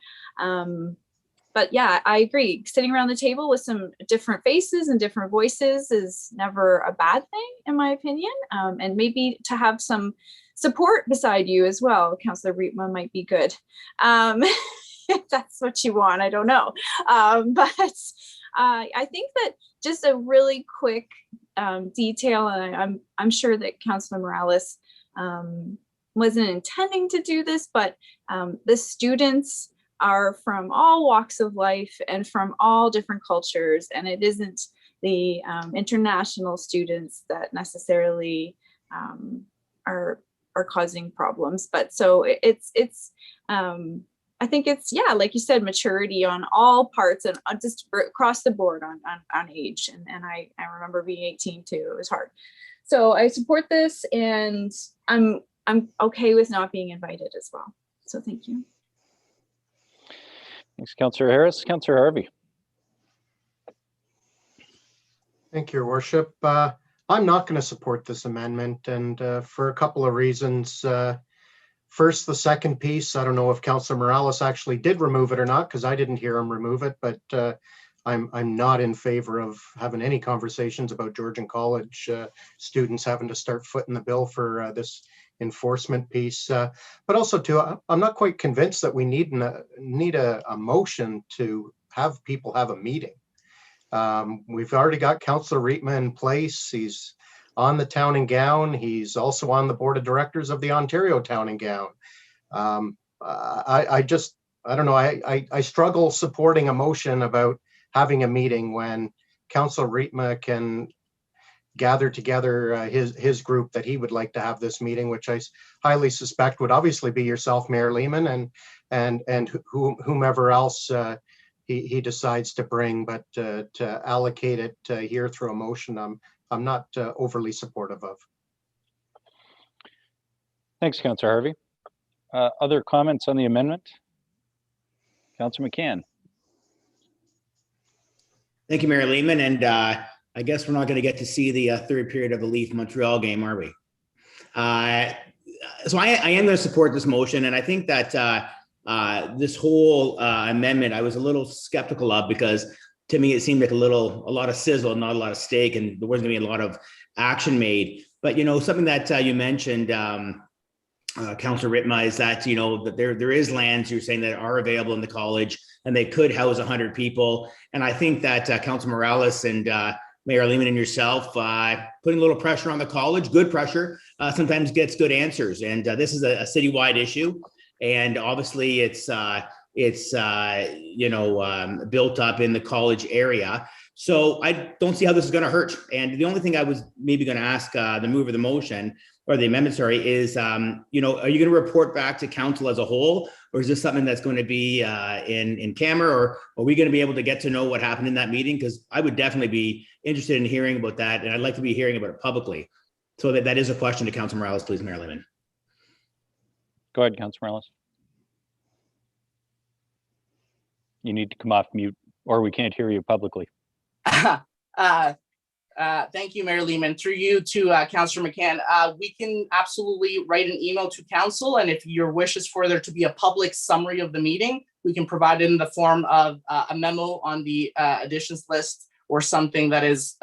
But yeah, I agree. Sitting around the table with some different faces and different voices is never a bad thing, in my opinion. And maybe to have some support beside you as well, Councillor Reitma, might be good. If that's what you want, I don't know. But I think that just a really quick detail, and I'm sure that Councillor Morales wasn't intending to do this, but the students are from all walks of life and from all different cultures, and it isn't the international students that necessarily are causing problems. But so it's I think it's, yeah, like you said, maturity on all parts and just across the board on age. And I remember being 18 too. It was hard. So I support this, and I'm okay with not being invited as well. So thank you. Thanks, Councillor Harris. Councillor Harvey. Thank you, Your Worship. I'm not going to support this amendment, and for a couple of reasons. First, the second piece, I don't know if Councillor Morales actually did remove it or not, because I didn't hear him remove it, but I'm not in favor of having any conversations about Georgian College students having to start footing the bill for this enforcement piece. But also too, I'm not quite convinced that we need a motion to have people have a meeting. We've already got Councillor Reitma in place. He's on the Town and Gown. He's also on the board of directors of the Ontario Town and Gown. I don't know. I struggle supporting a motion about having a meeting when Councillor Reitma can gather together his group that he would like to have this meeting, which I highly suspect would obviously be yourself, Mayor Lehman, and whomever else he decides to bring. But to allocate it here through a motion, I'm not overly supportive of. Thanks, Councillor Harvey. Other comments on the amendment? Councillor McCann. Thank you, Mayor Lehman. And I guess we're not going to get to see the third period of the Leaf Montreal game, are we? So I am going to support this motion. And I think that this whole amendment, I was a little skeptical of, because to me, it seemed like a lot of sizzle, not a lot of steak, and there wasn't going to be a lot of action made. But, you know, something that you mentioned, Councillor Reitma, is that, you know, that there is lands you're saying that are available in the college, and they could house 100 people. And I think that Councillor Morales and Mayor Lehman and yourself putting a little pressure on the college, good pressure, sometimes gets good answers. And this is a citywide issue. And obviously it's you know, built up in the college area. So I don't see how this is going to hurt. And the only thing I was maybe going to ask the mover of the motion, or the amendment, sorry, is, you know, are you going to report back to council as a whole, or is this something that's going to be in camera, or are we going to be able to get to know what happened in that meeting? Because I would definitely be interested in hearing about that, and I'd like to be hearing about it publicly. So that is a question to Councillor Morales, please, Mayor Lehman. Go ahead, Councillor Morales. You need to come off mute, or we can't hear you publicly. Thank you, Mayor Lehman. Through you to Councillor McCann. We can absolutely write an email to council, and if your wish is for there to be a public summary of the meeting, we can provide it in the form of a memo on the additions list or something that is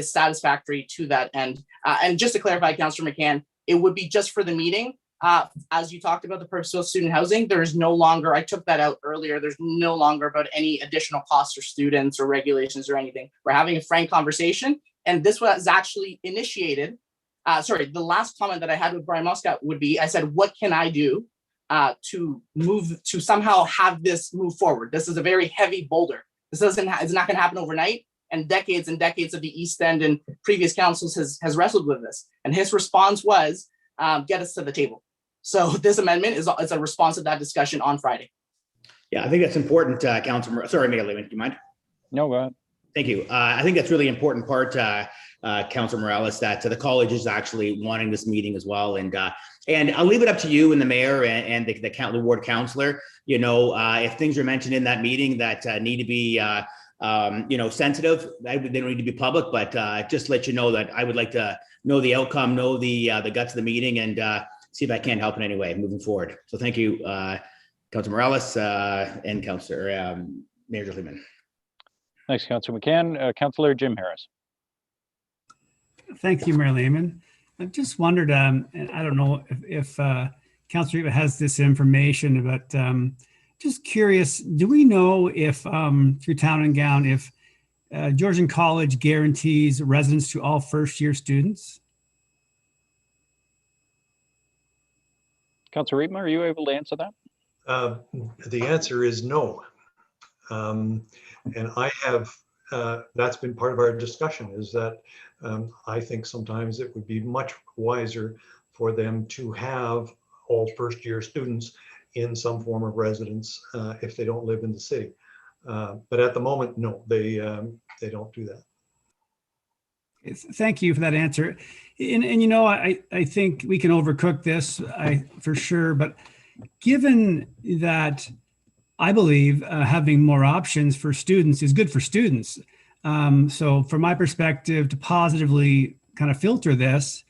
satisfactory to that end. And just to clarify, Councillor McCann, it would be just for the meeting. As you talked about the purpose-built student housing, there is no longer, I took that out earlier, there's no longer about any additional costs for students or regulations or anything. We're having a frank conversation, and this was actually initiated. The last comment that I had with Brian Muscat would be, I said, what can I do to somehow have this move forward? This is a very heavy boulder. This it's not going to happen overnight, and decades of the East End and previous councils has wrestled with this. And his response was, get us to the table. So this amendment is a response to that discussion on Friday. Yeah, I think that's important, Councilor. Sorry, Mayor Lehman, do you mind? No, go ahead. Thank you. I think that's really important part, Councilor Morales, that the college is actually wanting this meeting as well. And I'll leave it up to you and the mayor and the ward councilor. You know, if things are mentioned in that meeting that need to be sensitive, they don't need to be public, but just let you know that I would like to know the outcome, know the guts of the meeting, and see if I can help in any way moving forward. So thank you, Councilor Morales and Councilor Mayor Lehman. Thanks, Councilor McCann. Councilor Jim Harris. Thank you, Mayor Lehman. I've just wondered, and I don't know if Councilor Eva has this information, but just curious, do we know if through Town and Gown, if Georgian College guarantees residence to all first-year students? Councilor Riepma, are you able to answer that? The answer is no. And I have, that's been part of our discussion, is that I think sometimes it would be much wiser for them to have all first-year students in some form of residence if they don't live in the city. But at the moment, no, they don't do that. Thank you for that answer. And you know, I think we can overcook this, for sure. But given that I believe having more options for students is good for students. So from my perspective, to positively kind of filter this,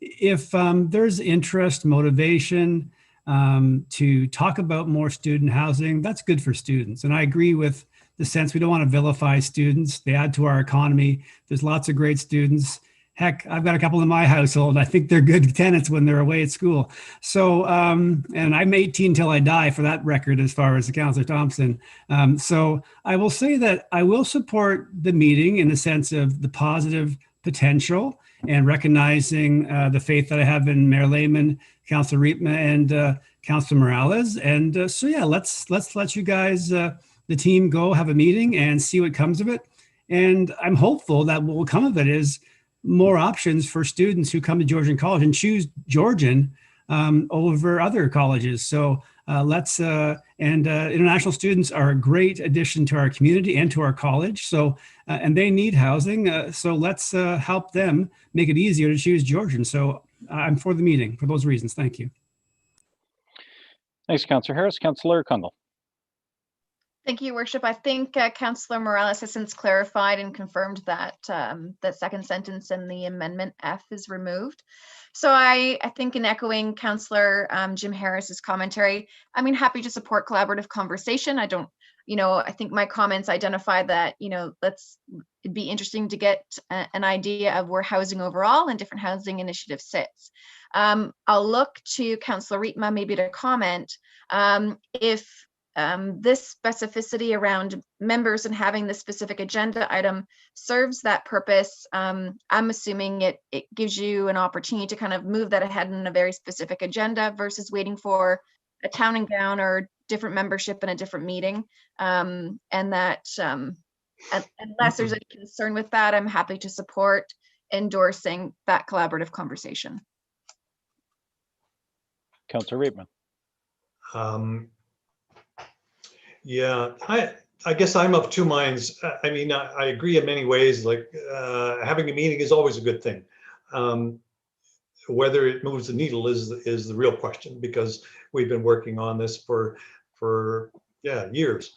if there's interest, motivation to talk about more student housing, that's good for students. And I agree with the sense we don't want to vilify students. They add to our economy. There's lots of great students. Heck, I've got a couple in my household. I think they're good tenants when they're away at school. So, and I'm 18 till I die, for that record, as far as Councillor Thompson. So I will say that I will support the meeting in the sense of the positive potential and recognizing the faith that I have in Mayor Lehman, Councillor Riepma, and Councillor Morales. And so, yeah, let's let you guys, the team, go have a meeting and see what comes of it. And I'm hopeful that what will come of it is more options for students who come to Georgian College and choose Georgian over other colleges. So international students are a great addition to our community and to our college. So, and they need housing. So let's help them make it easier to choose Georgian. So I'm for the meeting for those reasons. Thank you. Thanks, Councillor Harris. Councillor Kungl. Thank you, Worship. I think Councillor Morales has since clarified and confirmed that that second sentence in the amendment F is removed. So I think, in echoing Councillor Jim Harris's commentary, I mean, happy to support collaborative conversation. I don't, I think my comments identify that, it'd be interesting to get an idea of where housing overall and different housing initiatives sits. I'll look to Councillor Riepma maybe to comment if this specificity around members and having this specific agenda item serves that purpose. I'm assuming it gives you an opportunity to kind of move that ahead in a very specific agenda versus waiting for a town and gown or different membership in a different meeting. And that unless there's any concern with that, I'm happy to support endorsing that collaborative conversation. Councillor Riepma. Yeah, I guess I'm of two minds. I mean, I agree in many ways, like having a meeting is always a good thing. Whether it moves the needle is the real question, because we've been working on this for years.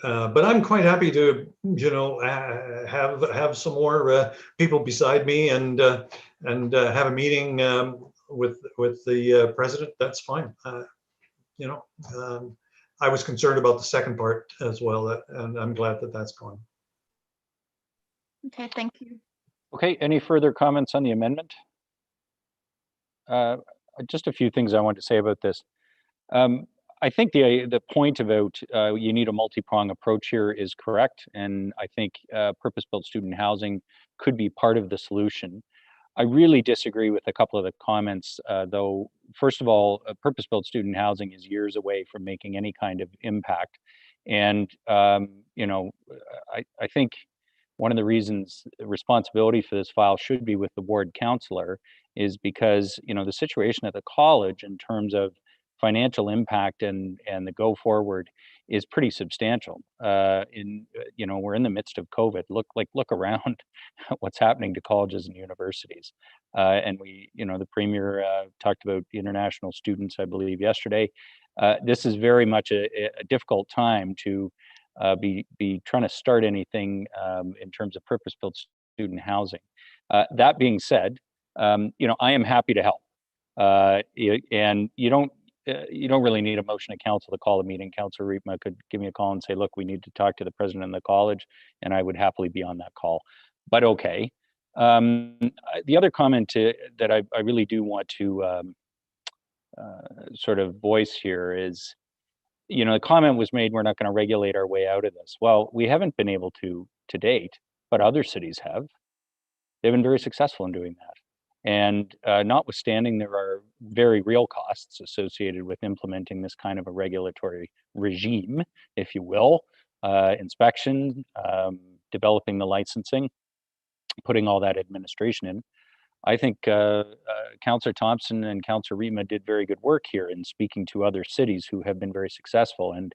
but I'm quite happy to, you know, have some more people beside me and have a meeting with the president. That's fine. You know, I was concerned about the second part as well, and I'm glad that that's gone. Okay, thank you. Okay, any further comments on the amendment? Just a few things I want to say about this. I think the point about you need a multi-pronged approach here is correct, and I think purpose-built student housing could be part of the solution. I really disagree with a couple of the comments, though. First of all, purpose-built student housing is years away from making any kind of impact, and you know, I think one of the reasons responsibility for this file should be with the ward counselor is because, you know, the situation at the college in terms of financial impact and the go forward is pretty substantial. You know, we're in the midst of COVID. Look around what's happening to colleges and universities. And we, you know, the premier talked about the international students, I believe, yesterday. This is very much a difficult time to be trying to start anything in terms of purpose-built student housing. That being said, you know, I am happy to help. And you don't really need a motion of council to call a meeting. Councilor Riepma could give me a call and say, look, we need to talk to the president of the college, and I would happily be on that call. But okay. The other comment that I really do want to sort of voice here is, you know, the comment was made, we're not going to regulate our way out of this. Well, we haven't been able to date, but other cities have. They've been very successful in doing that. And notwithstanding, there are very real costs associated with implementing this kind of a regulatory regime, if you will, inspection, developing the licensing, putting all that administration in. I think Councillor Thompson and Councillor Riepma did very good work here in speaking to other cities who have been very successful. And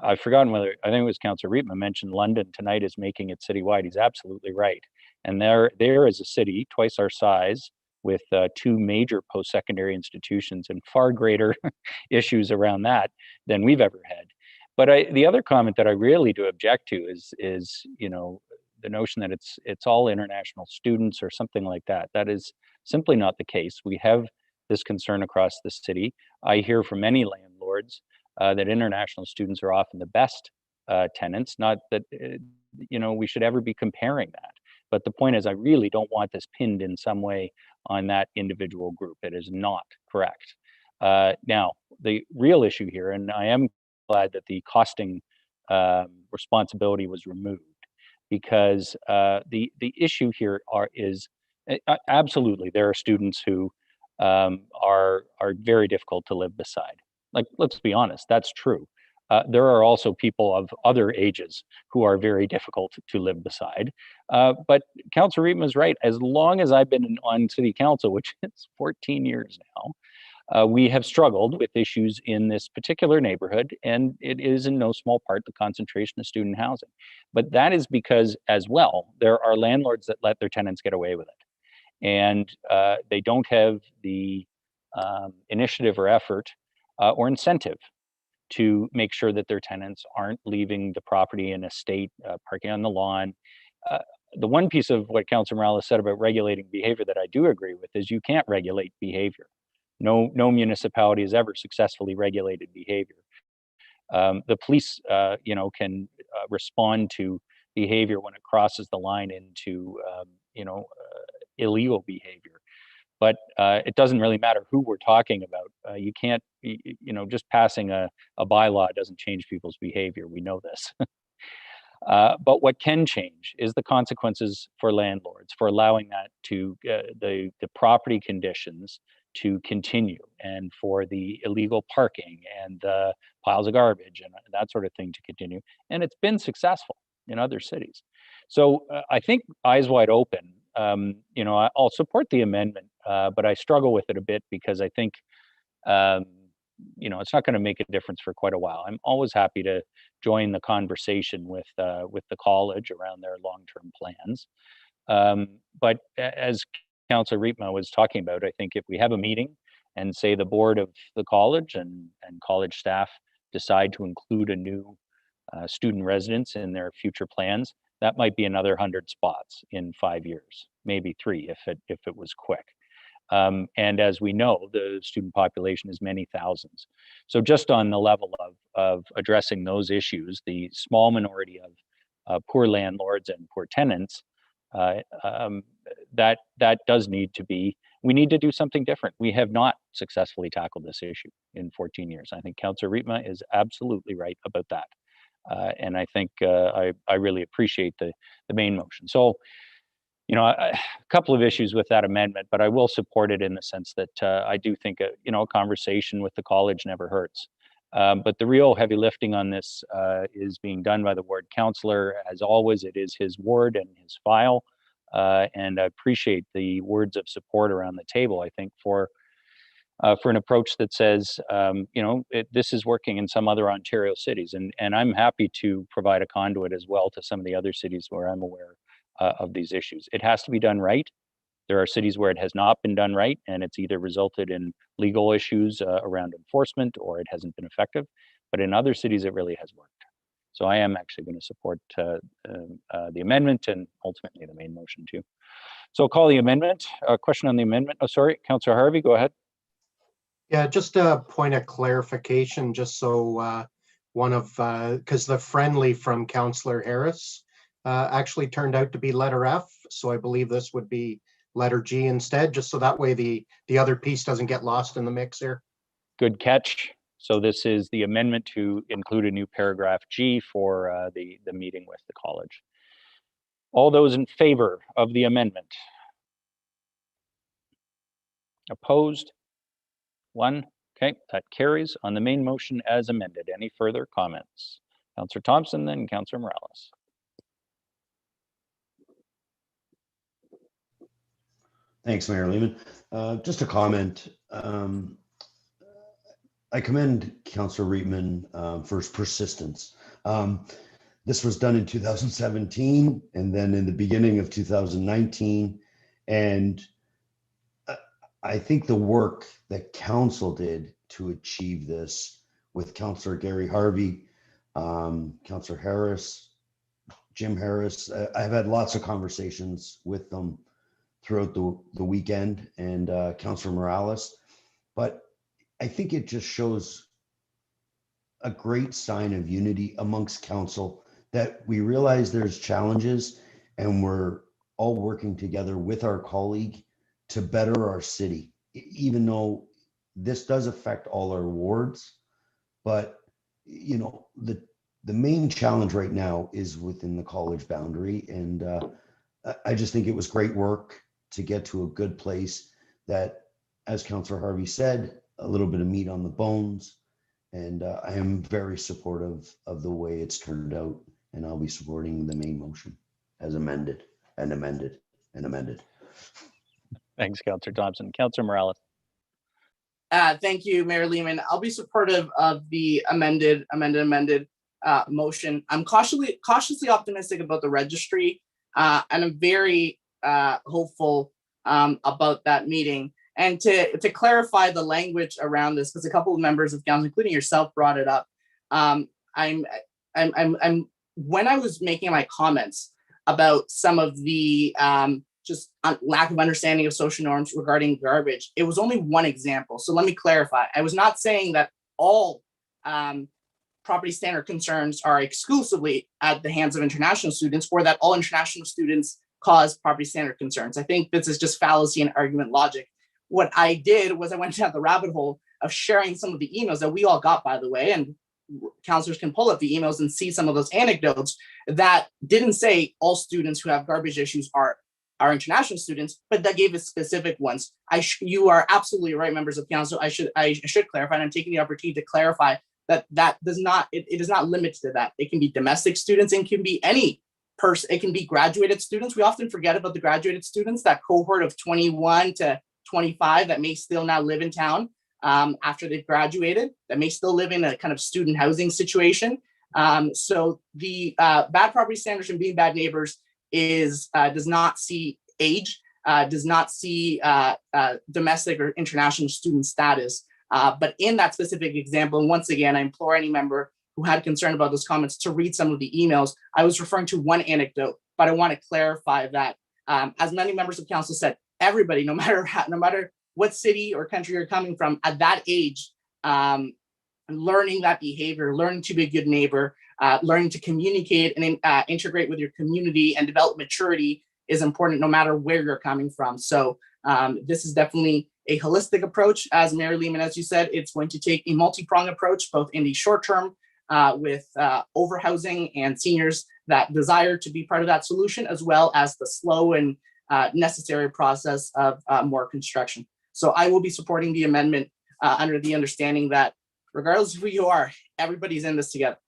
I've forgotten whether, I think it was Councillor Riepma mentioned London tonight is making it citywide. He's absolutely right. And there is a city twice our size with two major post-secondary institutions and far greater issues around that than we've ever had. But the other comment that I really do object to is you know, the notion that it's all international students or something like that. That is simply not the case. We have this concern across the city. I hear from many landlords that international students are often the best tenants, not that you know, we should ever be comparing that. But the point is, I really don't want this pinned in some way on that individual group. It is not correct. Now, the real issue here, and I am glad that the costing responsibility was removed, because the issue here is absolutely there are students who are very difficult to live beside. Like, let's be honest, that's true. There are also people of other ages who are very difficult to live beside. But Councillor Riepma is right. As long as I've been on city council, which is 14 years now, we have struggled with issues in this particular neighborhood, and it is in no small part the concentration of student housing. But that is because, as well, there are landlords that let their tenants get away with it. And they don't have the initiative or effort or incentive to make sure that their tenants aren't leaving the property in a state, parking on the lawn. The one piece of what Councillor Morales said about regulating behavior that I do agree with is you can't regulate behavior. No municipality has ever successfully regulated behavior. The police, you know, can respond to behavior when it crosses the line into, you know, illegal behavior. But it doesn't really matter who we're talking about. You can't, you know, just passing a bylaw doesn't change people's behavior. We know this. But what can change is the consequences for landlords for allowing that to the property conditions to continue, and for the illegal parking and the piles of garbage and that sort of thing to continue. And it's been successful in other cities. So I think eyes wide open. You know, I'll support the amendment, but I struggle with it a bit because I think, you know, it's not going to make a difference for quite a while. I'm always happy to join the conversation with the college around their long-term plans. But as Councillor Riepma was talking about, I think if we have a meeting and say the board of the college and college staff decide to include a new student residents in their future plans, that might be another 100 spots in 5 years, maybe 3 if it was quick. And as we know, the student population is many thousands. So just on the level of addressing those issues, the small minority of poor landlords and poor tenants, that does need to be, we need to do something different. We have not successfully tackled this issue in 14 years. I think Councillor Rietma is absolutely right about that. And I think I really appreciate the main motion. So, you know, a couple of issues with that amendment, but I will support it in the sense that I do think a conversation with the college never hurts. But the real heavy lifting on this is being done by the ward councillor. As always, it is his ward and his file. And I appreciate the words of support around the table, I think, for an approach that says, this is working in some other Ontario cities. And I'm happy to provide a conduit as well to some of the other cities where I'm aware of these issues. It has to be done right. There are cities where it has not been done right, and it's either resulted in legal issues around enforcement or it hasn't been effective. But in other cities, it really has worked. So I am actually going to support the amendment and ultimately the main motion too. So I'll call the amendment. A question on the amendment. Oh, sorry, Councillor Harvey, go ahead. Yeah, just a point of clarification, just so because the friendly from Councillor Harris actually turned out to be letter F. So I believe this would be letter G instead, just so that way the other piece doesn't get lost in the mix here. Good catch. So this is the amendment to include a new paragraph G for the meeting with the college. All those in favor of the amendment? Opposed? 1. Okay, that carries on the main motion as amended. Any further comments? Councillor Thompson, then Councillor Morales. Thanks, Mayor Lehman. Just a comment. I commend Councillor Rietman for his persistence. This was done in 2017 and then in the beginning of 2019. And I think the work that council did to achieve this with Councillor Gary Harvey, Councillor Harris, Jim Harris, I've had lots of conversations with them throughout the weekend, and Councillor Morales, but I think it just shows a great sign of unity amongst council that we realize there's challenges and we're all working together with our colleague to better our city, even though this does affect all our wards. But, you know, the main challenge right now is within the college boundary. And I just think it was great work to get to a good place that, as Councillor Harvey said, a little bit of meat on the bones. And I am very supportive of the way it's turned out. And I'll be supporting the main motion as amended and amended and amended. Thanks, Councillor Thompson. Councillor Morales. Thank you, Mayor Lehman. I'll be supportive of the amended motion. I'm cautiously optimistic about the registry, and I'm very hopeful about that meeting. And to clarify the language around this, because a couple of members of council, including yourself, brought it up. I'm when I was making my comments about some of the just lack of understanding of social norms regarding garbage, it was only one example. So let me clarify. I was not saying that all property standard concerns are exclusively at the hands of international students, or that all international students cause property standard concerns. I think this is just fallacy and argument logic. What I did was I went down the rabbit hole of sharing some of the emails that we all got, by the way, and counselors can pull up the emails and see some of those anecdotes that didn't say all students who have garbage issues are international students, but that gave us specific ones. You are absolutely right, members of council. I should clarify, and I'm taking the opportunity to clarify that it is not limited to that. It can be domestic students, and can be any person. It can be graduated students. We often forget about the graduated students, that cohort of 21 to 25 that may still now live in town after they've graduated, that may still live in a kind of student housing situation. So the bad property standards and being bad neighbors does not see age, does not see domestic or international student status. But in that specific example, and once again, I implore any member who had concern about those comments to read some of the emails. I was referring to one anecdote, but I want to clarify that as many members of council said, everybody, no matter what city or country you're coming from, at that age, learning that behavior, learning to be a good neighbor, learning to communicate and integrate with your community and develop maturity is important no matter where you're coming from. So this is definitely a holistic approach. As Mary Lehman, as you said, it's going to take a multi-pronged approach, both in the short term with overhousing and seniors that desire to be part of that solution, as well as the slow and necessary process of more construction. So I will be supporting the amendment under the understanding that regardless of who you are, everybody's in this together.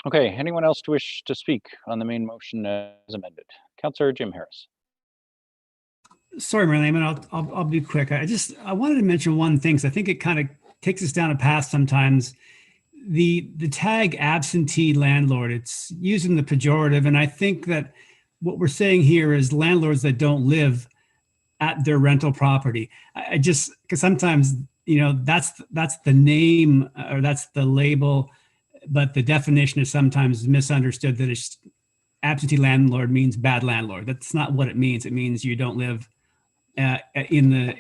Okay, anyone else to wish to speak on the main motion as amended? Councillor Jim Harris. Sorry, Mary Lehman, I'll be quick. I wanted to mention one thing, because I think it kind of takes us down a path sometimes. The tag absentee landlord, it's using the pejorative, and I think that what we're saying here is landlords that don't live at their rental property. I just, because sometimes, you know, that's the name or that's the label, but the definition is sometimes misunderstood, that it's absentee landlord means bad landlord. That's not what it means. It means you don't live in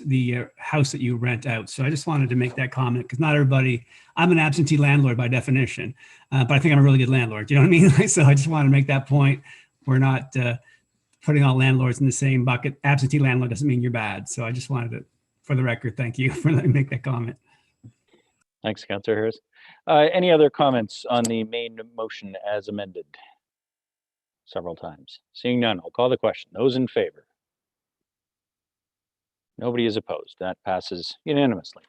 the house that you rent out. So I just wanted to make that comment, because not everybody, I'm an absentee landlord by definition, but I think I'm a really good landlord. You know what I mean? So I just want to make that point. We're not putting all landlords in the same bucket. Absentee landlord doesn't mean you're bad. So I just wanted to, for the record, thank you for letting me make that comment. Thanks, Councillor Harris. Any other comments on the main motion as amended? Several times. Seeing none, I'll call the question. Those in favor? Nobody is opposed. That passes unanimously.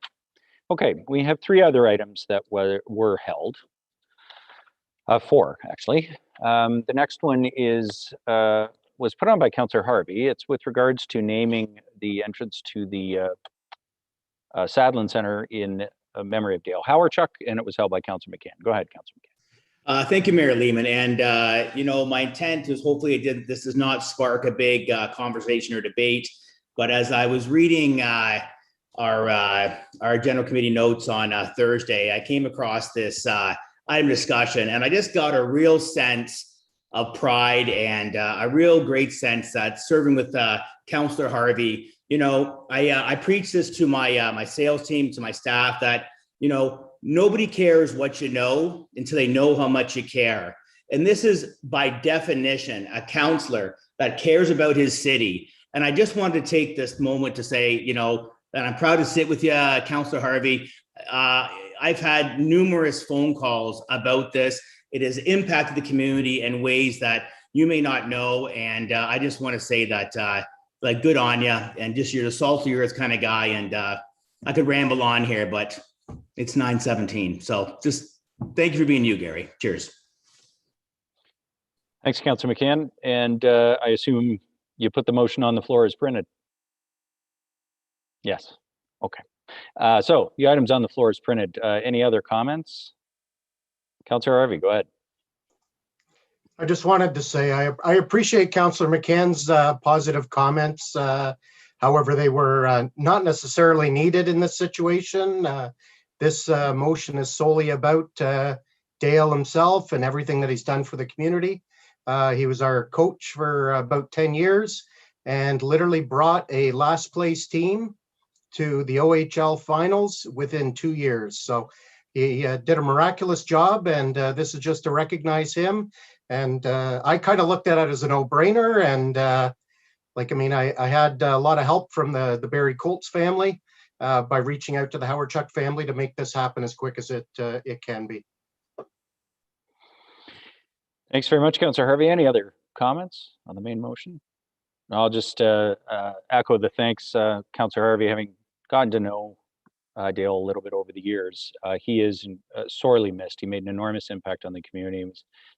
Okay, we have three other items that were held. Four, actually. The next one was put on by Councillor Harvey. It's with regards to naming the entrance to the Sadlin Centre in memory of Dale HAWERCHUK, and it was held by Councillor McCann. Go ahead, Councillor McCann. Thank you, Mayor Lehman. And, you know, my intent is hopefully this does not spark a big conversation or debate. But as I was reading our general committee notes on Thursday, I came across this item discussion, and I just got a real sense of pride and a real great sense that serving with Councillor Harvey, you know, I preach this to my sales team, to my staff, that, you know, nobody cares what you know until they know how much you care. And this is by definition a councillor that cares about his city. And I just wanted to take this moment to say, you know, that I'm proud to sit with you, Councillor Harvey. I've had numerous phone calls about this. It has impacted the community in ways that you may not know. And I just want to say that, like, good on you. And just, you're the salt of the earth kind of guy. And I could ramble on here, but it's 9:17. So just thank you for being you, Gary. Cheers. Thanks, Councillor McCann. And I assume you put the motion on the floor as printed? Yes. Okay. So the items on the floor is printed. Any other comments? Councillor Harvey, go ahead. I just wanted to say I appreciate Councillor McCann's positive comments. However, they were not necessarily needed in this situation. This motion is solely about Dale himself and everything that he's done for the community. He was our coach for about 10 years and literally brought a last place team to the OHL finals within 2 years. So he did a miraculous job, and this is just to recognize him. And I kind of looked at it as a no-brainer. And I had a lot of help from the Barrie Colts family by reaching out to the HAWERCHUK family to make this happen as quick as it can be. Thanks very much, Councillor Harvey. Any other comments on the main motion? I'll just echo the thanks, Councillor Harvey, having gotten to know Dale a little bit over the years. He is sorely missed. He made an enormous impact on the community.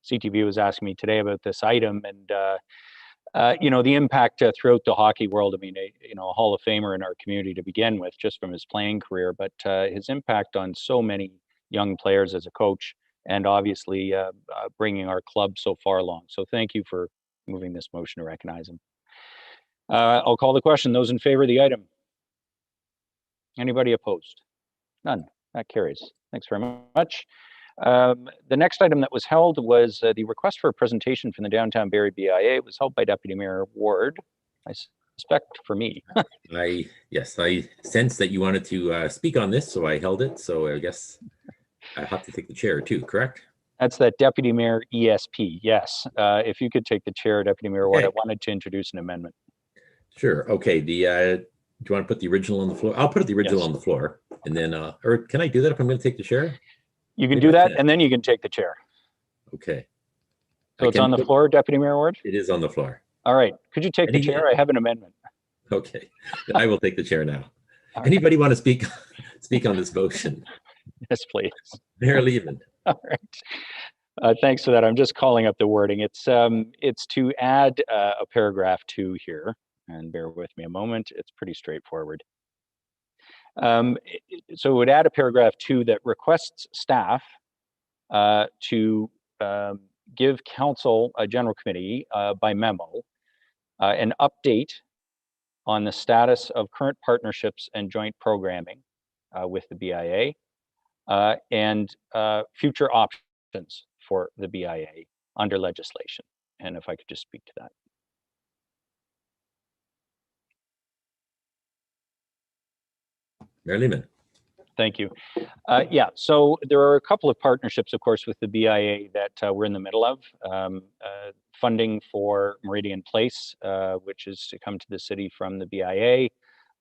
CTV was asking me today about this item, and you know, the impact throughout the hockey world. I mean, you know, a Hall of Famer in our community to begin with, just from his playing career, but his impact on so many young players as a coach, and obviously bringing our club so far along. So thank you for moving this motion to recognize him. I'll call the question. Those in favor of the item? Anybody opposed? None. That carries. Thanks very much. The next item that was held was the request for a presentation from the Downtown Barrie BIA. It was held by Deputy Mayor Ward, I suspect for me. Yes, I sensed that you wanted to speak on this, so I held it. So I guess I have to take the chair too, correct? That's that Deputy Mayor ESP. Yes. If you could take the chair, Deputy Mayor Ward, I wanted to introduce an amendment. Sure. Okay. Do you want to put the original on the floor? I'll put the original on the floor, and then, or can I do that if I'm going to take the chair? You can do that, and then you can take the chair. Okay. So it's on the floor, Deputy Mayor Ward? It is on the floor. All right. Could you take the chair? I have an amendment. Okay. Then I will take the chair now. Anybody want to speak on this motion? Yes, please. Mayor Lehman. All right. Thanks for that. I'm just calling up the wording. It's to add a paragraph 2 here, and bear with me a moment. It's pretty straightforward. So it would add a paragraph 2 that requests staff to give council, a general committee by memo, an update on the status of current partnerships and joint programming with the BIA and future options for the BIA under legislation. And if I could just speak to that. Mayor Lehman. Thank you. Yeah, so there are a couple of partnerships, of course, with the BIA that we're in the middle of. Funding for Meridian Place, which is to come to the city from the BIA,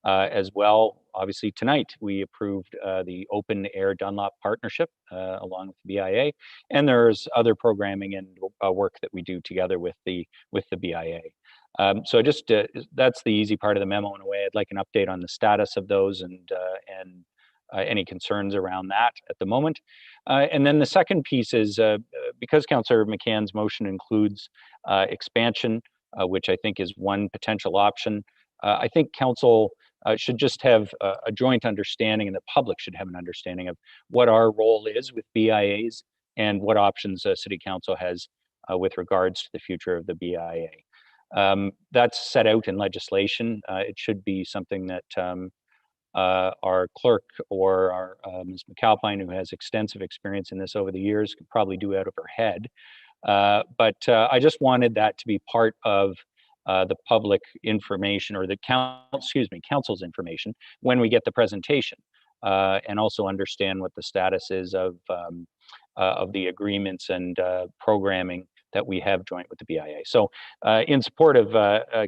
as well. Obviously, tonight we approved the Open Air Dunlop Partnership along with the BIA, and there's other programming and work that we do together with the BIA. So just that's the easy part of the memo in a way. I'd like an update on the status of those and any concerns around that at the moment. And then the second piece is because Councillor McCann's motion includes expansion, which I think is one potential option. I think Council should just have a joint understanding, and the public should have an understanding of what our role is with BIAs and what options City Council has with regards to the future of the BIA. That's set out in legislation. It should be something that our clerk or our Ms. McAlpine, who has extensive experience in this over the years, could probably do out of her head. But I just wanted that to be part of the public information, or the council's information when we get the presentation, and also understand what the status is of the agreements and programming that we have joint with the BIA. So in support of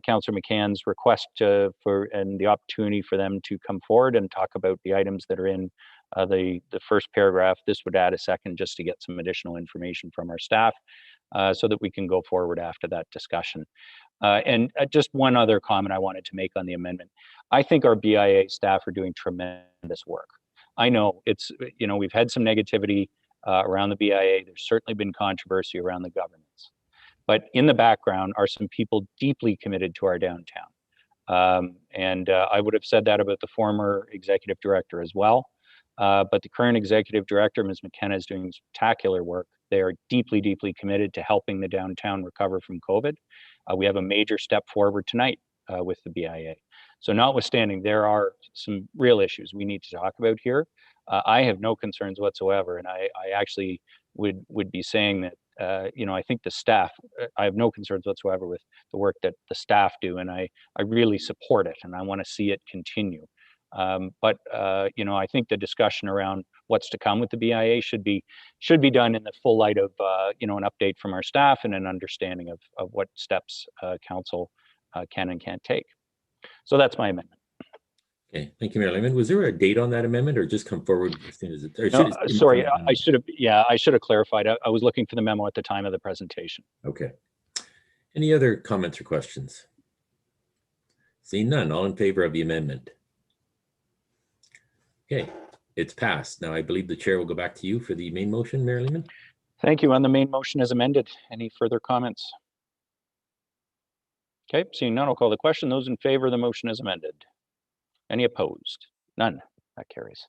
Councillor McCann's request and the opportunity for them to come forward and talk about the items that are in the first paragraph, this would add a second just to get some additional information from our staff so that we can go forward after that discussion. And just one other comment I wanted to make on the amendment. I think our BIA staff are doing tremendous work. I know it's, we've had some negativity around the BIA. There's certainly been controversy around the governance. But in the background are some people deeply committed to our downtown. And I would have said that about the former executive director as well. But the current executive director, Ms. McKenna, is doing spectacular work. They are deeply, deeply committed to helping the downtown recover from COVID. We have a major step forward tonight with the BIA. So notwithstanding, there are some real issues we need to talk about here. I have no concerns whatsoever, and I actually would be saying that I think the staff, I have no concerns whatsoever with the work that the staff do, and I really support it, and I want to see it continue. But I think the discussion around what's to come with the BIA should be done in the full light of an update from our staff and an understanding of what steps council can and can't take. So that's my amendment. Okay, thank you, Mayor Lehman. Was there a date on that amendment, or just come forward as soon as it? No, sorry, I should have clarified. I was looking for the memo at the time of the presentation. Okay. Any other comments or questions? Seeing none, all in favor of the amendment? Okay, it's passed. Now I believe the chair will go back to you for the main motion, Mayor Lehman. Thank you. On the main motion as amended, any further comments? Okay, seeing none, I'll call the question. Those in favor of the motion as amended? Any opposed? None. That carries.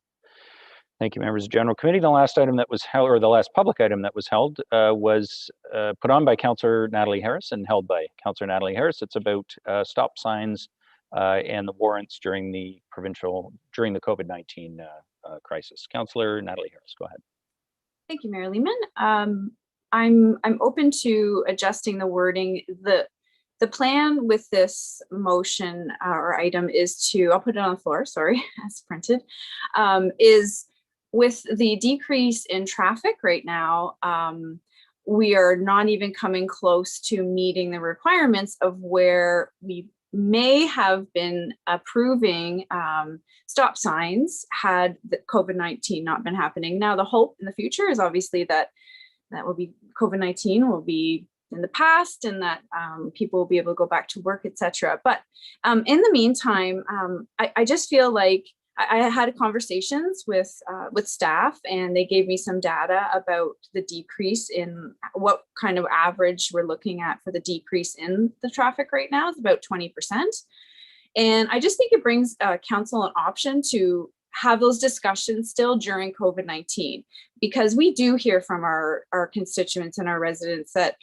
Thank you, members of General Committee. The last item that was held, or the last public item that was held, was put on by Councillor Natalie Harris and held by Councillor Natalie Harris. It's about stop signs and the warrants during the COVID-19 crisis. Councillor Natalie Harris, go ahead. Thank you, Mayor Lehman. I'm open to adjusting the wording. The plan with this motion or item is to, I'll put it on the floor, sorry, as printed, is with the decrease in traffic right now, we are not even coming close to meeting the requirements of where we may have been approving stop signs had the COVID-19 not been happening. Now, the hope in the future is obviously that will be COVID-19 will be in the past and that people will be able to go back to work, etc. But in the meantime, I just feel like I had conversations with staff, and they gave me some data about the decrease in what kind of average we're looking at for the decrease in the traffic right now. It's about 20%. And I just think it brings council an option to have those discussions still during COVID-19, because we do hear from our constituents and our residents that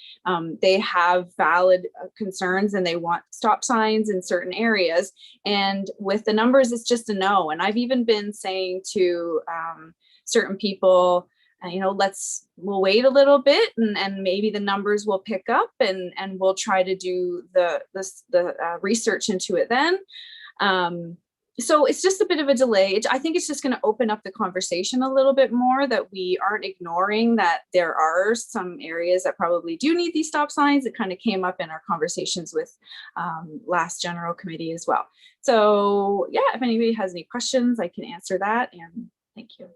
they have valid concerns and they want stop signs in certain areas. And with the numbers, it's just a no. And I've even been saying to certain people, you know, we'll wait a little bit and maybe the numbers will pick up and we'll try to do the research into it then. So it's just a bit of a delay. I think it's just going to open up the conversation a little bit more, that we aren't ignoring that there are some areas that probably do need these stop signs. It kind of came up in our conversations with last general committee as well. So yeah, if anybody has any questions, I can answer that, and thank you.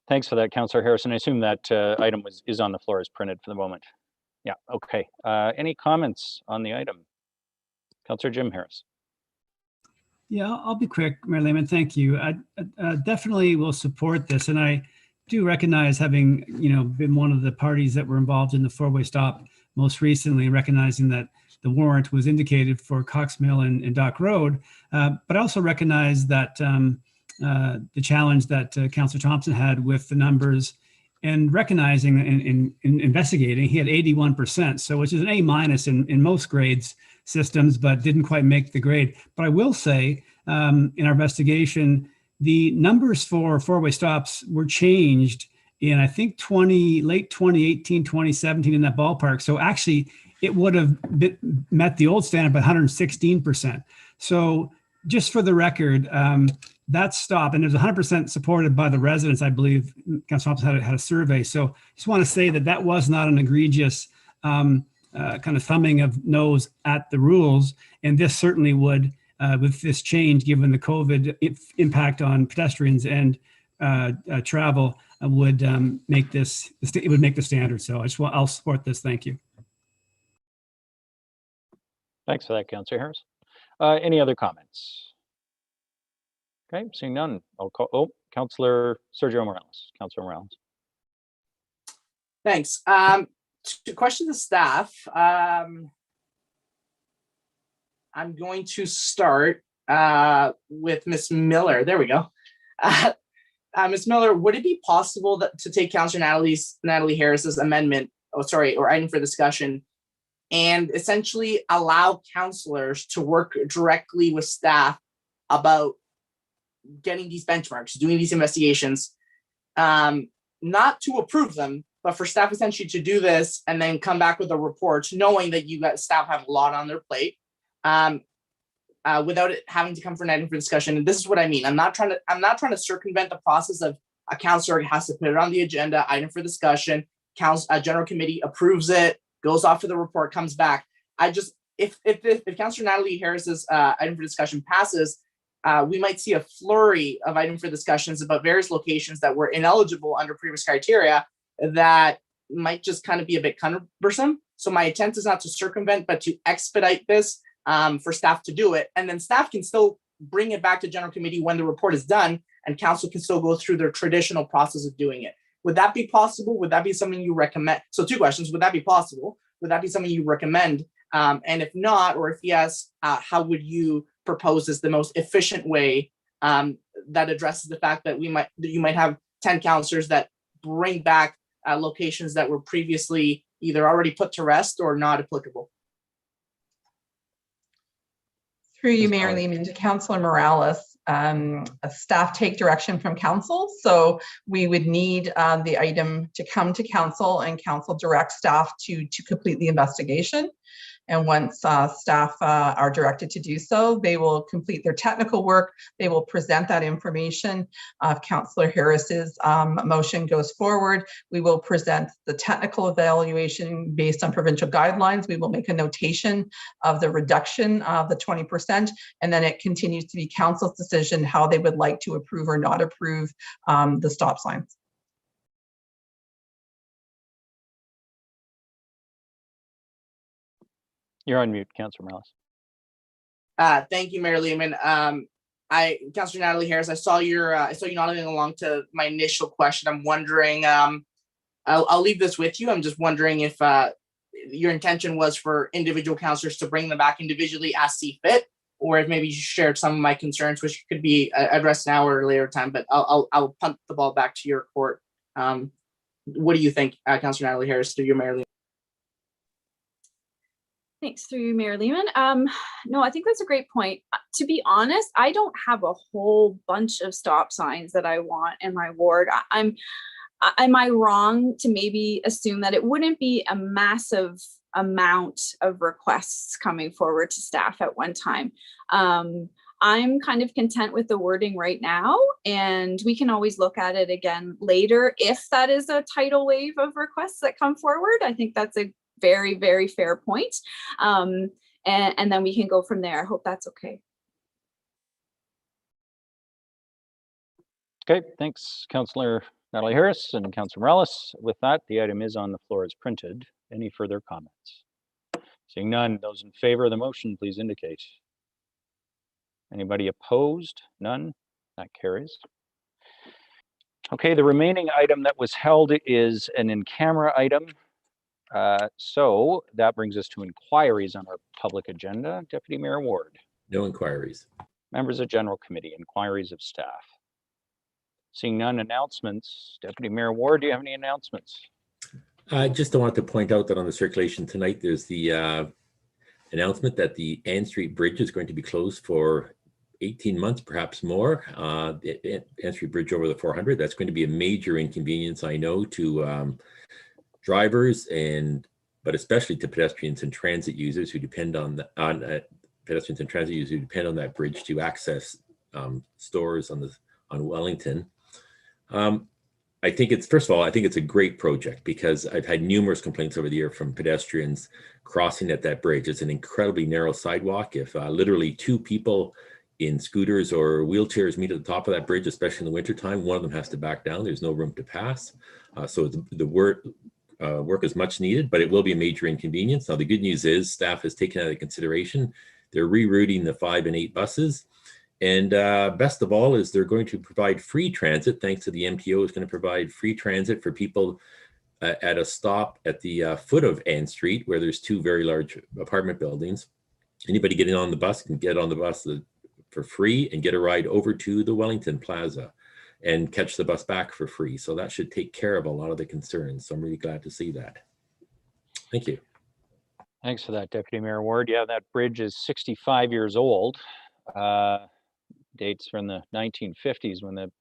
Thanks for that, Councillor Harrison. I assume that item is on the floor as printed for the moment. Yeah, okay. Any comments on the item? Councillor Jim Harris. Yeah, I'll be quick, Mayor Lehman. Thank you. I definitely will support this, and I do recognize, having been one of the parties that were involved in the four-way stop most recently, recognizing that the warrant was indicated for Cox Mill and Dock Road, but I also recognize that the challenge that Councillor Thompson had with the numbers, and recognizing in investigating, he had 81%, so which is an A- in most grades systems, but didn't quite make the grade. But I will say, in our investigation, the numbers for four-way stops were changed in, I think, late 2018, 2017, in that ballpark. So actually, it would have met the old standard by 116%. So just for the record, that stop, and it was 100% supported by the residents, I believe. Council Thompson had a survey. So just want to say that was not an egregious kind of thumbing of nose at the rules. And this certainly would, with this change, given the COVID impact on pedestrians and travel, would make this, it would make the standard. So I'll support this. Thank you. Thanks for that, Councillor Harris. Any other comments? Okay, seeing none, I'll call, Councillor Sergio Morales. Councillor Morales. Thanks. To question the staff, I'm going to start with Ms. Miller. There we go. Ms. Miller, would it be possible to take Councillor Natalie Harris's amendment, or item for discussion, and essentially allow councillors to work directly with staff about getting these benchmarks, doing these investigations, not to approve them, but for staff essentially to do this and then come back with a report, knowing that staff have a lot on their plate, without it having to come for an item for discussion. And this is what I mean. I'm not trying to circumvent the process of a councillor has to put it on the agenda, item for discussion, general committee approves it, goes off to the report, comes back. If Councillor Natalie Harris's item for discussion passes, we might see a flurry of item for discussions about various locations that were ineligible under previous criteria that might just kind of be a bit cumbersome. So my intent is not to circumvent, but to expedite this for staff to do it. And then staff can still bring it back to general committee when the report is done, and council can still go through their traditional process of doing it. Would that be possible? Would that be something you recommend? So 2 questions. Would that be possible? Would that be something you recommend? And if not, or if yes, how would you propose as the most efficient way that addresses the fact that you might have 10 councillors that bring back locations that were previously either already put to rest or not applicable? Through you, Ms. Mayor Mallory. Lehman, to Councillor Morales, staff take direction from council. So we would need the item to come to council, and council direct staff to complete the investigation. And once staff are directed to do so, they will complete their technical work. They will present that information. If Councillor Harris's motion goes forward, we will present the technical evaluation based on provincial guidelines. We will make a notation of the reduction of the 20%, and then it continues to be council's decision how they would like to approve or not approve the stop signs. You're on mute, Councillor Morales. Thank you, Mayor Lehman. Councillor Natalie Harris, I saw you nodding along to my initial question. I'm wondering, I'll leave this with you. I'm just wondering if your intention was for individual councillors to bring them back individually as see fit, or if maybe you shared some of my concerns, which could be addressed now or at a later time. But I'll punt the ball back to your court. What do you think, Councillor Natalie Harris, through your Mayor Lehman? Thanks, through you, Mayor Lehman. No, I think that's a great point. To be honest, I don't have a whole bunch of stop signs that I want in my ward. Am I wrong to maybe assume that it wouldn't be a massive amount of requests coming forward to staff at one time? I'm kind of content with the wording right now, and we can always look at it again later if that is a tidal wave of requests that come forward. I think that's a very, very fair point. And then we can go from there. I hope that's okay. Okay, thanks, Councillor Natalie Harris and Councillor Morales. With that, the item is on the floor as printed. Any further comments? Seeing none, those in favor of the motion, please indicate. Anybody opposed? None. That carries. Okay, the remaining item that was held is an in-camera item. So that brings us to inquiries on our public agenda. Deputy Mayor Ward. No inquiries. Members of General Committee, inquiries of staff. Seeing none, announcements. Deputy Mayor Ward, do you have any announcements? I just want to point out that on the circulation tonight, there's the announcement that the Ann Street Bridge is going to be closed for 18 months, perhaps more. The Ann Street Bridge over the 400, that's going to be a major inconvenience, I know, to drivers but especially to pedestrians and transit users who depend on that bridge to access stores on Wellington. I think it's, first of all, I think it's a great project because I've had numerous complaints over the year from pedestrians crossing at that bridge. It's an incredibly narrow sidewalk. If literally two people in scooters or wheelchairs meet at the top of that bridge, especially in the wintertime, one of them has to back down. There's no room to pass. So the work is much needed, but it will be a major inconvenience. Now, the good news is staff has taken that into consideration. They're rerouting the 5 and 8 buses. And best of all is they're going to provide free transit, thanks to the MTO is going to provide free transit for people at a stop at the foot of Ann Street, where there's 2 very large apartment buildings. Anybody getting on the bus can get on the bus for free and get a ride over to the Wellington Plaza and catch the bus back for free. So that should take care of a lot of the concerns. So I'm really glad to see that. Thank you. Thanks for that, Deputy Mayor Ward. Yeah, that bridge is 65 years old. Dates from the 1950s when the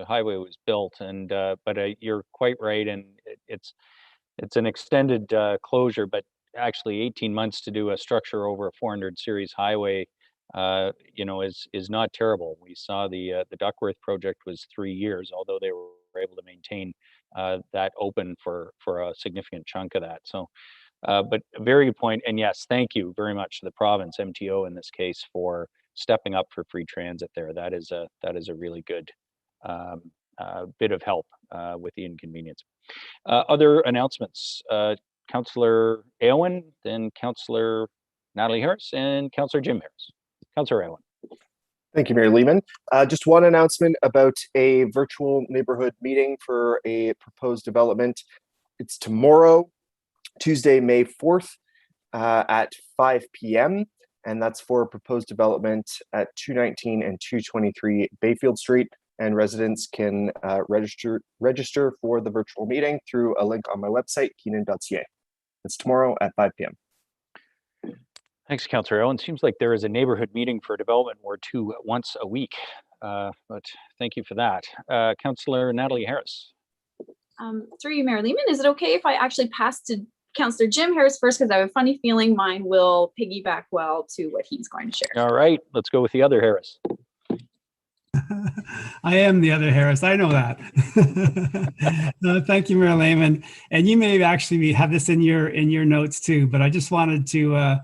highway was built. And but you're quite right, and it's an extended closure, but actually 18 months to do a structure over a 400 series highway, you know, is not terrible. We saw the Duckworth project was 3 years, although they were able to maintain that open for a significant chunk of that. So, but a very good point. And yes, thank you very much to the province, MTO in this case, for stepping up for free transit there. That is a really good bit of help with the inconvenience. Other announcements. Councillor Aylwin, then Councillor Natalie Harris, and Councillor Jim Harris. Councillor Aylwin. Thank you, Mayor Lehman. Just one announcement about a virtual neighborhood meeting for a proposed development. It's tomorrow, Tuesday, May 4th at 5 p.m. And that's for a proposed development at 219 and 223 Bayfield Street. And residents can register for the virtual meeting through a link on my website, keenan.ca. It's tomorrow at 5 p.m. Thanks, Councillor Owen. Seems like there is a neighborhood meeting for development or two once a week, but thank you for that. Councillor Natalie Harris. Through you, Mayor Lehman, is it okay if I actually pass to Councillor Jim Harris first, because I have a funny feeling mine will piggyback well to what he's going to share. All right, let's go with the other Harris. I am the other Harris. I know that. No, thank you, Mayor Lehman. And you may actually have this in your notes too, but I just wanted to,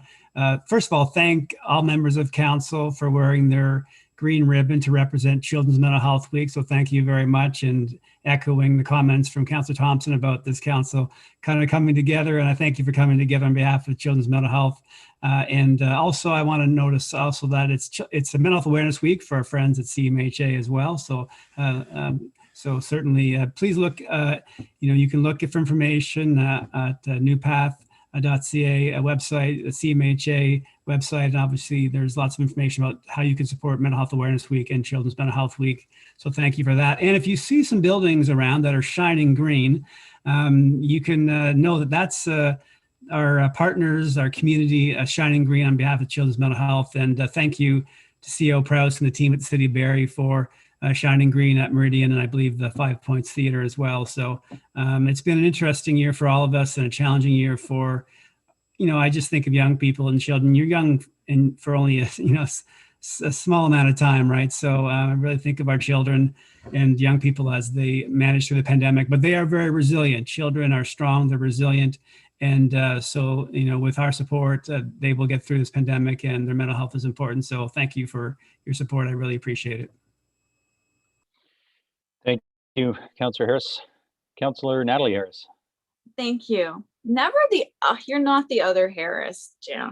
first of all, thank all members of council for wearing their green ribbon to represent Children's Mental Health Week. So thank you very much, and echoing the comments from Councillor Thompson about this council kind of coming together. And I thank you for coming together on behalf of Children's Mental Health. Also, I want to notice also that it's a Mental Health Awareness Week for our friends at CMHA as well. So so certainly please look, you can look for information at newpath.ca website, the CMHA website, and obviously there's lots of information about how you can support Mental Health Awareness Week and Children's Mental Health Week. So thank you for that. And if you see some buildings around that are shining green, you can know that that's our partners, our community, shining green on behalf of Children's Mental Health. And thank you to CEO Prowse and the team at the City of Barrie for shining green at Meridian, and I believe the 5 Points Theatre as well. So it's been an interesting year for all of us and a challenging year for, I just think of young people and children. You're young and for only a small amount of time, right? So I really think of our children and young people as they manage through the pandemic, but they are very resilient. Children are strong, they're resilient. And so, with our support, they will get through this pandemic, and their mental health is important. So thank you for your support. I really appreciate it. Thank you, Councillor Harris. Councillor Natalie Harris. Thank you. Never you're not the other Harris, Jim.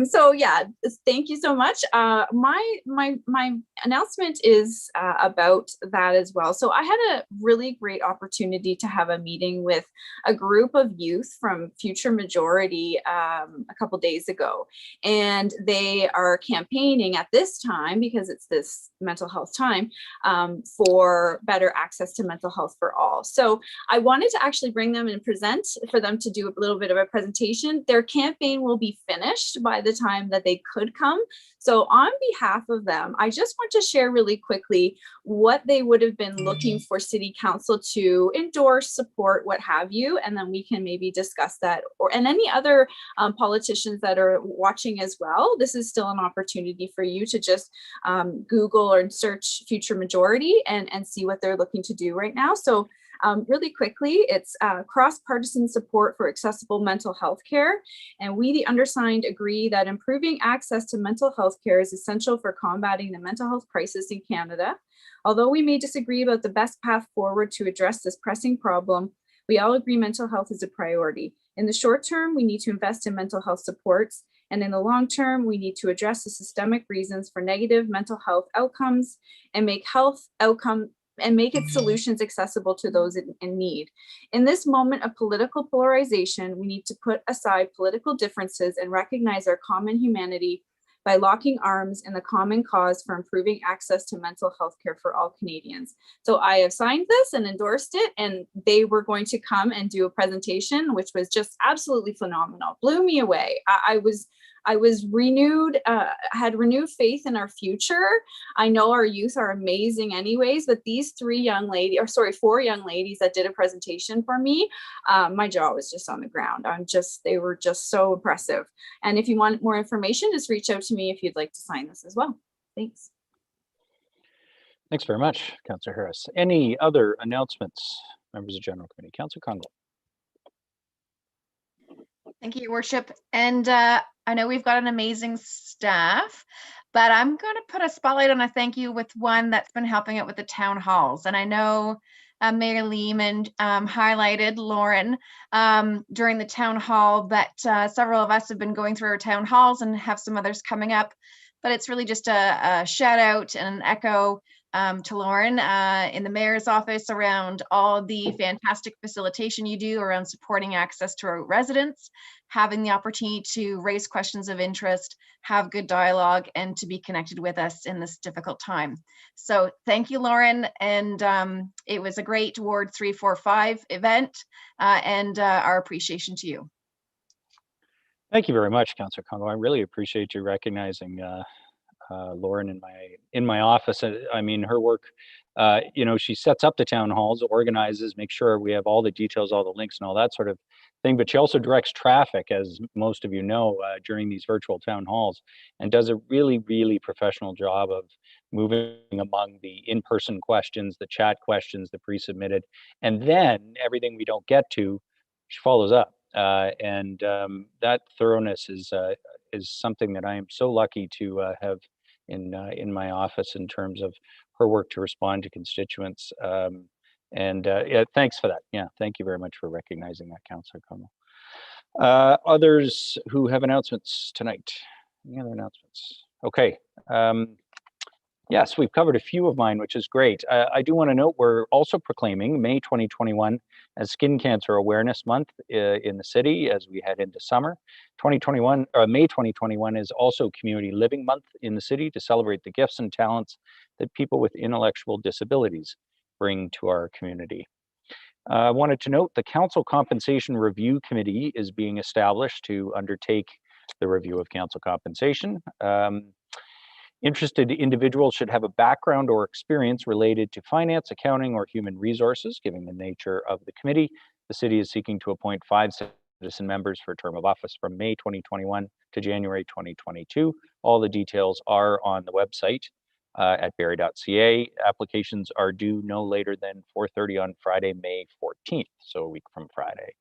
So yeah, thank you so much. My announcement is about that as well. So I had a really great opportunity to have a meeting with a group of youth from Future Majority a couple days ago, and they are campaigning at this time, because it's this mental health time, for better access to mental health for all. So I wanted to actually bring them and present for them to do a little bit of a presentation. Their campaign will be finished by the time that they could come. So on behalf of them, I just want to share really quickly what they would have been looking for City Council to endorse, support, what have you, and then we can maybe discuss that, and any other politicians that are watching as well. This is still an opportunity for you to just Google or search Future Majority and see what they're looking to do right now. So really quickly, it's cross-partisan support for accessible mental health care. And we, the undersigned, agree that improving access to mental health care is essential for combating the mental health crisis in Canada. Although we may disagree about the best path forward to address this pressing problem, we all agree mental health is a priority. In the short term, we need to invest in mental health supports. And in the long term, we need to address the systemic reasons for negative mental health outcomes and make its solutions accessible to those in need. In this moment of political polarization, we need to put aside political differences and recognize our common humanity by locking arms in the common cause for improving access to mental health care for all Canadians. So I have signed this and endorsed it, and they were going to come and do a presentation, which was just absolutely phenomenal. Blew me away. I was renewed, had renewed faith in our future. I know our youth are amazing anyways, but these four young ladies that did a presentation for me, my jaw was just on the ground. They were just so impressive. And if you want more information, just reach out to me if you'd like to sign this as well. Thanks. Thanks very much, Councillor Harris. Any other announcements, members of General Committee? Councillor Congo. Thank you, Your Worship. And I know we've got an amazing staff, but I'm going to put a spotlight on a thank you with one that's been helping out with the town halls. And I know Mayor Lehman highlighted Lauren during the town hall, but several of us have been going through our town halls and have some others coming up. But it's really just a shout out and an echo to Lauren in the mayor's office around all the fantastic facilitation you do around supporting access to our residents, having the opportunity to raise questions of interest, have good dialogue, and to be connected with us in this difficult time. So thank you, Lauren. And it was a great Ward 345 event, and our appreciation to you. Thank you very much, Councillor Congo. I really appreciate you recognizing Lauren in my office. I mean, her work, you know, she sets up the town halls, organizes, makes sure we have all the details, all the links and all that sort of thing, but she also directs traffic, as most of you know, during these virtual town halls, and does a really, really professional job of moving among the in-person questions, the chat questions, the pre-submitted, and then everything we don't get to, she follows up. That thoroughness is something that I am so lucky to have in my office in terms of her work to respond to constituents. Yeah, thanks for that. Yeah, thank you very much for recognizing that, Councillor Como. Others who have announcements tonight? Any other announcements? Okay. Yes, we've covered a few of mine, which is great. I do want to note we're also proclaiming May 2021 as Skin Cancer Awareness Month in the city as we head into summer. May 2021 is also Community Living Month in the city to celebrate the gifts and talents that people with intellectual disabilities bring to our community. I wanted to note the Council Compensation Review Committee is being established to undertake the review of council compensation. Interested individuals should have a background or experience related to finance, accounting, or human resources. Given the nature of the committee, the city is seeking to appoint 5 citizen members for a term of office from May 2021 to January 2022. All the details are on the website at barrie.ca. Applications are due no later than 4:30 on Friday, May 14th, so a week from Friday.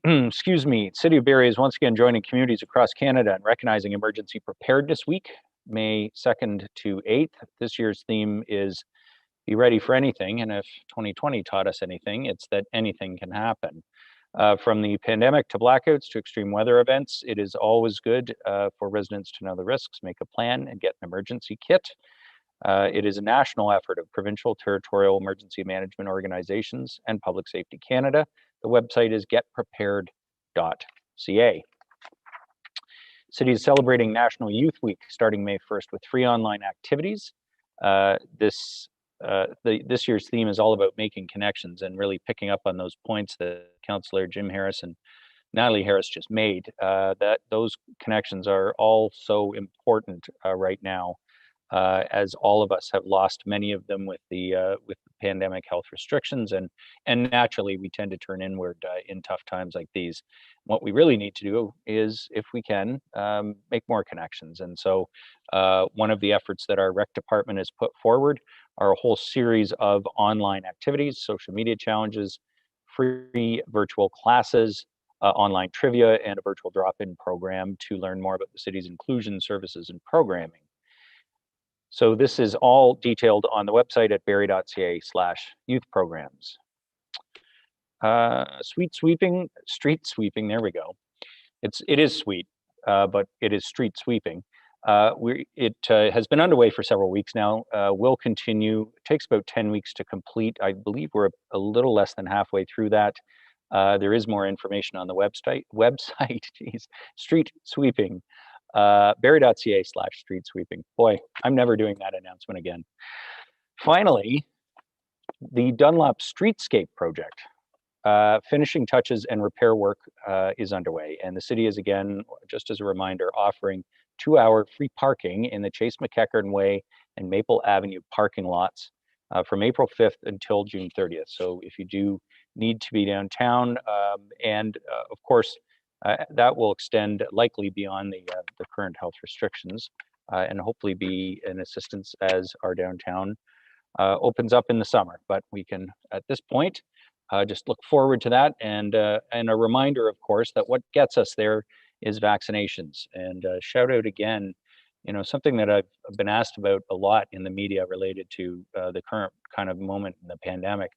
Excuse me, City of Barrie is once again joining communities across Canada and recognizing Emergency Preparedness Week, May 2nd to 8th. This year's theme is Be Ready for Anything, and if 2020 taught us anything, it's that anything can happen. From the pandemic to blackouts to extreme weather events, it is always good for residents to know the risks, make a plan, and get an emergency kit. It is a national effort of provincial, territorial emergency management organizations and Public Safety Canada. The website is getprepared.ca. City is celebrating National Youth Week starting May 1st with 3 online activities. This year's theme is all about making connections and really picking up on those points that Councillor Jim Harris and Natalie Harris just made, that those connections are all so important right now, as all of us have lost many of them with the pandemic health restrictions, and naturally we tend to turn inward in tough times like these. What we really need to do is, if we can, make more connections. And so one of the efforts that our rec department has put forward are a whole series of online activities, social media challenges, free virtual classes, online trivia, and a virtual drop-in program to learn more about the city's inclusion services and programming. So this is all detailed on the website at barrie.ca/youth programs. Street sweeping, there we go. It is sweet, but it is street sweeping. It has been underway for several weeks now, will continue. It takes about 10 weeks to complete. I believe we're a little less than halfway through that. There is more information on the website, geez, street sweeping. Barrie.ca/street sweeping. Boy, I'm never doing that announcement again. Finally, the Dunlop Streetscape project. Finishing touches and repair work is underway, and the city is, again, just as a reminder, offering 2-hour free parking in the Chase McEachern Way and Maple Avenue parking lots from April 5th until June 30th. So if you do need to be downtown, and of course, that will extend likely beyond the current health restrictions, and hopefully be an assistance as our downtown opens up in the summer. But we can, at this point, just look forward to that, and a reminder, of course, that what gets us there is vaccinations. And shout out again, you know, something that I've been asked about a lot in the media related to the current kind of moment in the pandemic.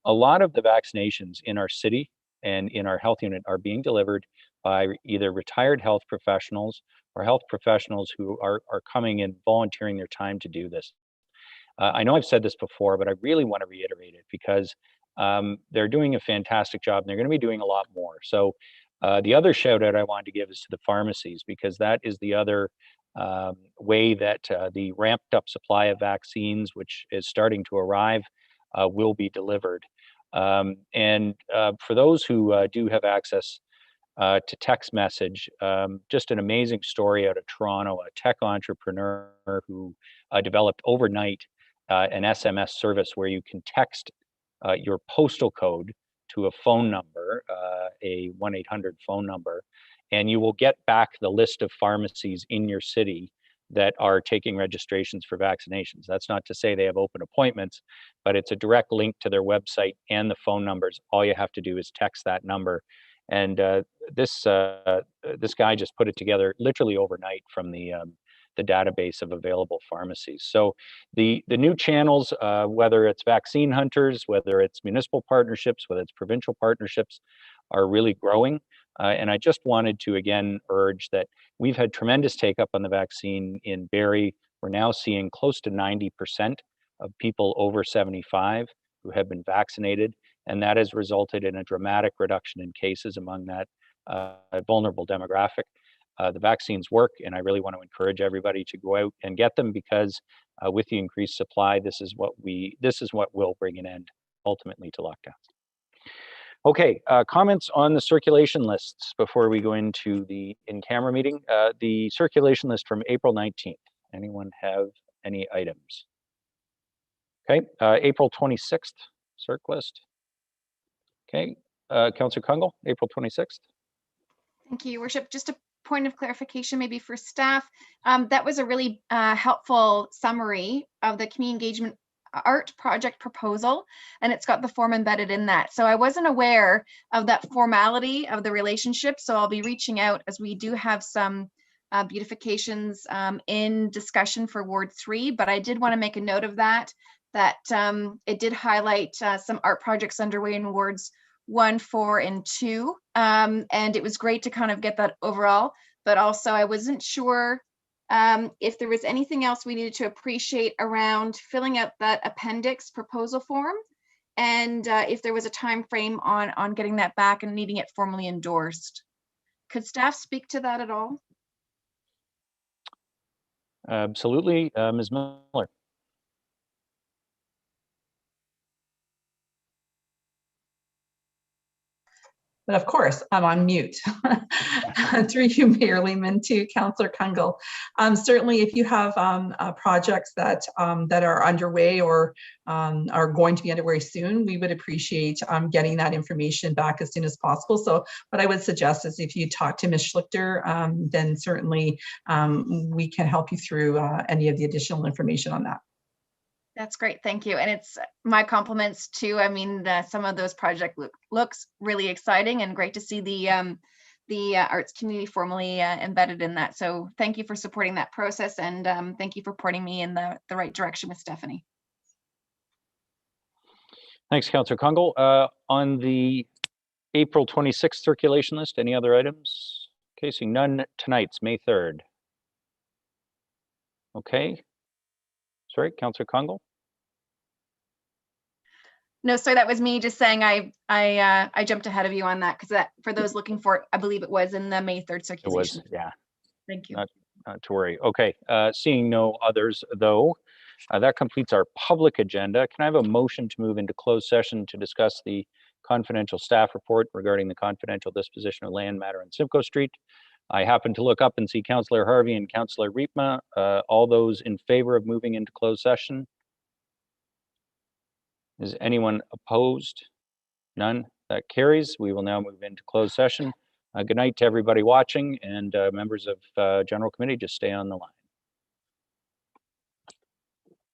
A lot of the vaccinations in our city and in our health unit are being delivered by either retired health professionals or health professionals who are coming and volunteering their time to do this. I know I've said this before, but I really want to reiterate it because they're doing a fantastic job, and they're going to be doing a lot more. So the other shout out I wanted to give is to the pharmacies, because that is the other way that the ramped up supply of vaccines, which is starting to arrive, will be delivered. For those who do have access to text message. Just an amazing story out of Toronto, a tech entrepreneur who developed overnight an SMS service where you can text your postal code to a phone number, a 1-800 phone number, and you will get back the list of pharmacies in your city that are taking registrations for vaccinations. That's not to say they have open appointments, but it's a direct link to their website and the phone numbers. All you have to do is text that number. And this guy just put it together literally overnight from the database of available pharmacies. So the new channels, whether it's vaccine hunters, whether it's municipal partnerships, whether it's provincial partnerships, are really growing. And I just wanted to again urge that we've had tremendous take up on the vaccine in Barrie. We're now seeing close to 90% of people over 75 who have been vaccinated, and that has resulted in a dramatic reduction in cases among that vulnerable demographic. The vaccines work, and I really want to encourage everybody to go out and get them, because with the increased supply, this is what will bring an end ultimately to lockdowns. Okay, comments on the circulation lists before we go into the in-camera meeting. The circulation list from April 19th. Anyone have any items? Okay, April 26th, circ list. Okay, Councillor Kungle, April 26th. Thank you, Your Worship. Just a point of clarification maybe for staff. That was a really helpful summary of the community engagement art project proposal, and it's got the form embedded in that. So I wasn't aware of that formality of the relationship, so I'll be reaching out as we do have some beautifications in discussion for Ward 3, but I did want to make a note of that it did highlight some art projects underway in Wards 1, 4, and 2, and it was great to kind of get that overall, but also I wasn't sure if there was anything else we needed to appreciate around filling out that appendix proposal form, and if there was a time frame on getting that back and needing it formally endorsed. Could staff speak to that at all? Absolutely, Ms. Miller. But of course, I'm on mute. Through you, Mayor Lehman, to Councillor Kungle. Certainly, if you have projects that are underway or are going to be underway soon, we would appreciate getting that information back as soon as possible. So what I would suggest is if you talk to Ms. Schlichter, then certainly we can help you through any of the additional information on that. That's great, thank you. And it's my compliments too. I mean, some of those projects looks really exciting, and great to see the arts community formally embedded in that. So thank you for supporting that process, and thank you for pointing me in the right direction with Stephanie. Thanks, Councillor Kungle. On the April 26th circulation list, any other items? Okay, seeing none. Tonight's May 3rd. Okay. Sorry, Councillor Kungle. No, sir, that was me just saying I jumped ahead of you on that, because for those looking for it, I believe it was in the May 3rd circulation. It was, yeah. Thank you. Not to worry. Okay, seeing no others though, that completes our public agenda. Can I have a motion to move into closed session to discuss the confidential staff report regarding the confidential disposition of land matter on Simcoe Street? I happen to look up and see Councillor Harvey and Councillor Riepma. All those in favor of moving into closed session? Is anyone opposed? None. That carries. We will now move into closed session. Good night to everybody watching, and members of General Committee, just stay on the line.